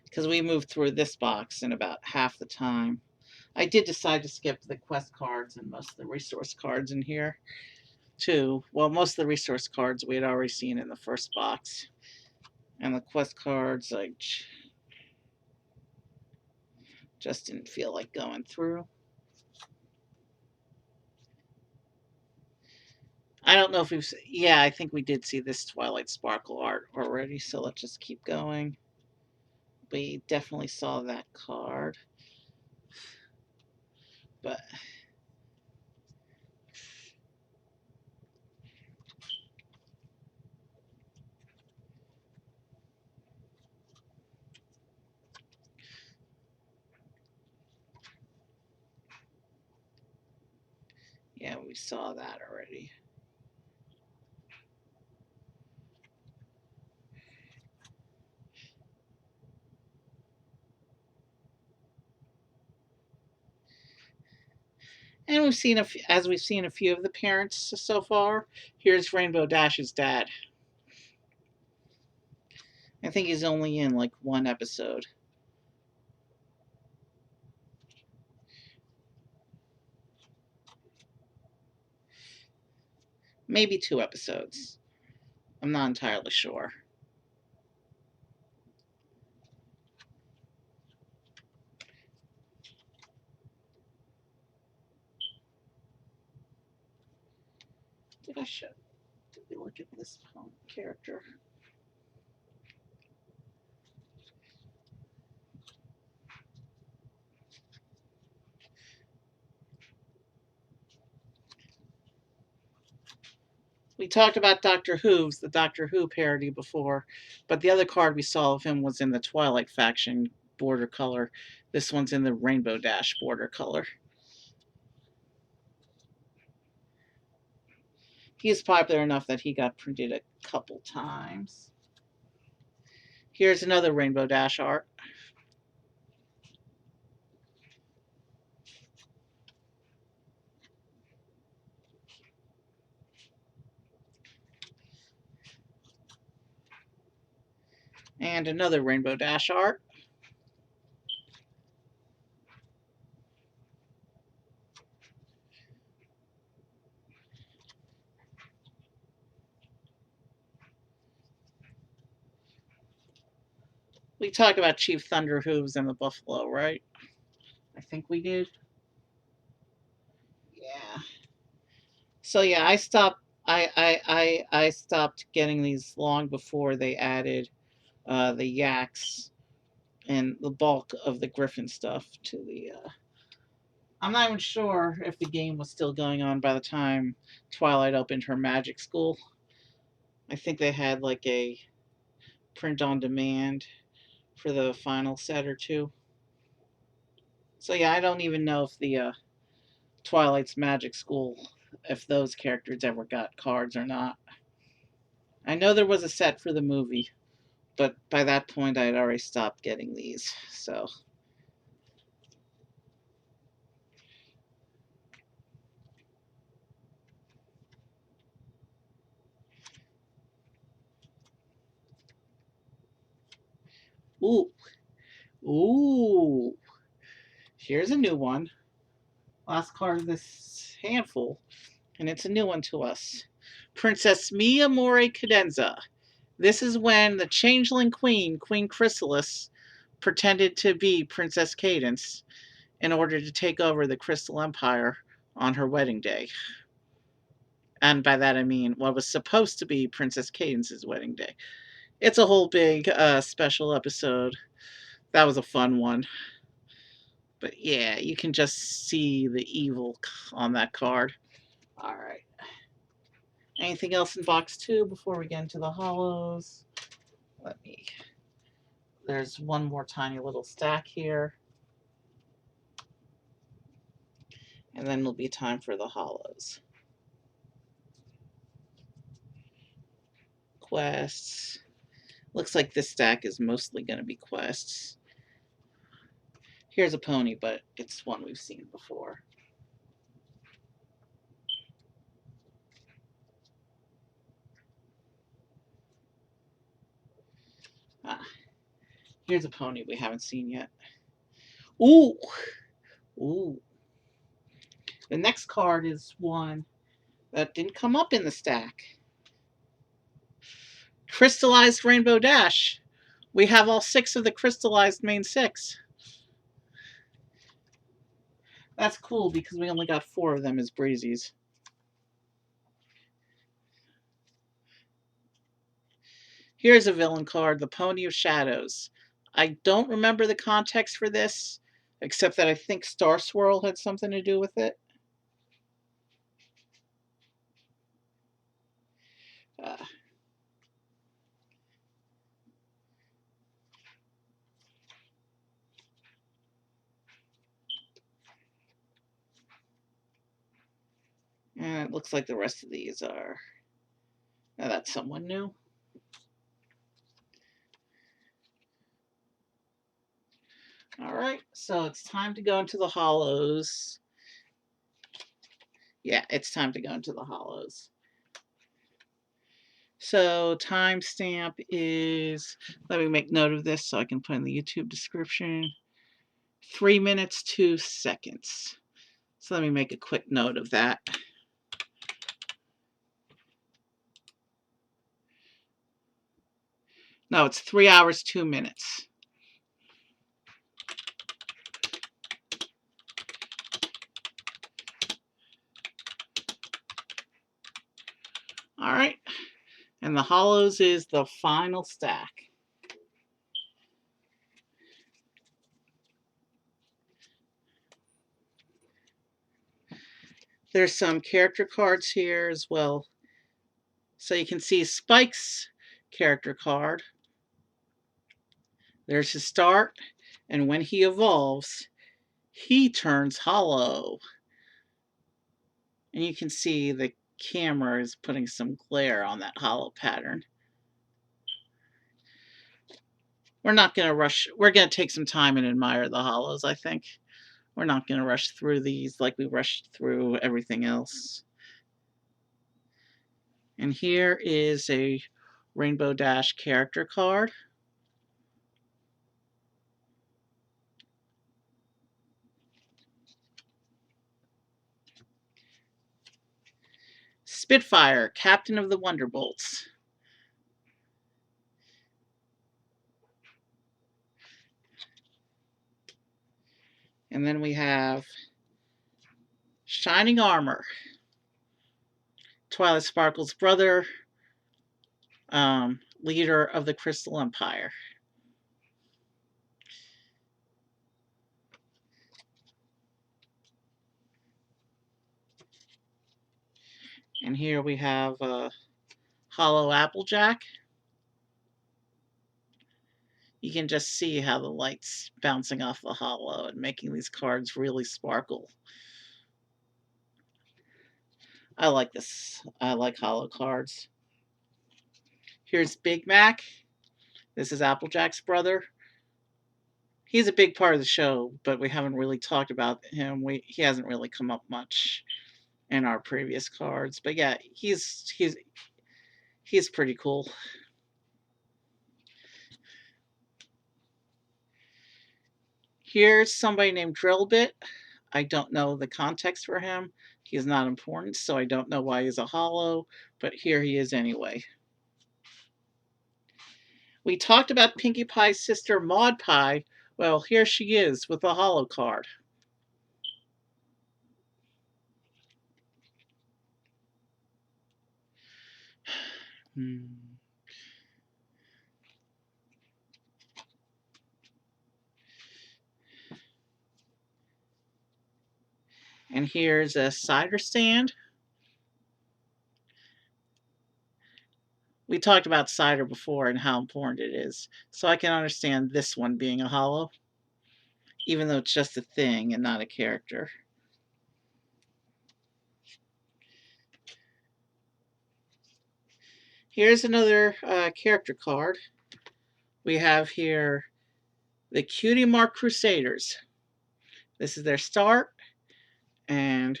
Because we moved through this box in about half the time. I did decide to skip the quest cards and most of the resource cards in here, too. Well, most of the resource cards we had already seen in the first box. And the quest cards, I just didn't feel like going through. I don't know if we've... Yeah, I think we did see this Twilight Sparkle art already, so let's just keep going. We definitely saw that card. But yeah, we saw that already. And we've seen as we've seen a few of the parents so far. Here's Rainbow Dash's dad. I think he's only in like one episode. Maybe 2 episodes. I'm not entirely sure. Did I show? Did we look at this character? We talked about Doctor Who's the Doctor Who parody before, but the other card we saw of him was in the Twilight faction border color. This one's in the Rainbow Dash border color. He is popular enough that he got printed a couple times. Here's another Rainbow Dash art. And another Rainbow Dash art. We talked about Chief Thunder Hooves and the Buffalo, right? I think we did. Yeah. So yeah, I stopped. I stopped getting these long before they added the yaks and the bulk of the Griffin stuff to the. I'm not even sure if the game was still going on by the time Twilight opened her magic school. I think they had like a print on demand for the final set or two. So yeah, I don't even know if the Twilight's magic school, if those characters ever got cards or not. I know there was a set for the movie, but by that point I had already stopped getting these. So, ooh, ooh, here's a new one. Last card of this handful, and it's a new one to us. Princess Mi Amore Cadenza. This is when the changeling queen, Queen Chrysalis, pretended to be Princess Cadence in order to take over the Crystal Empire on her wedding day. And by that I mean what was supposed to be Princess Cadence's wedding day. It's a whole big special episode. That was a fun one. But yeah, you can just see the evil on that card. All right. Anything else in box 2 before we get into the holos? Let me. There's one more tiny little stack here. And then it'll be time for the holos. Quests. Looks like this stack is mostly going to be quests. Here's a pony, but it's one we've seen before. Ah, here's a pony we haven't seen yet. Ooh! Ooh. The next card is one that didn't come up in the stack. Crystallized Rainbow Dash. We have all 6 of the crystallized main 6. That's cool because we only got 4 of them as breezies. Here's a villain card, the Pony of Shadows. I don't remember the context for this, except that I think Star Swirl had something to do with it. Uh, and it looks like the rest of these are... Now that's someone new. Alright, so it's time to go into the holos. Yeah, it's time to go into the holos. So timestamp is, let me make note of this so I can put in the YouTube description, 3 minutes 2 seconds. So let me make a quick note of that. No, it's 3 hours 2 minutes. All right, and the holos is the final stack. There's some character cards here as well. So you can see Spike's character card. There's his start, and when he evolves, he turns hollow. And you can see the camera is putting some glare on that hollow pattern. We're not going to rush. We're going to take some time and admire the holos, I think. We're not going to rush through these like we rushed through everything else. And here is a Rainbow Dash character card. Spitfire, Captain of the Wonderbolts. And then we have Shining Armor, Twilight Sparkle's brother, leader of the Crystal Empire. And here we have Hollow Applejack. You can just see how the light's bouncing off the hollow and making these cards really sparkle. I like this. I like hollow cards. Here's Big Mac. This is Applejack's brother. He's a big part of the show, but we haven't really talked about him. He hasn't really come up much in our previous cards. But yeah, he's pretty cool. Here's somebody named Drillbit. I don't know the context for him. He's not important, so I don't know why he's a hollow, but here he is anyway. We talked about Pinkie Pie's sister Maud Pie. Well, here she is with a hollow card. And here's a cider stand. We talked about cider before and how important it is, so I can understand this one being a holo, even though it's just a thing and not a character. Here's another character card. We have here the Cutie Mark Crusaders. This is their start, and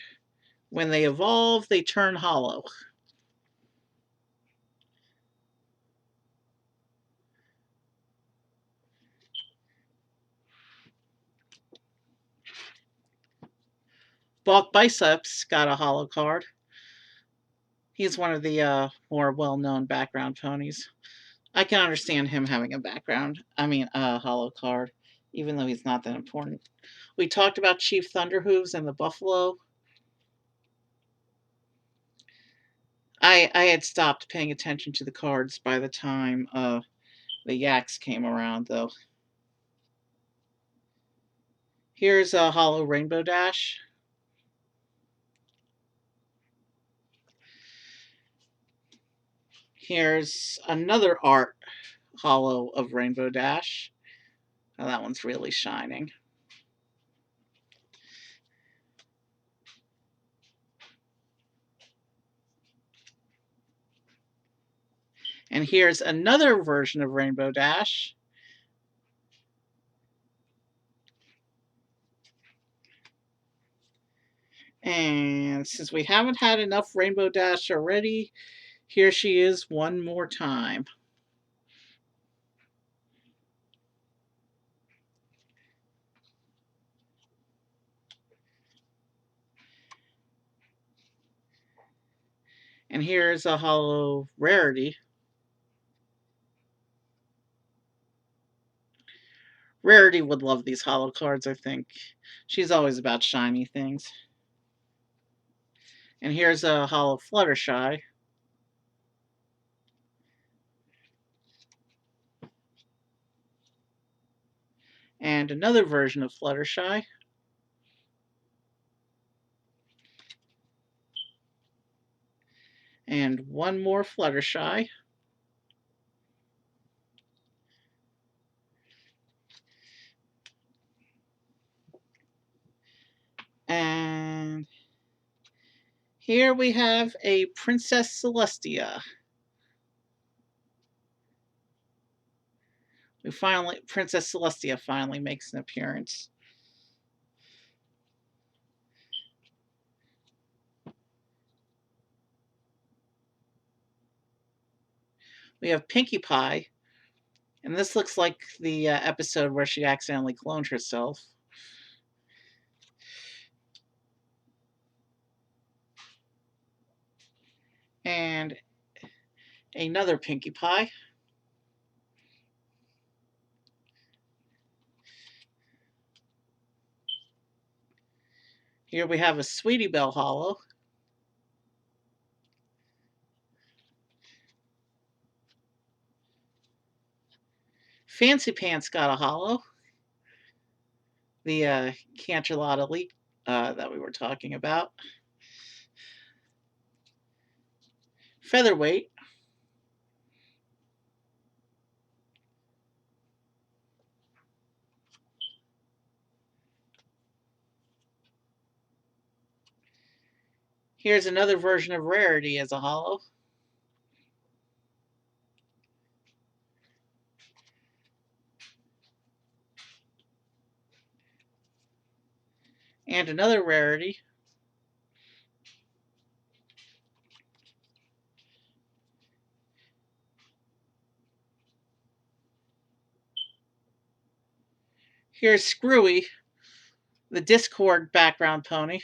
when they evolve, they turn holo. Balk Biceps got a holo card. He's one of the more well-known background ponies. I can understand him having a holo card, even though he's not that important. We talked about Chief Thunderhooves and the Buffalo. I had stopped paying attention to the cards by the time the Yaks came around, though. Here's a holo Rainbow Dash. Here's another art holo of Rainbow Dash. Oh, that one's really shining. And here's another version of Rainbow Dash. And since we haven't had enough Rainbow Dash already, here she is one more time. And here's a holo Rarity. Rarity would love these holo cards, I think. She's always about shiny things. And here's a holo Fluttershy. And another version of Fluttershy. And one more Fluttershy. And here we have a Princess Celestia. Princess Celestia finally makes an appearance. We have Pinkie Pie, and this looks like the episode where she accidentally cloned herself. And another Pinkie Pie. Here we have a Sweetie Belle holo. Fancy Pants got a holo. The Canterlot Elite that we were talking about. Featherweight. Here's another version of Rarity as a holo. And another Rarity. Here's Screwy, the Discord background pony.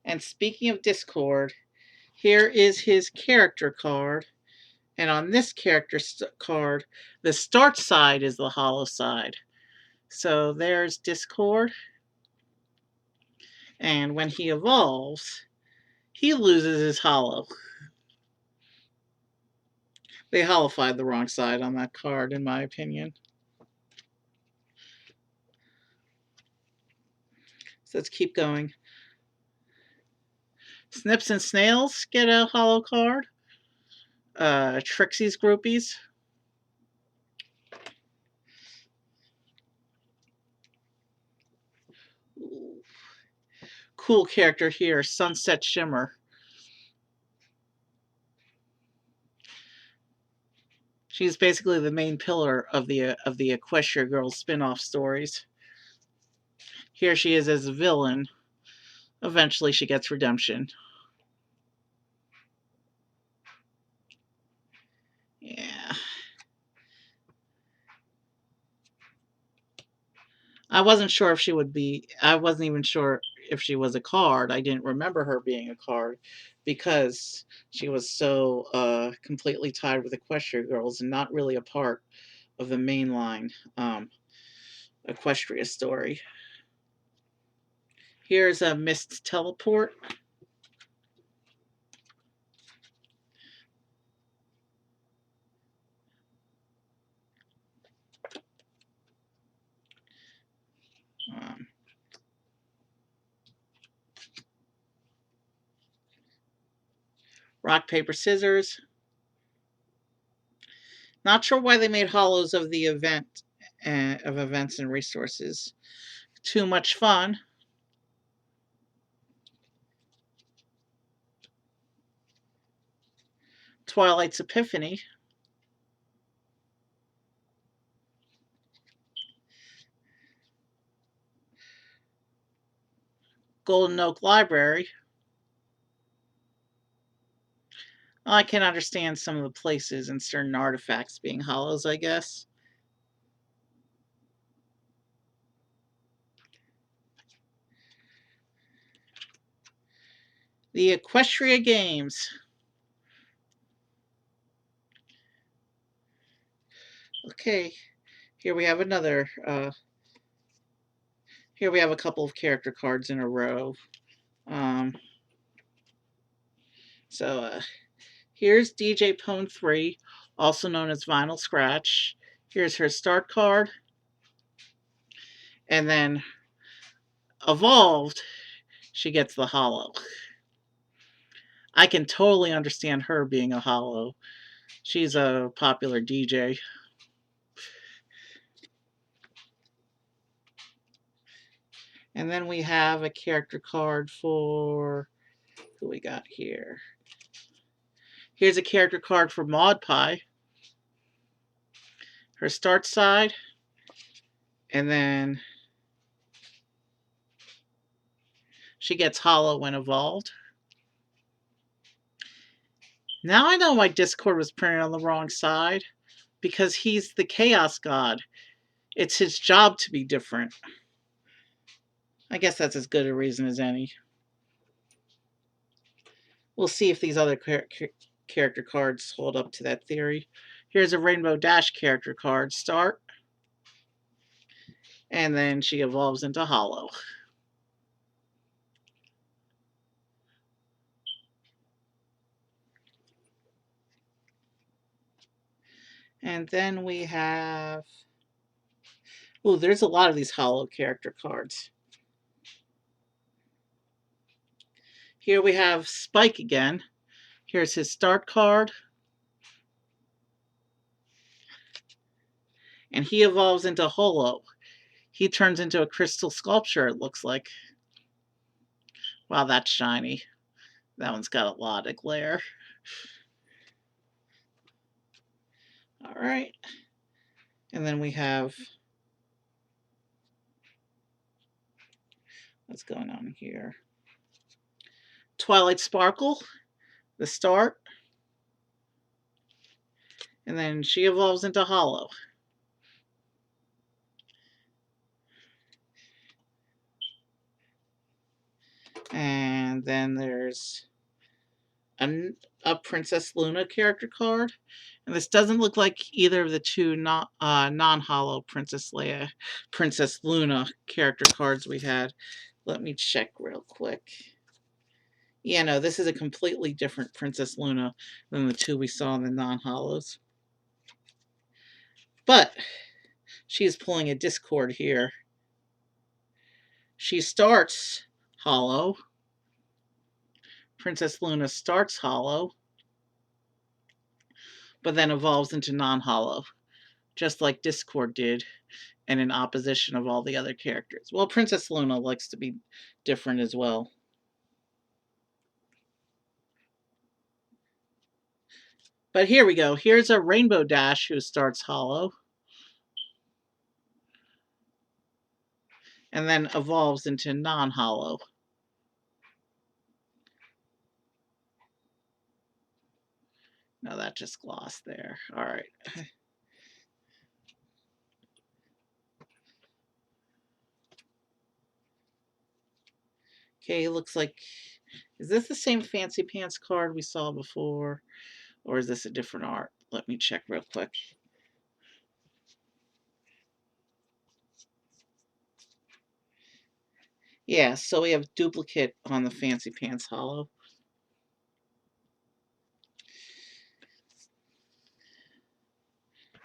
And speaking of Discord, here is his character card. And on this character card, the start side is the holo side. So there's Discord. And when he evolves, he loses his holo. They holified the wrong side on that card, in my opinion. So let's keep going. Snips and Snails get a holo card. Trixie's Groupies. Ooh. Cool character here, Sunset Shimmer. She's basically the main pillar of the Equestria Girls spin-off stories. Here she is as a villain. Eventually she gets redemption. Yeah. I wasn't sure if she would be, I wasn't even sure if she was a card. I didn't remember her being a card because she was so completely tied with Equestria Girls and not really a part of the mainline Equestria story. Here's a Mist Teleport. Um, Rock, Paper, Scissors. Not sure why they made holos of the event, of events and resources. Too much fun. Twilight's Epiphany. Golden Oak Library. I can understand some of the places and certain artifacts being holos, I guess. The Equestria Games. Okay, here we have another. Here we have a couple of character cards in a row. Um, so here's DJ Pone 3, also known as Vinyl Scratch. Here's her start card. And then Evolved, she gets the holo. I can totally understand her being a holo. She's a popular DJ. And then we have a character card for who we got here. Here's a character card for Maud Pie. Her start side. And then she gets holo when evolved. Now I know why Discord was printed on the wrong side. Because he's the Chaos God. It's his job to be different. I guess that's as good a reason as any. We'll see if these other character cards hold up to that theory. Here's a Rainbow Dash character card. Start. And then she evolves into holo. And then we have... Oh, there's a lot of these holo character cards. Here we have Spike again. Here's his start card. And he evolves into holo. He turns into a crystal sculpture, it looks like. Wow, that's shiny. That one's got a lot of glare. All right. And then we have... What's going on here? Twilight Sparkle, the start. And then she evolves into holo. And then there's a Princess Luna character card. And this doesn't look like either of the two non-holo Princess Luna character cards we had. Let me check real quick. Yeah, no, this is a completely different Princess Luna than the two we saw in the non-holos. But she's pulling a Discord here. She starts hollow. Princess Luna starts hollow, but then evolves into non-hollow, just like Discord did, and in opposition of all the other characters. Well, Princess Luna likes to be different as well. But here we go. Here's a Rainbow Dash who starts hollow and then evolves into non-hollow. No, that just glossed there. All right. Okay, looks like... Is this the same Fancy Pants card we saw before? Or is this a different art? Let me check real quick. Yeah, so we have duplicate on the Fancy Pants Hollow.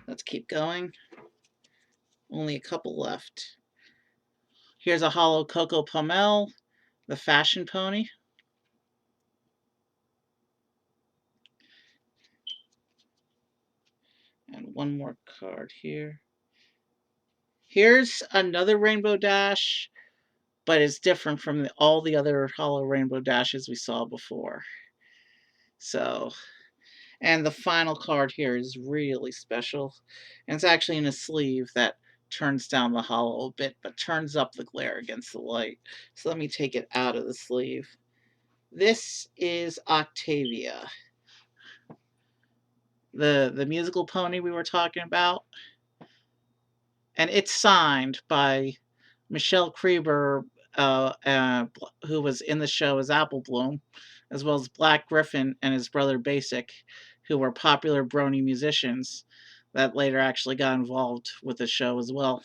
Let's keep going. Only a couple left. Here's a hollow Coco Pommel, the fashion pony. And one more card here. Here's another Rainbow Dash, but it's different from all the other hollow Rainbow Dashes we saw before. So, and the final card here is really special. And it's actually in a sleeve that turns down the hollow a bit, but turns up the glare against the light. So let me take it out of the sleeve. This is Octavia, the musical pony we were talking about. And it's signed by Michelle Creber, who was in the show as Apple Bloom, as well as Black Griffin and his brother Basic, who were popular brony musicians that later actually got involved with the show as well.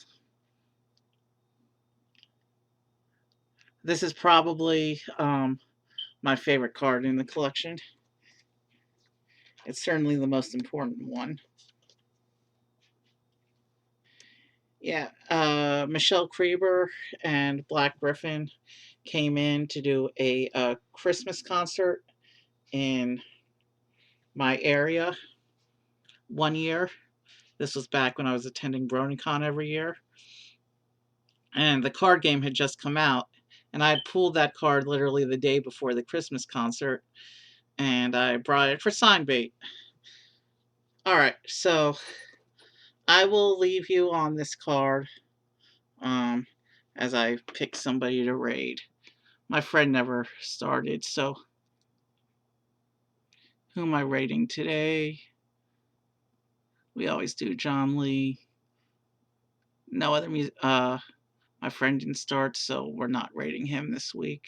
This is probably my favorite card in the collection. It's certainly the most important one. Yeah, Michelle Creber and Black Griffin came in to do a Christmas concert in my area one year. This was back when I was attending BronyCon every year. And the card game had just come out. And I had pulled that card literally the day before the Christmas concert. And I brought it for sign bait. Alright, so I will leave you on this card um, as I pick somebody to raid. My friend never started, so who am I raiding today? We always do John Lee. No other music. My friend didn't start, so we're not rating him this week.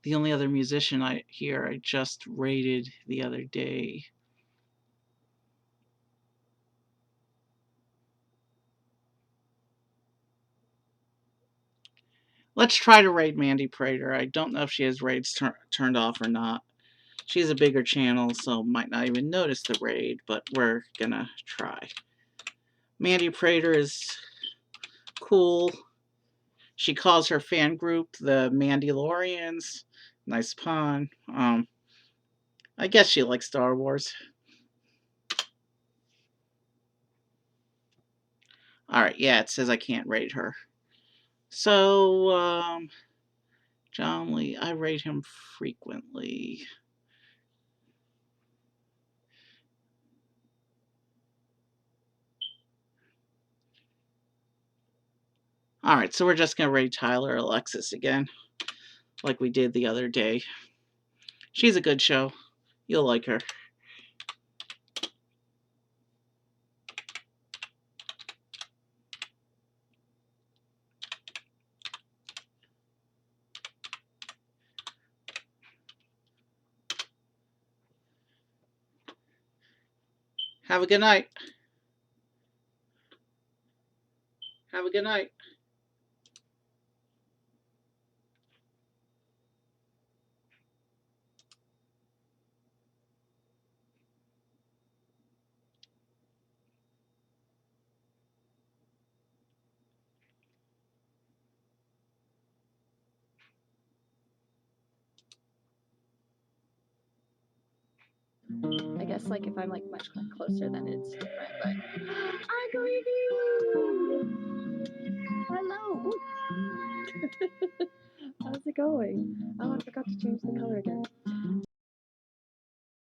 The only other musician I just rated the other day. Let's try to raid Mandy Prater. I don't know if she has raids turned off or not. She's a bigger channel, so might not even notice the raid, but we're gonna try. Mandy Prater is cool. She calls her fan group the Mandalorians. Nice pun. I guess she likes Star Wars. Alright, yeah, it says I can't raid her. So, John Lee, I rate him frequently. Alright, so we're just going to rate Tyler Alexis again, like we did the other day. She's a good show. You'll like her. Have a good night. Have a good night. I guess like if I'm like much closer, then it's different. But I believe you. Hello. How's it going? Oh, I forgot to change the color again.